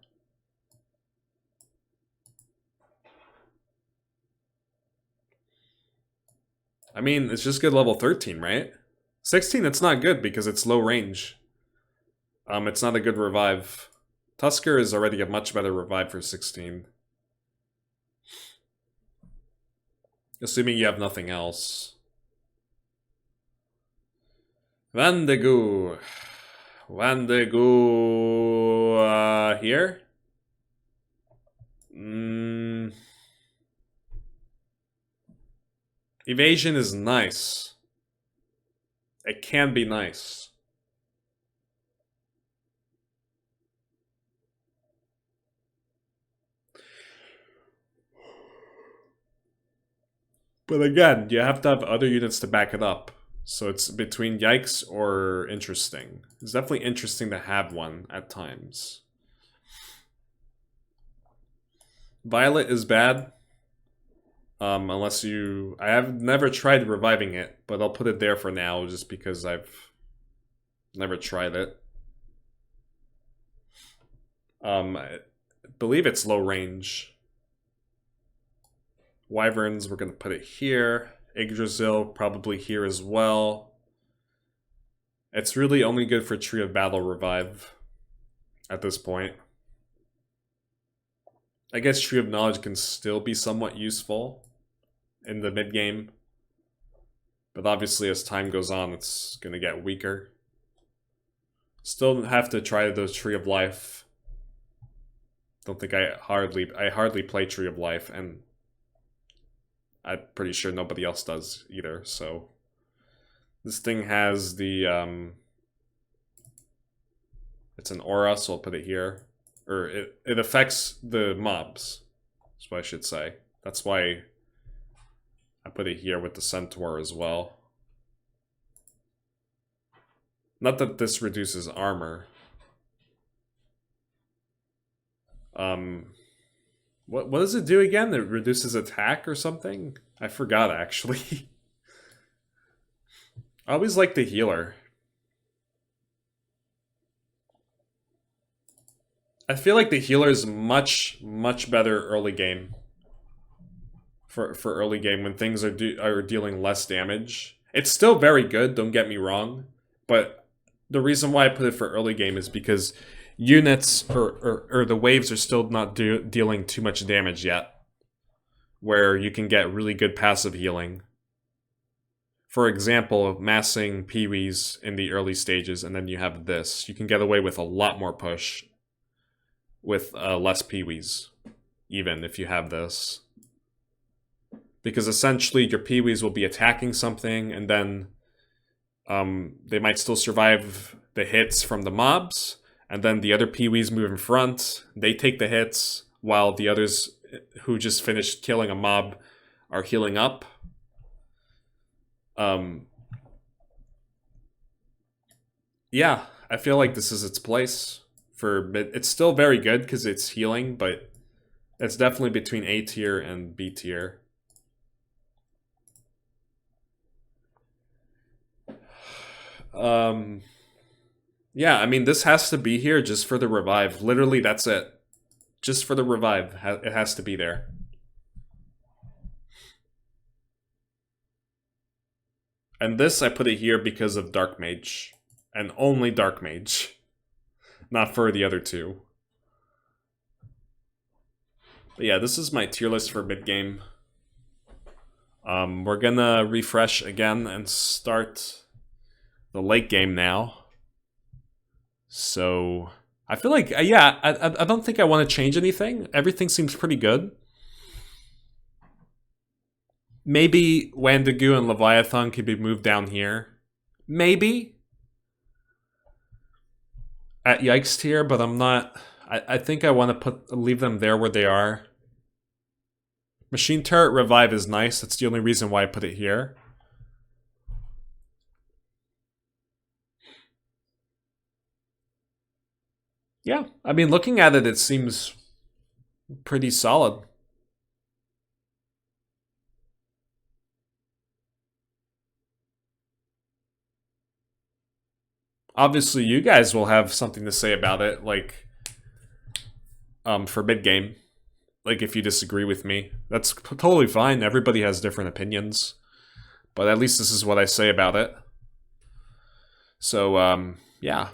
I mean, it's just good level 13, right? 16, it's not good because it's low range. It's not a good revive. Tusker is already a much better revive for 16. Assuming you have nothing else. Vandigu. Vandigu here? Evasion is nice. It can be nice. But again, you have to have other units to back it up. So it's between yikes or interesting. It's definitely interesting to have one at times. Violet is bad. Unless you... I have never tried reviving it, but I'll put it there for now just because I've never tried it. I believe it's low range. Wyverns, we're going to put it here. Yggdrasil, probably here as well. It's really only good for Tree of Battle Revive at this point. I guess Tree of Knowledge can still be somewhat useful in the mid-game. But obviously as time goes on, it's going to get weaker. Still have to try the Tree of Life. Don't think I hardly play Tree of Life, and I'm pretty sure nobody else does either, so... This thing has the, it's an aura, so I'll put it here. Or it affects the mobs, that's what I should say. That's why I put it here with the Centaur as well. Not that this reduces armor. What does it do again? It reduces attack or something? I forgot, actually. I always like the healer. I feel like the healer is much better early game. For early game when things are dealing less damage. It's still very good, don't get me wrong, but the reason why I put it for early game is because units or the waves are still not dealing too much damage yet, where you can get really good passive healing. For example, massing peewees in the early stages, and then you have this. You can get away with a lot more push with less peewees, even if you have this. Because essentially your peewees will be attacking something, and then they might still survive the hits from the mobs, and then the other peewees move in front, they take the hits, while the others who just finished killing a mob are healing up. Yeah, I feel like this is its place for mid. It's still very good because it's healing, but it's definitely between A tier and B tier. Yeah, I mean, this has to be here just for the revive. Literally, that's it. Just for the revive, it has to be there. And this, I put it here because of Dark Mage. And only Dark Mage. Not for the other two. But yeah, this is my tier list for mid-game. We're gonna refresh again and start the late game now. So, I feel like, yeah, I don't think I want to change anything. Everything seems pretty good. Maybe Wandigu and Leviathan could be moved down here. Maybe. At Yikes tier, but I'm not... I think I want to leave them there where they are. Machine Turret Revive is nice. That's the only reason why I put it here. Yeah, I mean, looking at it, it seems pretty solid. Obviously, you guys will have something to say about it, like, for mid-game. Like, if you disagree with me. That's totally fine. Everybody has different opinions. But at least this is what I say about it. So, yeah.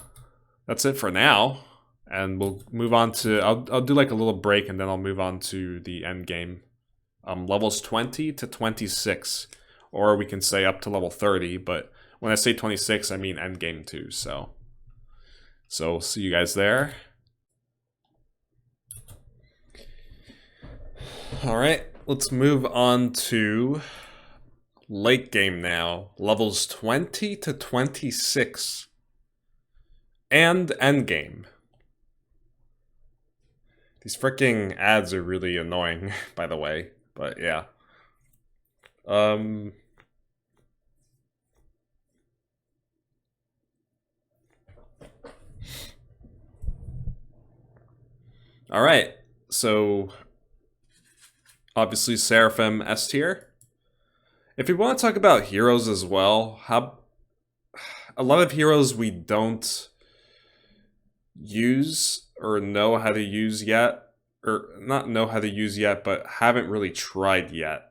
That's it for now. And we'll move on to... I'll do like a little break, and then I'll move on to the end game. Levels 20 to 26. Or we can say up to level 30, but when I say 26, I mean end game too, so see you guys there. Alright, let's move on to late game now. Levels 20 to 26. And end game. These freaking ads are really annoying, by the way, but yeah. Alright, so obviously Seraphim S tier. If we want to talk about heroes as well, a lot of heroes we don't use or know how to use yet, or not know how to use yet, but haven't really tried yet.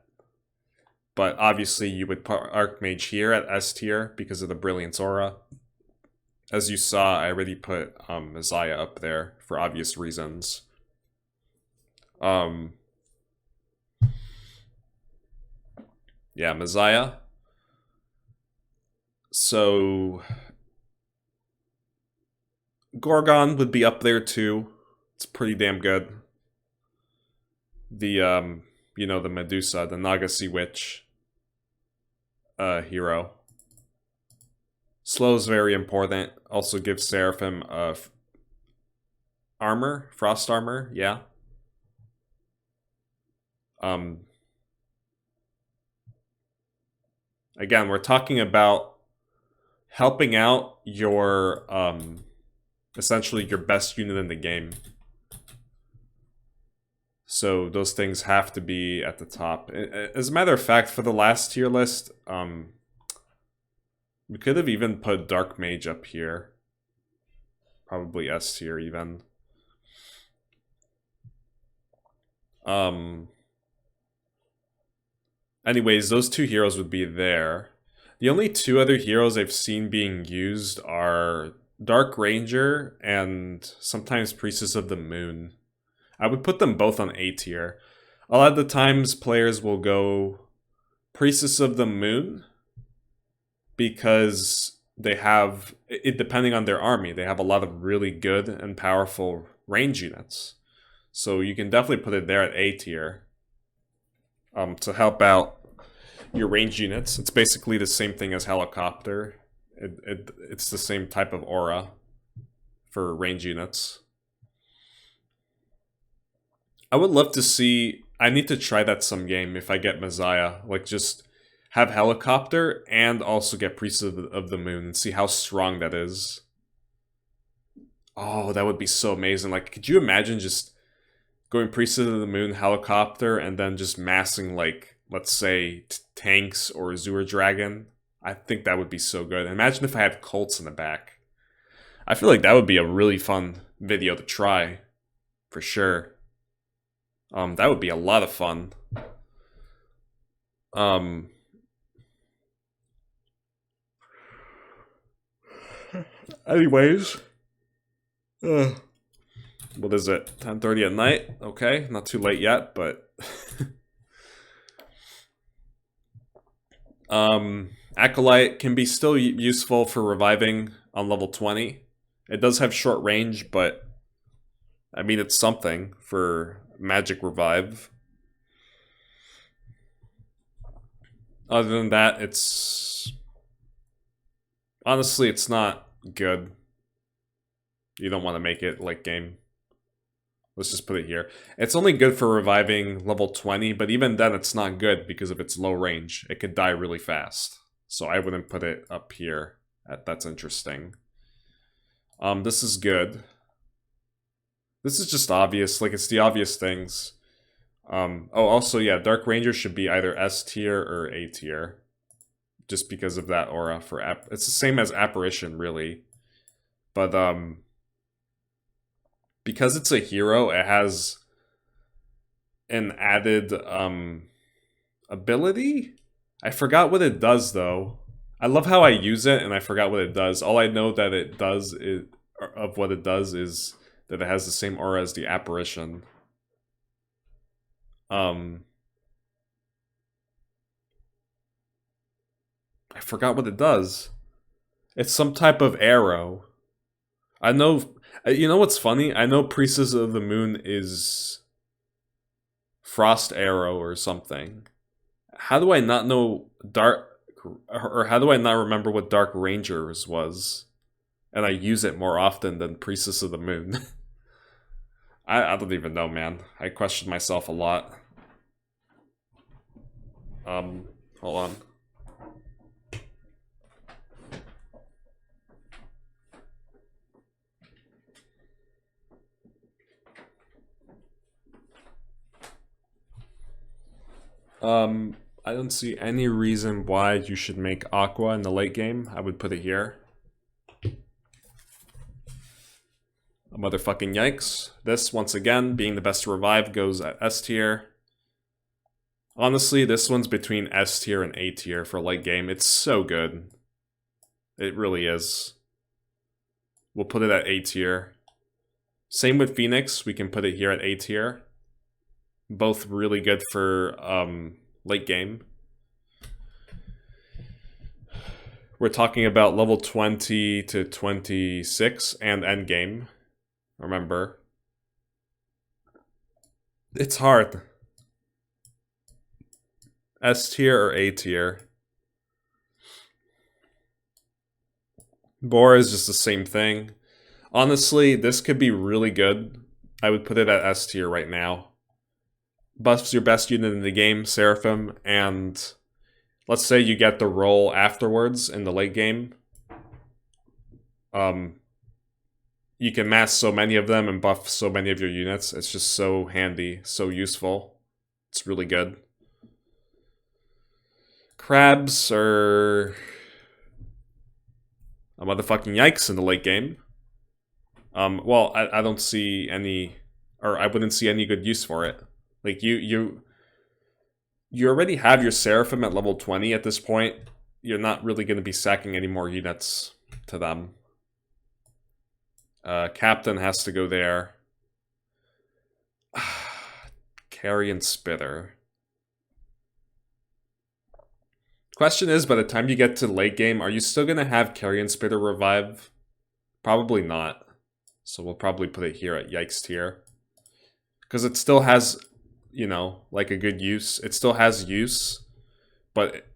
But obviously you would put Archmage here at S tier because of the Brilliance Aura. As you saw, I already put Messiah up there for obvious reasons. Yeah, Messiah. So Gorgon would be up there too. It's pretty damn good. The you know, the Medusa, the Naga Sea Witch hero. Slow is very important. Also gives Seraphim armor, frost armor, yeah. Again, we're talking about helping out your essentially your best unit in the game. So those things have to be at the top. As a matter of fact, for the last tier list, we could have even put Dark Mage up here. Probably S tier even. Anyways, those two heroes would be there. The only two other heroes I've seen being used are Dark Ranger and sometimes Priestess of the Moon. I would put them both on A tier. A lot of the times players will go Priestess of the Moon because they have, it depending on their army, they have a lot of really good and powerful range units. So you can definitely put it there at A tier to help out your range units. It's basically the same thing as Helicopter. It's the same type of aura for range units. I would love to see, I need to try that some game if I get Messiah. Like, just have Helicopter and also get Priest of the Moon and see how strong that is. Oh, that would be so amazing. Like, could you imagine just going Priest of the Moon, Helicopter, and then just massing, like, let's say, tanks or Azure Dragon? I think that would be so good. Imagine if I had Colts in the back. I feel like that would be a really fun video to try. For sure. That would be a lot of fun. Anyways. What is it? 10:30 at night? Okay, not too late yet, but... Acolyte can be still useful for reviving on level 20. It does have short range, but... I mean, it's something for magic revive. Other than that, it's... honestly, it's not good. You don't want to make it late game. Let's just put it here. It's only good for reviving level 20, but even then it's not good because of its low range. It could die really fast. So I wouldn't put it up here. That's interesting. This is good. This is just obvious. Like, it's the obvious things. Oh, also, yeah, Dark Ranger should be either S tier or A tier. Just because of that aura for it's the same as Apparition, really. But, because it's a hero, it has an added, ability? I forgot what it does, though. I love how I use it, and I forgot what it does. All I know that it does is, of what it does is that it has the same aura as the Apparition. I forgot what it does. It's some type of arrow. I know... You know what's funny? I know Priestess of the Moon is Frost Arrow or something. How do I not know Dark... or how do I not remember what Dark Rangers was? And I use it more often than Priestess of the Moon. I don't even know, man. I question myself a lot. Hold on. I don't see any reason why you should make Aqua in the late game. I would put it here. A motherfucking yikes. This, once again, being the best to revive, goes at S tier. Honestly, this one's between S tier and A tier for late game. It's so good. It really is. We'll put it at A tier. Same with Phoenix. We can put it here at A tier. Both really good for late game. We're talking about level 20 to 26 and end game. Remember. It's hard. S tier or A tier? Bora is just the same thing. Honestly, this could be really good. I would put it at S tier right now. Buffs your best unit in the game, Seraphim, and let's say you get the roll afterwards in the late game. You can mass so many of them and buff so many of your units. It's just so handy, so useful. It's really good. Crabs are a motherfucking yikes in the late game. Well, I don't see any, or I wouldn't see any good use for it. Like, you already have your Seraphim at level 20 at this point. you're not really going to be sacking any more units to them. Captain has to go there. Carrion Spitter. Question is, by the time you get to late game, are you still going to have Carrion Spitter revive? Probably not. So we'll probably put it here at Yikes tier. Because it still has, you know, like a good use. It still has use, but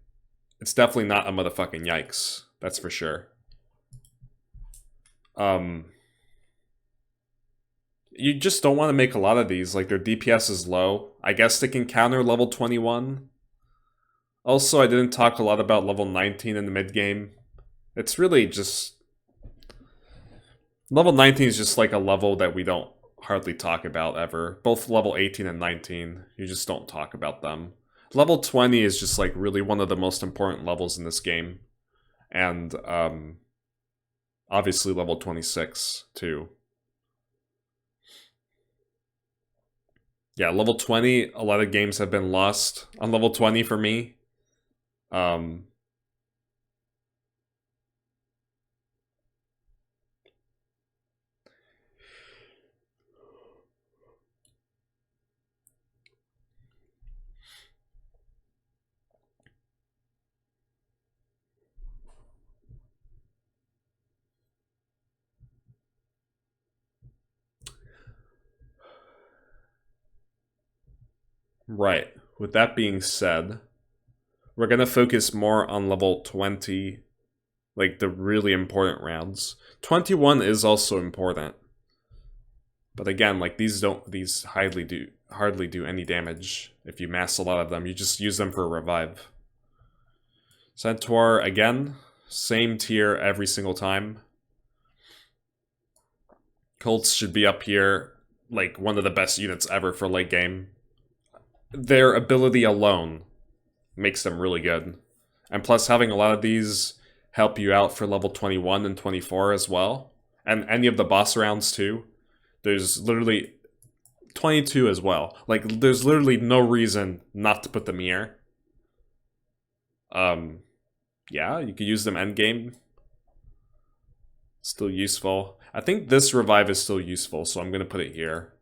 it's definitely not a motherfucking Yikes. That's for sure. You just don't want to make a lot of these. Like, their DPS is low. I guess they can counter level 21. Also, I didn't talk a lot about level 19 in the mid-game. It's really just... Level 19 is just like a level that we don't hardly talk about ever. Both level 18 and 19, you just don't talk about them. Level 20 is just like really one of the most important levels in this game. And obviously level 26 too. Yeah, level 20, a lot of games have been lost on level 20 for me. Right. With that being said, we're going to focus more on level 20, like the really important rounds. 21 is also important. But again, like these hardly do any damage if you mass a lot of them. You just use them for a revive. Centaur again, same tier every single time. Colts should be up here, like one of the best units ever for late game. Their ability alone makes them really good. And plus having a lot of these help you out for level 21 and 24 as well. And any of the boss rounds too. There's literally 22 as well. Like, there's literally no reason not to put them here. Yeah, you could use them endgame. Still useful. I think this revive is still useful, so I'm gonna put it here.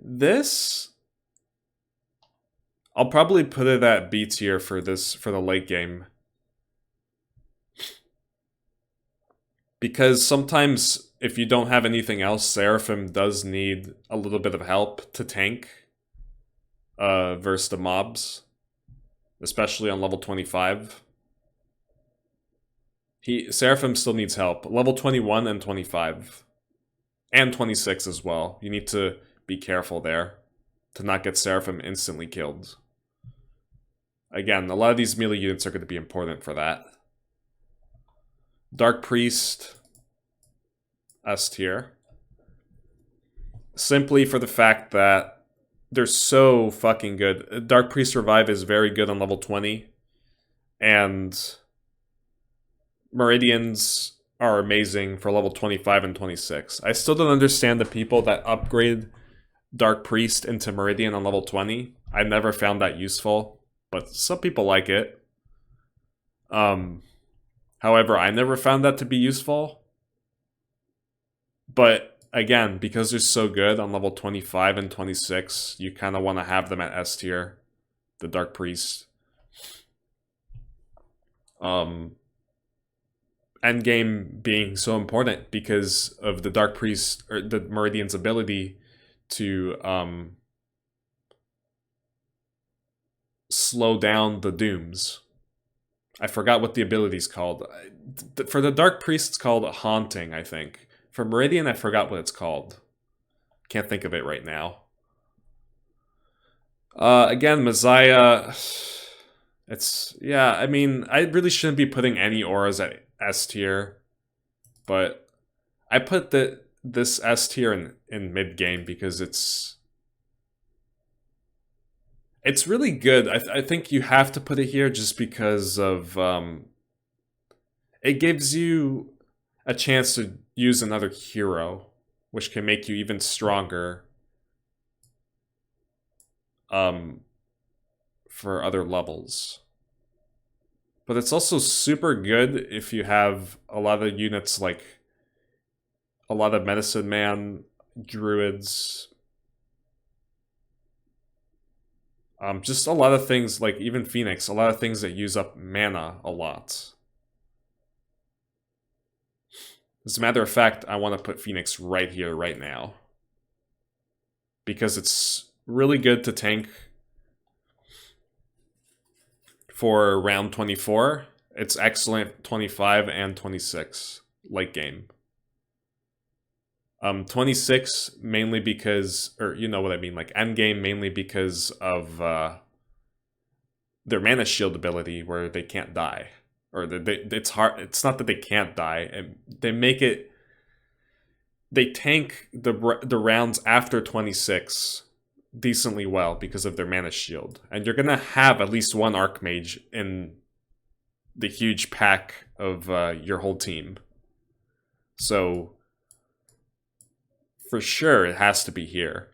This... I'll probably put it at B tier for the late game. Because sometimes, if you don't have anything else, Seraphim does need a little bit of help to tank versus the mobs. Especially on level 25. Seraphim still needs help. Level 21 and 25. And 26 as well. You need to be careful there to not get Seraphim instantly killed. Again, a lot of these melee units are going to be important for that. Dark Priest, S tier. Simply for the fact that they're so fucking good. Dark Priest Revive is very good on level 20. And Meridians are amazing for level 25 and 26. I still don't understand the people that upgrade Dark Priest into Meridian on level 20. I never found that useful, but some people like it. However, I never found that to be useful. But again, because they're so good on level 25 and 26, you kind of want to have them at S tier. The Dark Priest. Endgame being so important because of the Dark Priest, or the Meridian's ability to slow down the dooms. I forgot what the ability's called. For the Dark Priest, it's called Haunting, I think. For Meridian, I forgot what it's called. Can't think of it right now. Again, Messiah... It's... Yeah, I mean, I really shouldn't be putting any auras at S tier. But I put this S tier in mid-game because it's really good. I think you have to put it here just because of... it gives you a chance to use another hero, which can make you even stronger for other levels. But it's also super good if you have a lot of units like a lot of Medicine Man, Druids, just a lot of things, like even Phoenix, a lot of things that use up mana a lot. As a matter of fact, I want to put Phoenix right here, right now. Because it's really good to tank for round 24. It's excellent 25 and 26 late game. 26 mainly because, or you know what I mean, like end game mainly because of their mana shield ability where they can't die, or it's hard. It's not that they can't die, and they make it. They tank the rounds after 26 decently well because of their mana shield, and you're gonna have at least one Archmage in the huge pack of your whole team. So for sure, it has to be here.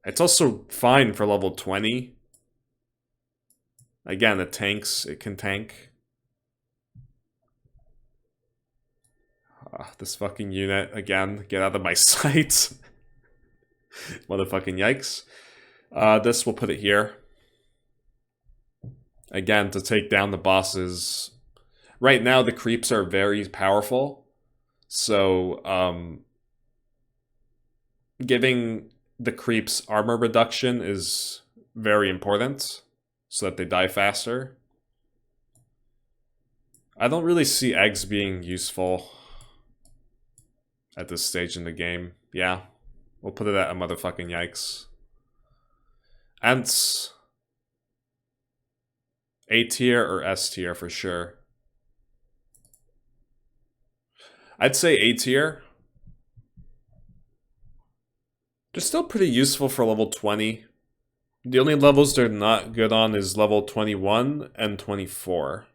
It's also fine for level 20. Again, it tanks. It can tank. This fucking unit, again, get out of my sight. Motherfucking yikes. This, we'll put it here. Again, to take down the bosses. Right now, the creeps are very powerful. So, giving the creeps armor reduction is very important so that they die faster. I don't really see eggs being useful at this stage in the game. Yeah, we'll put it at a motherfucking yikes. Ents. A tier or S tier for sure. I'd say A tier. They're still pretty useful for level 20. The only levels they're not good on is level 21 and 24.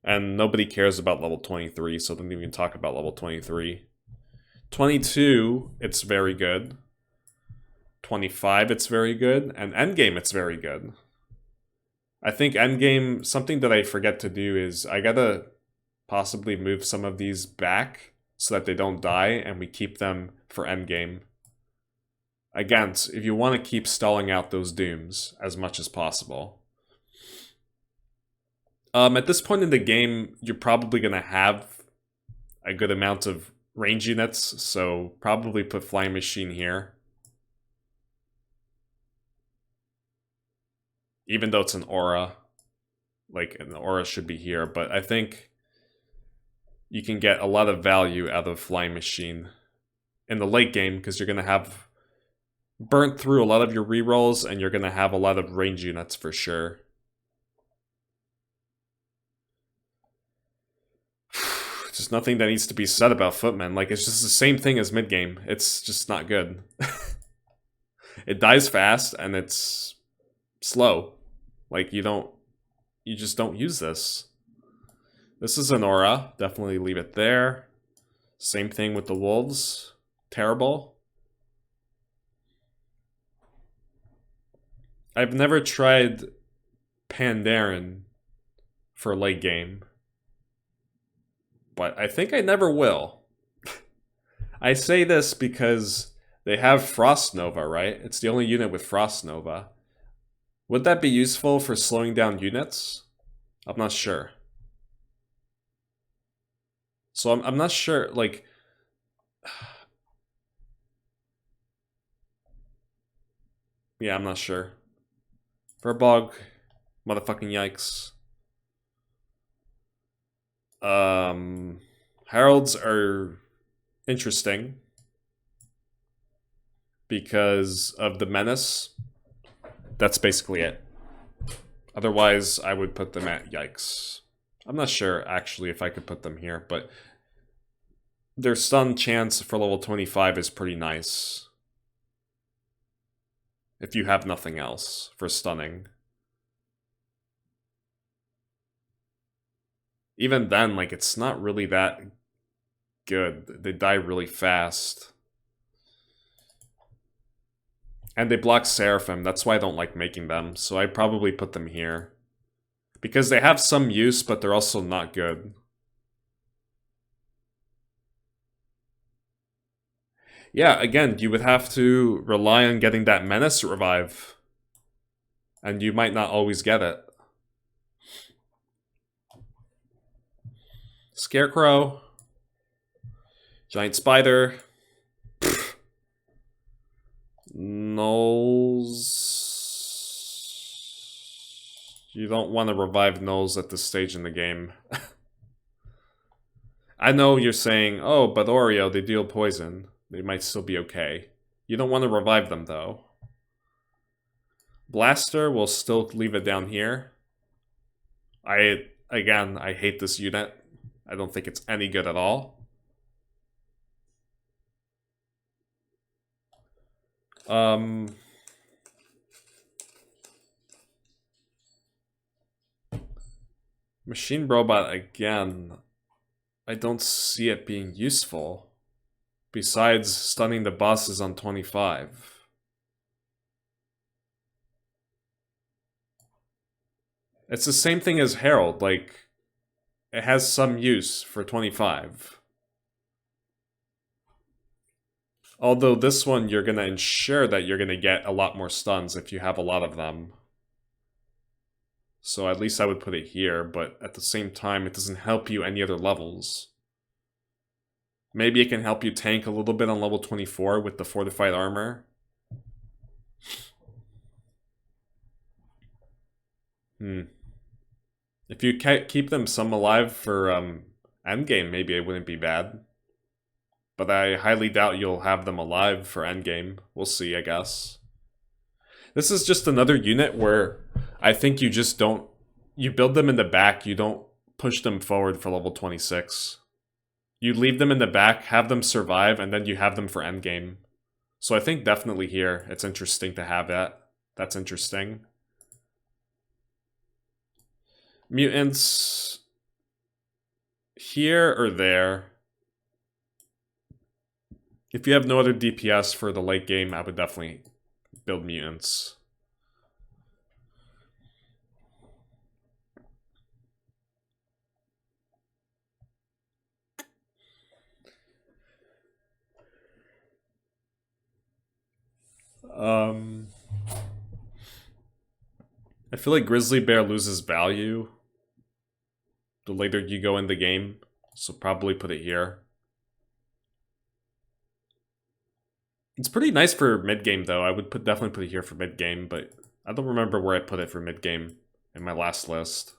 And nobody cares about level 23, so don't even talk about level 23. 22, it's very good. 25, it's very good. And endgame, it's very good. I think endgame, something that I forget to do is I gotta possibly move some of these back so that they don't die, and we keep them for endgame. Again, if you want to keep stalling out those dooms as much as possible. At this point in the game, you're probably going to have a good amount of range units, so probably put Flying Machine here. Even though it's an aura, like an aura should be here, but I think you can get a lot of value out of Flying Machine in the late game because you're going to have burnt through a lot of your rerolls and you're going to have a lot of range units for sure. Just nothing that needs to be said about Footman. Like, it's just the same thing as mid-game. It's just not good. It dies fast and it's slow. Like, you just don't use this. This is an aura. Definitely leave it there. Same thing with the wolves. Terrible. I've never tried Pandaren for late game. But I think I never will. I say this because they have Frost Nova, right? It's the only unit with Frost Nova. Would that be useful for slowing down units? I'm not sure. So I'm not sure, like... Yeah, I'm not sure. Verbog, motherfucking yikes. Heralds are interesting because of the menace. That's basically it. Otherwise, I would put them at yikes. I'm not sure, actually, if I could put them here, but their stun chance for level 25 is pretty nice. If you have nothing else for stunning. Even then, like, it's not really that good. They die really fast. And they block Seraphim, that's why I don't like making them, so I probably put them here. Because they have some use, but they're also not good. Yeah, again, you would have to rely on getting that Menace revive. And you might not always get it. Scarecrow. Giant Spider. Knowles. You don't want to revive Knowles at this stage in the game. I know you're saying, oh, but Oreo, they deal poison. They might still be okay. You don't want to revive them, though. Blaster, we'll still leave it down here. Again, I hate this unit. I don't think it's any good at all. Machine Robot, again, I don't see it being useful. Besides stunning the bosses on 25. It's the same thing as Herald, like, it has some use for 25. Although this one, you're gonna ensure that you're gonna get a lot more stuns if you have a lot of them. So at least I would put it here, but at the same time, it doesn't help you any other levels. Maybe it can help you tank a little bit on level 24 with the fortified armor. If you keep them some alive for endgame, maybe it wouldn't be bad. But I highly doubt you'll have them alive for endgame. We'll see, I guess. This is just another unit where I think you just don't... You build them in the back, you don't push them forward for level 26. You leave them in the back, have them survive, and then you have them for endgame. So I think definitely here, it's interesting to have that. That's interesting. Mutants... Here or there. If you have no other DPS for the late game, I would definitely build mutants. I feel like Grizzly Bear loses value the later you go in the game, so probably put it here. It's pretty nice for mid-game, though. I would definitely put it here for mid-game, but I don't remember where I put it for mid-game in my last list.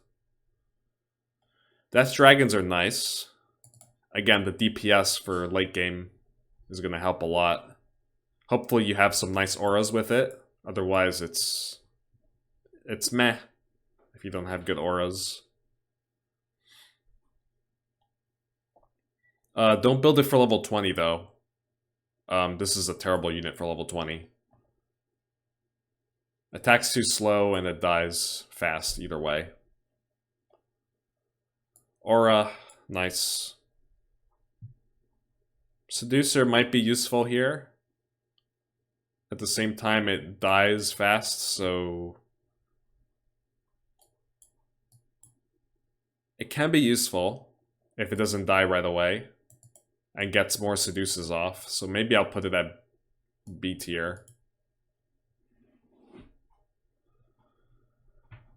Death Dragons are nice. Again, the DPS for late game is going to help a lot. Hopefully you have some nice auras with it. Otherwise, it's meh if you don't have good auras. Don't build it for level 20, though. This is a terrible unit for level 20. Attacks too slow and it dies fast either way. Aura, nice. Seducer might be useful here. At the same time, it dies fast, so... It can be useful if it doesn't die right away and gets more seduces off, so maybe I'll put it at B tier.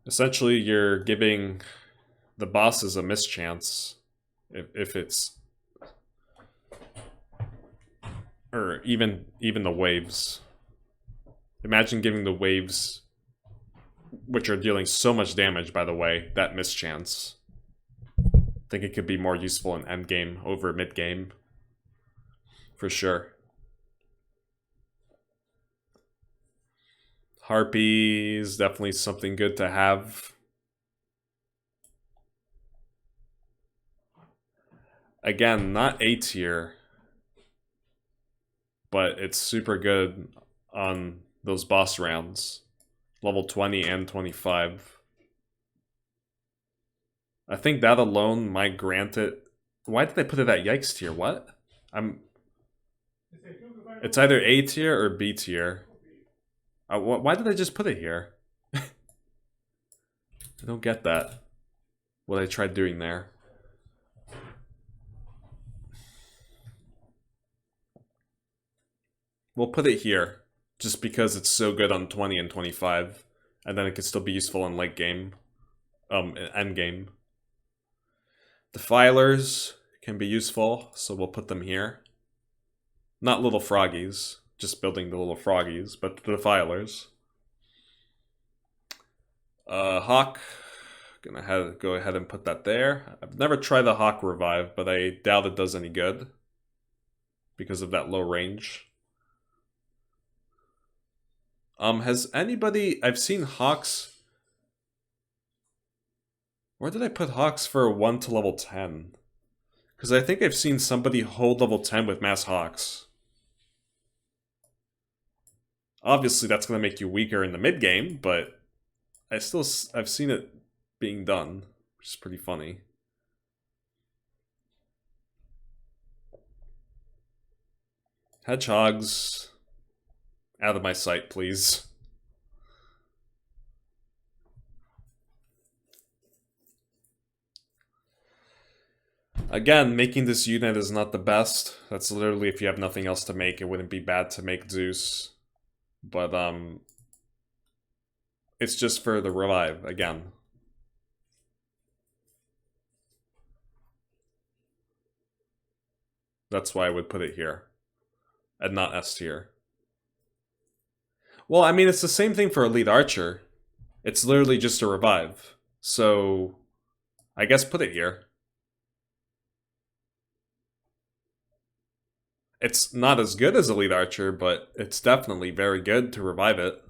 Essentially, you're giving the bosses a mischance if it's... Or even the waves. Imagine giving the waves, which are dealing so much damage, by the way, that mischance. I think it could be more useful in endgame over mid-game. For sure. Harpy is definitely something good to have. Again, not A tier, but it's super good on those boss rounds. Level 20 and 25. I think that alone might grant it... Why did they put it at Yikes tier? What? It's either A tier or B tier. Why did I just put it here? I don't get that. What I tried doing there. We'll put it here, just because it's so good on 20 and 25, and then it could still be useful in late game, end game. Defilers can be useful, so we'll put them here. Not little froggies, just building the little froggies, but the defilers. Hawk, gonna go ahead and put that there. I've never tried the Hawk revive, but I doubt it does any good because of that low range. Has anybody... I've seen Hawks... Where did I put Hawks for 1 to level 10? Because I think I've seen somebody hold level 10 with Mass Hawks. Obviously, that's going to make you weaker in the mid-game, but I've seen it being done, which is pretty funny. Hedgehogs... Out of my sight, please. Again, making this unit is not the best. That's literally if you have nothing else to make, it wouldn't be bad to make Zeus. But, it's just for the revive, again. That's why I would put it here. And not S tier. Well, I mean, it's the same thing for Elite Archer. It's literally just a revive. So, I guess put it here. It's not as good as Elite Archer, but it's definitely very good to revive it.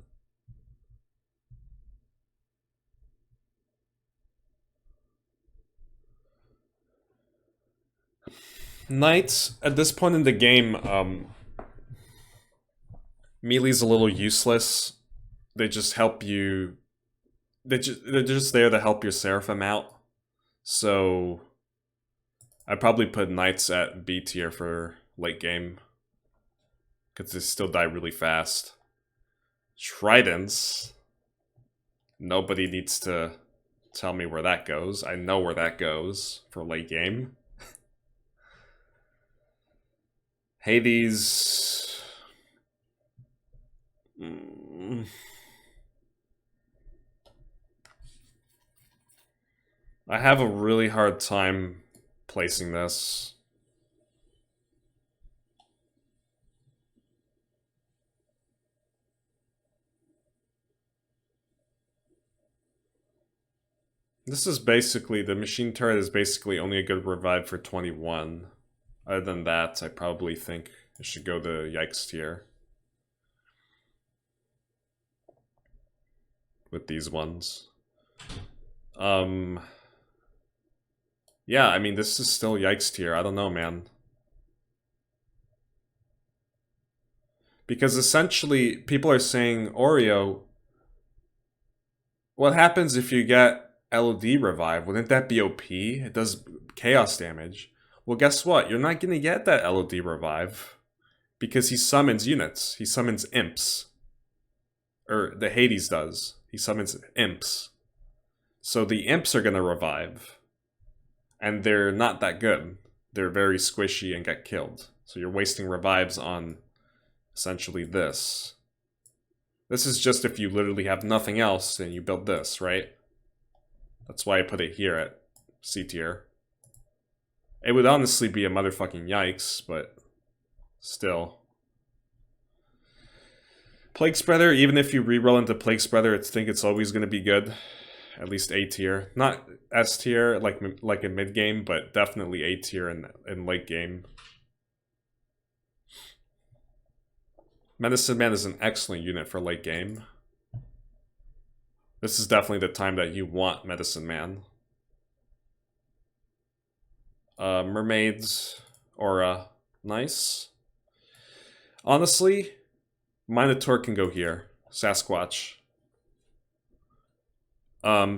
Knights, at this point in the game, melee's a little useless. They just help you... They're just there to help your Seraphim out. So... I'd probably put Knights at B tier for late game. Because they still die really fast. Tridents. Nobody needs to tell me where that goes. I know where that goes for late game. Hades... I have a really hard time placing this. This is basically, the machine turret is basically only a good revive for 21. Other than that, I probably think I should go to Yikes tier. With these ones. Yeah, I mean, this is still Yikes tier. I don't know, man. Because essentially, people are saying, Oreo, what happens if you get LOD revive? Wouldn't that be OP? It does chaos damage. Well, guess what? You're not going to get that LOD revive. Because he summons units. He summons imps. Or the Hades does. He summons imps. So the imps are going to revive. And they're not that good. They're very squishy and get killed. So you're wasting revives on essentially this. This is just if you literally have nothing else and you build this, right? That's why I put it here at C tier. It would honestly be a motherfucking yikes, but still. Plague Spreader, even if you reroll into Plague Spreader, I think it's always going to be good. At least A tier. Not S tier like in mid game, but definitely A tier in late game. Medicine Man is an excellent unit for late game. This is definitely the time that you want Medicine Man. Mermaids, Aura, nice. Honestly, Minotaur can go here. Sasquatch.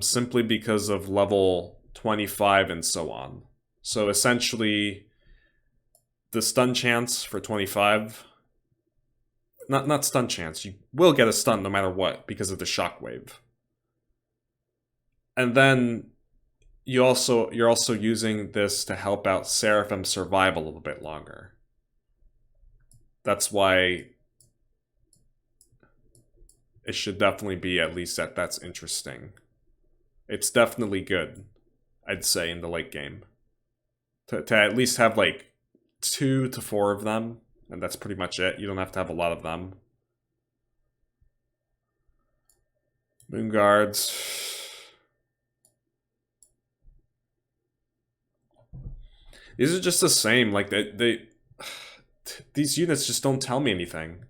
Simply because of level 25 and so on. So essentially, the stun chance for 25 not stun chance. You will get a stun no matter what because of the shockwave. And then you're also using this to help out Seraphim survive a little bit longer. That's why it should definitely be at least that's interesting. It's definitely good, I'd say, in the late game. To at least have like 2 to 4 of them, and that's pretty much it. You don't have to have a lot of them. Moon Guards. These are just the same. Like these units just don't tell me anything.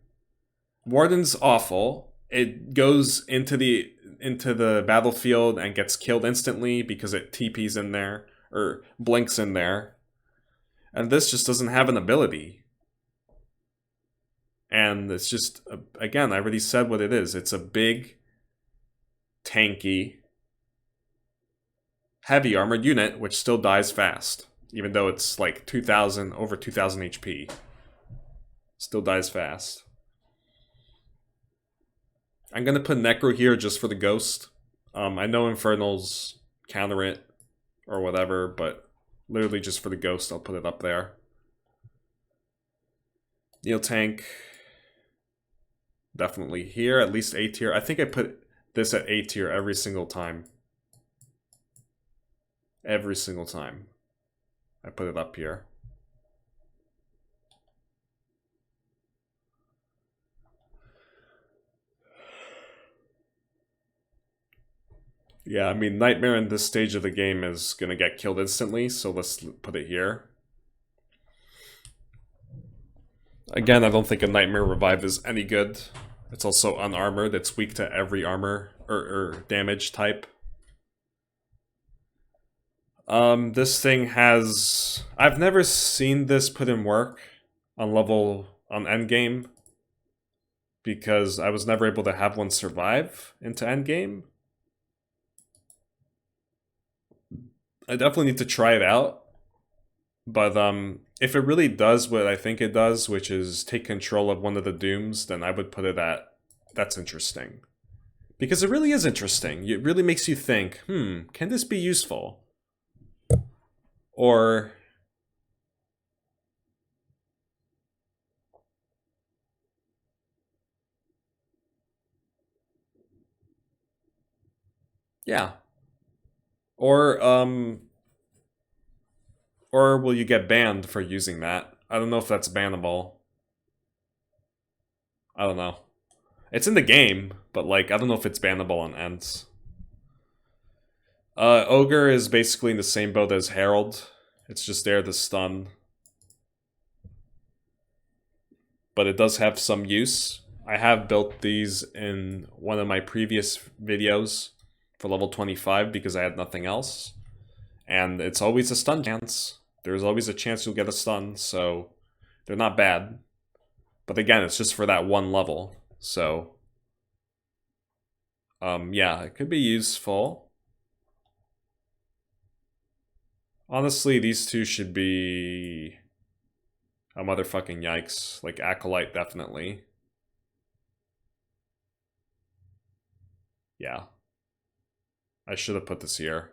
Warden's awful. It goes into the battlefield and gets killed instantly because it TPs in there or blinks in there. And this just doesn't have an ability. And it's just, again, I already said what it is. It's a big, tanky, heavy armored unit which still dies fast. Even though it's like 2,000, over 2,000 HP. Still dies fast. I'm gonna put Necro here just for the ghost. I know Infernals counter it or whatever, but literally just for the ghost, I'll put it up there. Neil Tank, definitely here, at least A tier. I think I put this at A tier every single time. Every single time. I put it up here. Yeah, I mean, Nightmare in this stage of the game is going to get killed instantly, so let's put it here. Again, I don't think a Nightmare Revive is any good. It's also unarmored, it's weak to every armor or damage type. This thing has... I've never seen this put in work on endgame, because I was never able to have one survive into endgame. I definitely need to try it out. But if it really does what I think it does, which is take control of one of the Dooms, then I would put it at... That's interesting. Because it really is interesting. It really makes you think, can this be useful? Or... yeah. Or will you get banned for using that? I don't know if that's bannable. I don't know. It's in the game, but like, I don't know if it's bannable on Ents. Ogre is basically in the same boat as Herald. It's just there to stun. But it does have some use. I have built these in one of my previous videos for level 25 because I had nothing else. And it's always a stun chance. There's always a chance you'll get a stun, so they're not bad. But again, it's just for that one level, so... yeah, it could be useful. Honestly, these two should be... a motherfucking yikes. Like, Acolyte, definitely. Yeah. I should have put this here.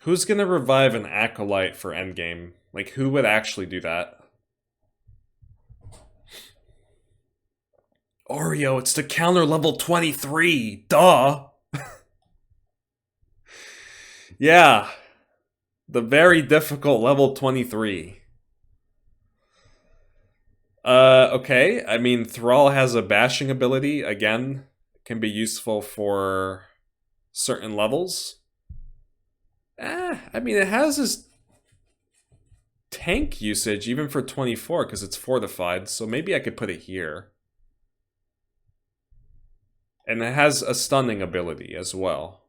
Who's gonna revive an Acolyte for endgame? Like, who would actually do that? Oreo, it's to counter level 23! Duh! Yeah. The very difficult level 23. Okay. I mean, Thrall has a bashing ability. Again, can be useful for certain levels. I mean, it has this tank usage even for 24 because it's fortified, so maybe I could put it here. And it has a stunning ability as well.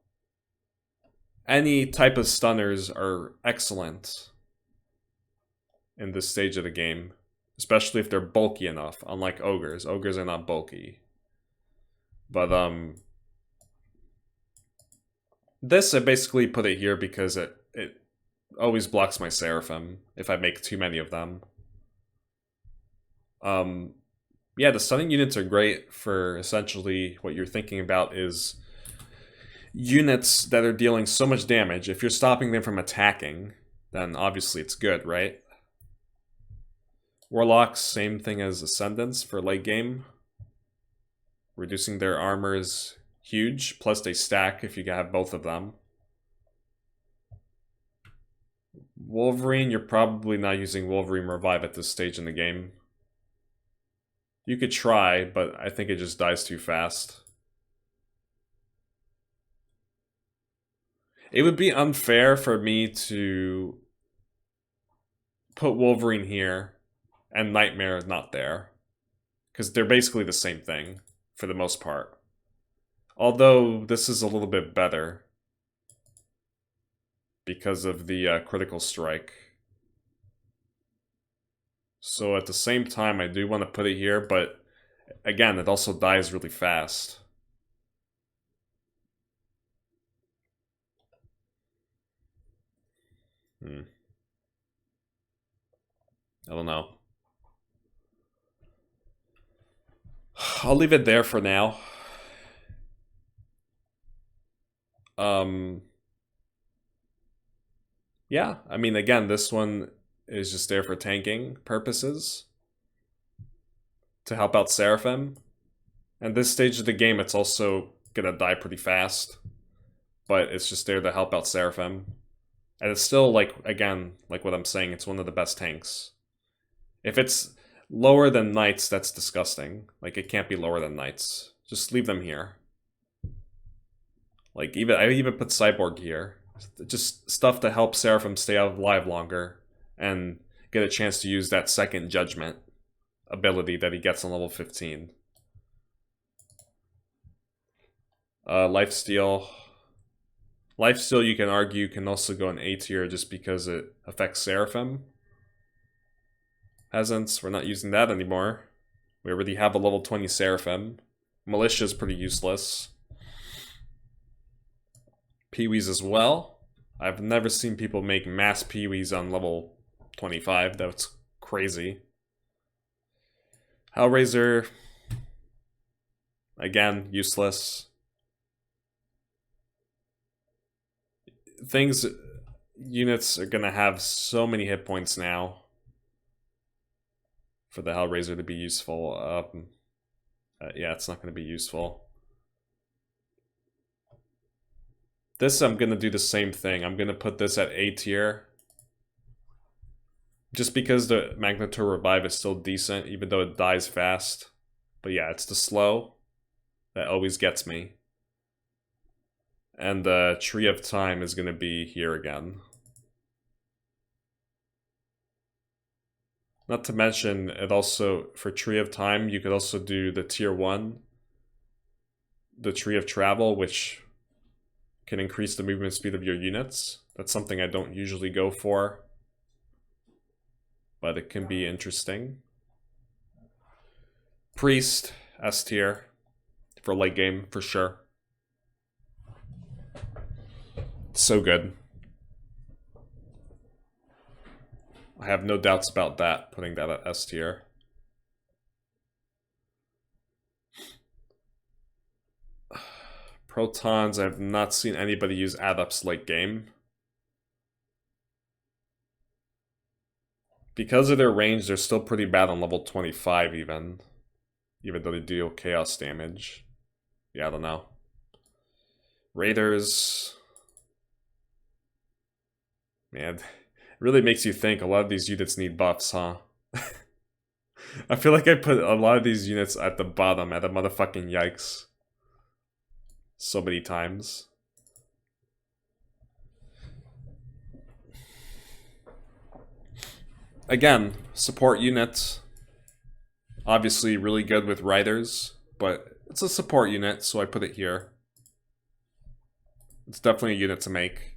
Any type of stunners are excellent in this stage of the game, especially if they're bulky enough, unlike ogres. Ogres are not bulky. But this, I basically put it here because it always blocks my Seraphim if I make too many of them. Yeah, the stunning units are great for essentially what you're thinking about is units that are dealing so much damage. If you're stopping them from attacking, then obviously it's good, right? Warlocks, same thing as Ascendants for late game. Reducing their armor is huge, plus they stack if you have both of them. Wolverine, you're probably not using Wolverine Revive at this stage in the game. You could try, but I think it just dies too fast. It would be unfair for me to put Wolverine here and Nightmare not there, because they're basically the same thing for the most part. Although this is a little bit better because of the critical strike. So at the same time, I do want to put it here, but again, it also dies really fast. I don't know. I'll leave it there for now. Yeah, I mean, again, this one is just there for tanking purposes to help out Seraphim. And this stage of the game, it's also gonna die pretty fast, but it's just there to help out Seraphim. And it's still, like, again, like what I'm saying, it's one of the best tanks. If it's lower than Knights, that's disgusting. Like, it can't be lower than Knights. Just leave them here. Like, I even put Cyborg here. Just stuff to help Seraphim stay alive longer and get a chance to use that second Judgment ability that he gets on level 15. Lifesteal. Lifesteal, you can argue, can also go in A tier just because it affects Seraphim. Peasants, we're not using that anymore. We already have a level 20 Seraphim. Militia is pretty useless. Peewees as well. I've never seen people make mass Peewees on level 25. That's crazy. Hellraiser. Again, useless. Units are gonna have so many hit points now for the Hellraiser to be useful. Yeah, it's not gonna be useful. This, I'm gonna do the same thing. I'm gonna put this at A tier. Just because the Magnetor Revive is still decent, even though it dies fast. But yeah, it's the slow that always gets me. And the Tree of Time is gonna be here again. Not to mention, it also, for Tree of Time, you could also do the tier 1, the Tree of Travel, which can increase the movement speed of your units. That's something I don't usually go for, but it can be interesting. Priest, S tier, for late game, for sure. So good. I have no doubts about that, putting that at S tier. Protons, I've not seen anybody use Adepts late game. Because of their range, they're still pretty bad on level 25 even though they deal chaos damage. Yeah, I don't know. Raiders. Man, it really makes you think. A lot of these units need buffs, huh? I feel like I put a lot of these units at the bottom, at the motherfucking yikes. So many times. Again, support units. Obviously really good with riders, but it's a support unit, so I put it here. It's definitely a unit to make.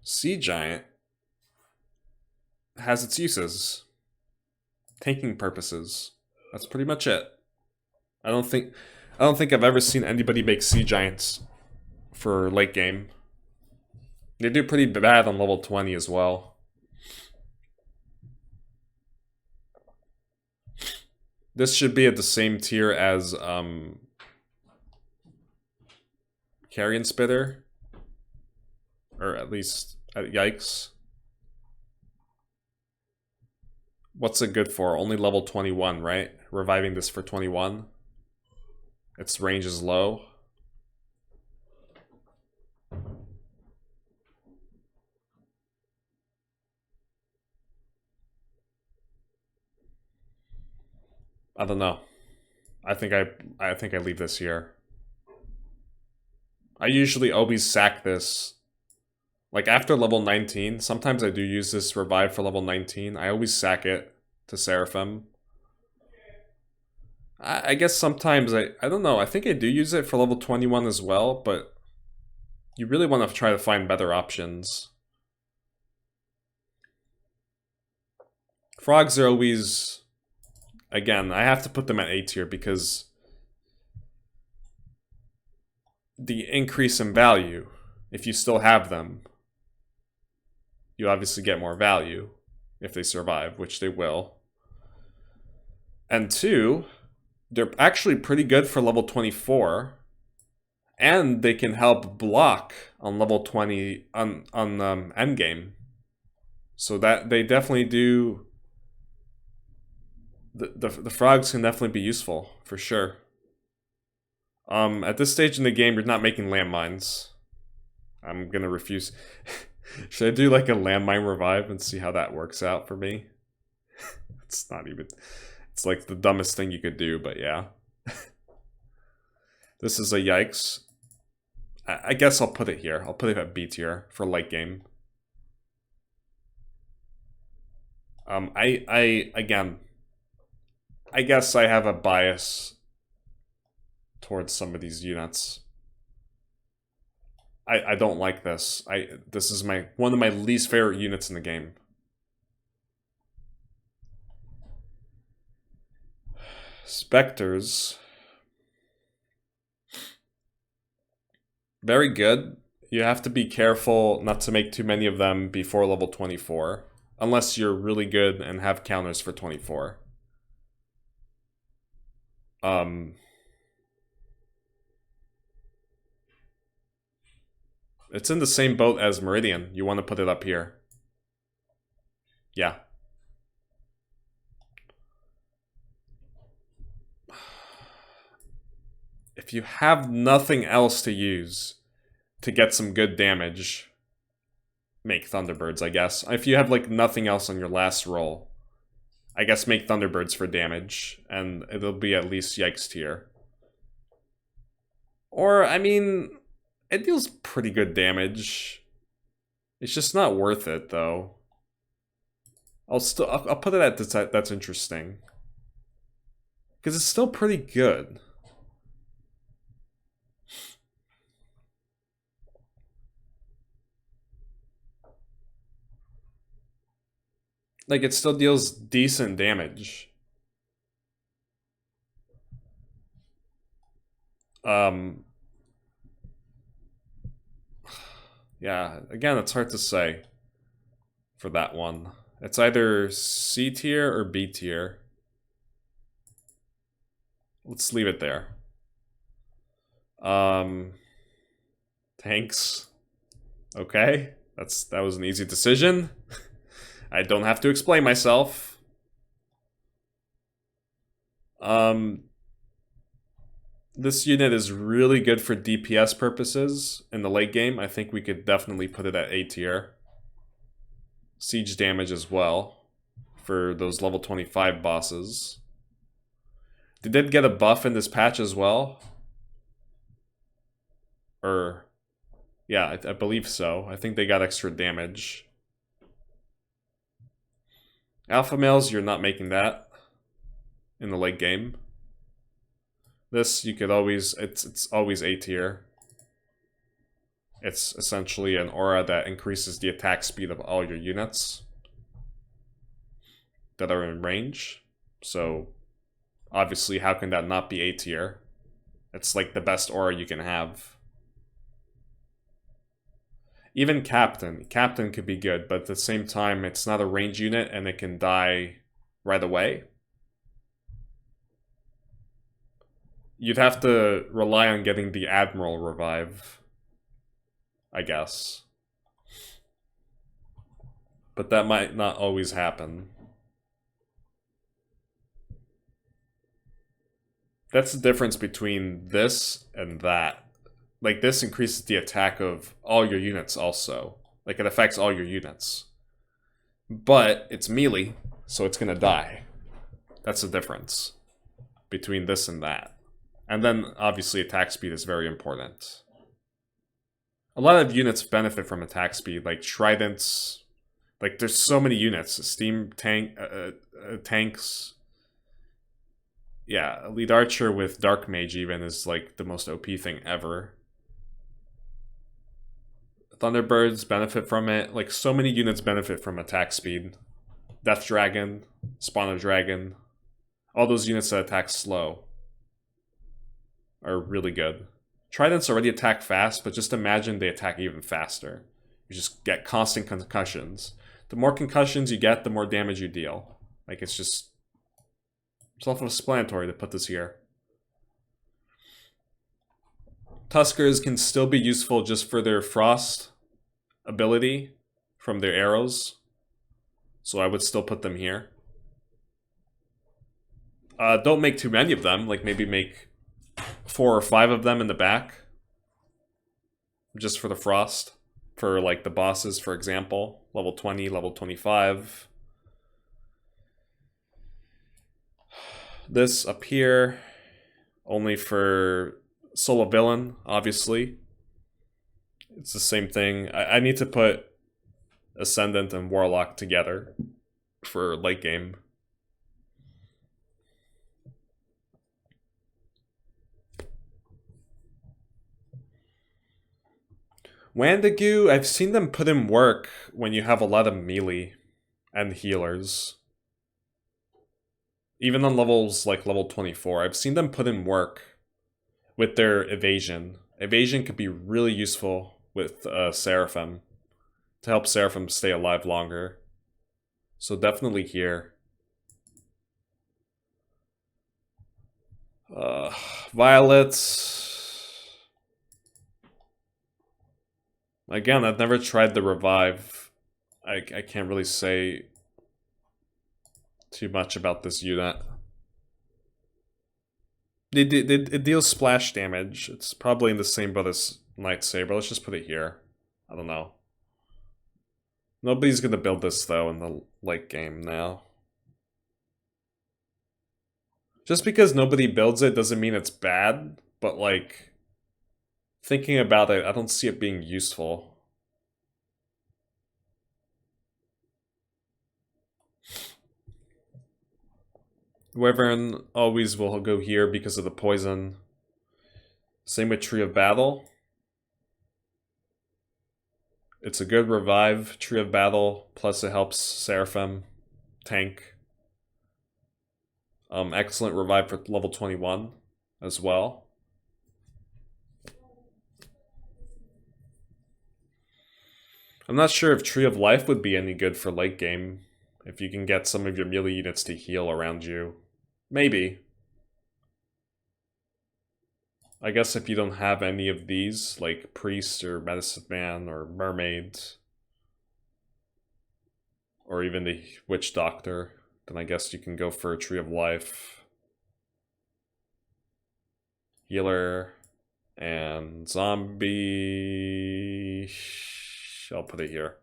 Sea Giant has its uses. Tanking purposes. That's pretty much it. I don't think I've ever seen anybody make Sea Giants for late game. They do pretty bad on level 20 as well. This should be at the same tier as Carrion Spitter. Or at least Yikes. What's it good for? Only level 21, right? Reviving this for 21. Its range is low. I don't know. I think I leave this here. I usually always sack this. Like after level 19, sometimes I do use this revive for level 19. I always sack it to Seraphim. I guess sometimes I don't know. I think I do use it for level 21 as well, but you really want to try to find better options. Frogs are always... Again, I have to put them at A tier because the increase in value, if you still have them, you obviously get more value if they survive, which they will. And two, they're actually pretty good for level 24, and they can help block on level 20 on endgame. So that they definitely do. The frogs can definitely be useful for sure. At this stage in the game, you're not making landmines. I'm gonna refuse. Should I do like a landmine revive and see how that works out for me? It's not even... It's like the dumbest thing you could do, but yeah. This is a Yikes. I guess I'll put it here. I'll put it at B tier for late game. Again, I guess I have a bias towards some of these units. I don't like this. This is one of my least favorite units in the game. Spectres. Very good. You have to be careful not to make too many of them before level 24. Unless you're really good and have counters for 24. It's in the same boat as Meridian. You want to put it up here. Yeah. If you have nothing else to use to get some good damage, make Thunderbirds, I guess. If you have like nothing else on your last roll, I guess make Thunderbirds for damage, and it'll be at least Yikes tier. Or, I mean, it deals pretty good damage. It's just not worth it, though. I'll put it at that's interesting. Because it's still pretty good. Like, it still deals decent damage. Yeah, again, it's hard to say for that one. It's either C tier or B tier. Let's leave it there. Tanks. Okay, that was an easy decision. I don't have to explain myself. This unit is really good for DPS purposes in the late game. I think we could definitely put it at A tier. Siege damage as well for those level 25 bosses. They did get a buff in this patch as well. Or, yeah, I believe so. I think they got extra damage. Alpha males, you're not making that in the late game. This, you could always, it's always A tier. It's essentially an aura that increases the attack speed of all your units that are in range. So, obviously, how can that not be A tier? It's like the best aura you can have. Even Captain. Captain could be good, but at the same time, it's not a range unit and it can die right away. you'd have to rely on getting the Admiral revive, I guess. But that might not always happen. That's the difference between this and that. Like, this increases the attack of all your units also. Like, it affects all your units. But it's melee, so it's gonna die. That's the difference between this and that. And then, obviously, attack speed is very important. A lot of units benefit from attack speed, like Tridents. Like, there's so many units. Steam tanks. Yeah, Elite Archer with Dark Mage even is, like, the most OP thing ever. Thunderbirds benefit from it. Like, so many units benefit from attack speed. Death Dragon, Spawner Dragon. All those units that attack slow are really good. Tridents already attack fast, but just imagine they attack even faster. You just get constant concussions. The more concussions you get, the more damage you deal. Like, it's just self-explanatory to put this here. Tuskers can still be useful just for their frost ability from their arrows. So I would still put them here. Don't make too many of them. Like, maybe make 4 or 5 of them in the back. Just for the frost. For, like, the bosses, for example. Level 20, level 25. This up here. Only for solo villain, obviously. It's the same thing. I need to put Ascendant and Warlock together for late game. Wandigu, I've seen them put in work when you have a lot of melee and healers. Even on levels like level 24, I've seen them put in work with their evasion. Evasion could be really useful with Seraphim to help Seraphim stay alive longer. So definitely here. Violets. Again, I've never tried the revive. I can't really say too much about this unit. It deals splash damage. It's probably in the same boat as Lightsaber. Let's just put it here. I don't know. Nobody's gonna build this, though, in the late game now. Just because nobody builds it doesn't mean it's bad, but, like, thinking about it, I don't see it being useful. Wyvern always will go here because of the poison. Same with Tree of Battle. It's a good revive, Tree of Battle, plus it helps Seraphim tank. Excellent revive for level 21 as well. I'm not sure if Tree of Life would be any good for late game. If you can get some of your melee units to heal around you. Maybe. I guess if you don't have any of these, like Priest or Medicine Man or Mermaid, or even the Witch Doctor, then I guess you can go for a Tree of Life. Healer and Zombie. I'll put it here.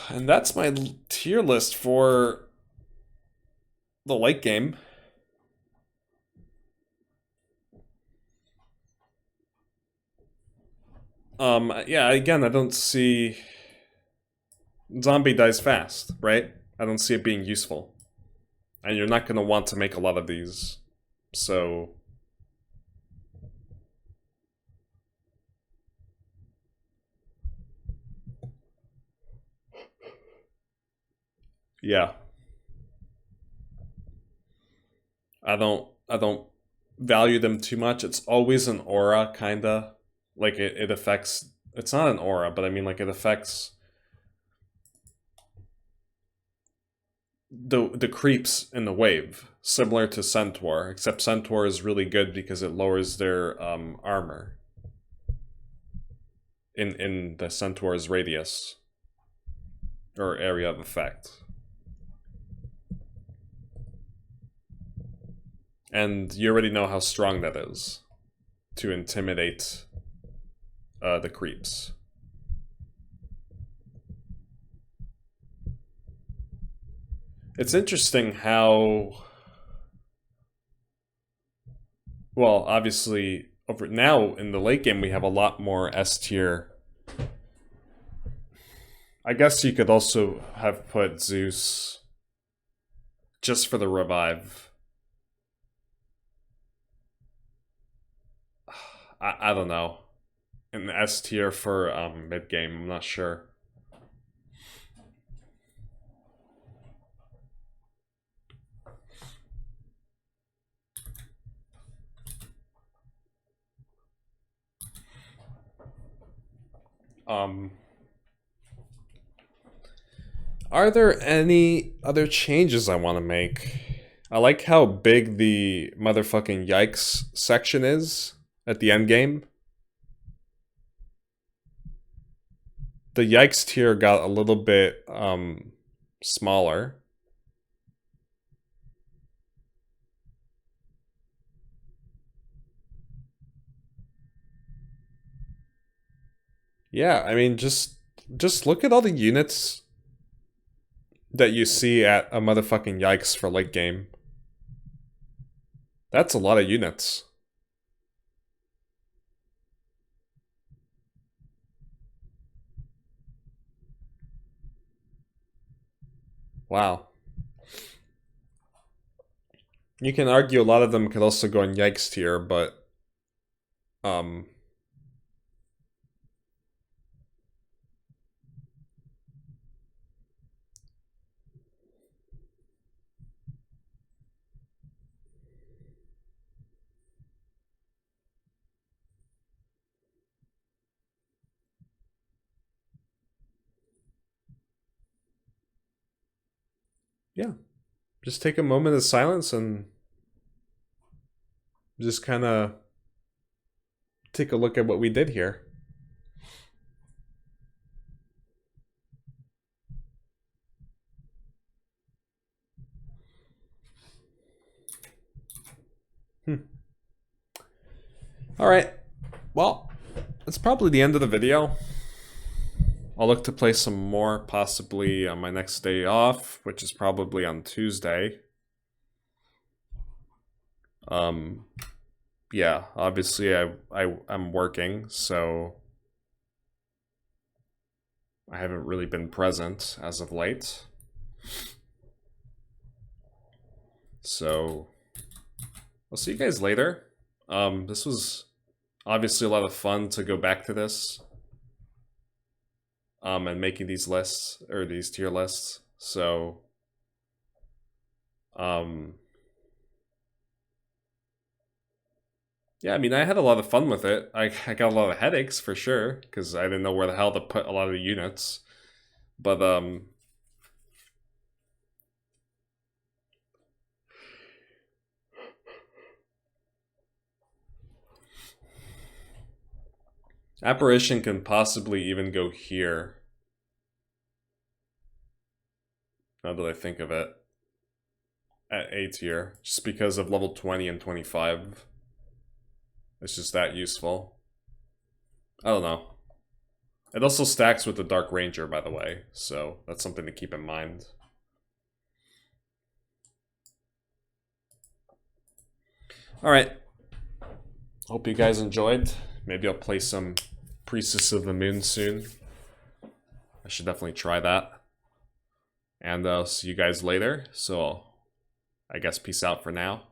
And that's my tier list for the late game. Yeah, again, I don't see... Zombie dies fast, right? I don't see it being useful. And you're not going to want to make a lot of these. So... yeah. I don't value them too much. It's always an aura, kinda. Like, it affects... It's not an aura, but I mean, like, it affects... the creeps in the wave, similar to Centaur, except Centaur is really good because it lowers their armor in the Centaur's radius or area of effect. And you already know how strong that is to intimidate the creeps. It's interesting how, well, obviously, over now in the late game we have a lot more S tier. I guess you could also have put Zeus just for the revive. I don't know. In the S tier for mid game, I'm not sure. Are there any other changes I want to make? I like how big the motherfucking yikes section is at the end game. The yikes tier got a little bit smaller. Yeah, I mean just look at all the units that you see at a motherfucking yikes for late game. That's a lot of units. Wow. You can argue a lot of them could also go in yikes tier, but yeah. Just take a moment of silence and just kind of take a look at what we did here. Alright, well, that's probably the end of the video. I'll look to play some more, possibly on my next day off, which is probably on Tuesday. Yeah, obviously I'm working, so I haven't really been present as of late. So I'll see you guys later. This was obviously a lot of fun to go back to this. And making these lists, or these tier lists. So yeah, I mean, I had a lot of fun with it. I got a lot of headaches for sure, because I didn't know where the hell to put a lot of the units. But Apparition can possibly even go here. Now that I think of it. At A tier. Just because of level 20 and 25. It's just that useful. I don't know. It also stacks with the Dark Ranger, by the way. So that's something to keep in mind. Alright. Hope you guys enjoyed. Maybe I'll play some Priestess of the Moon soon. I should definitely try that. And I'll see you guys later. So I guess peace out for now.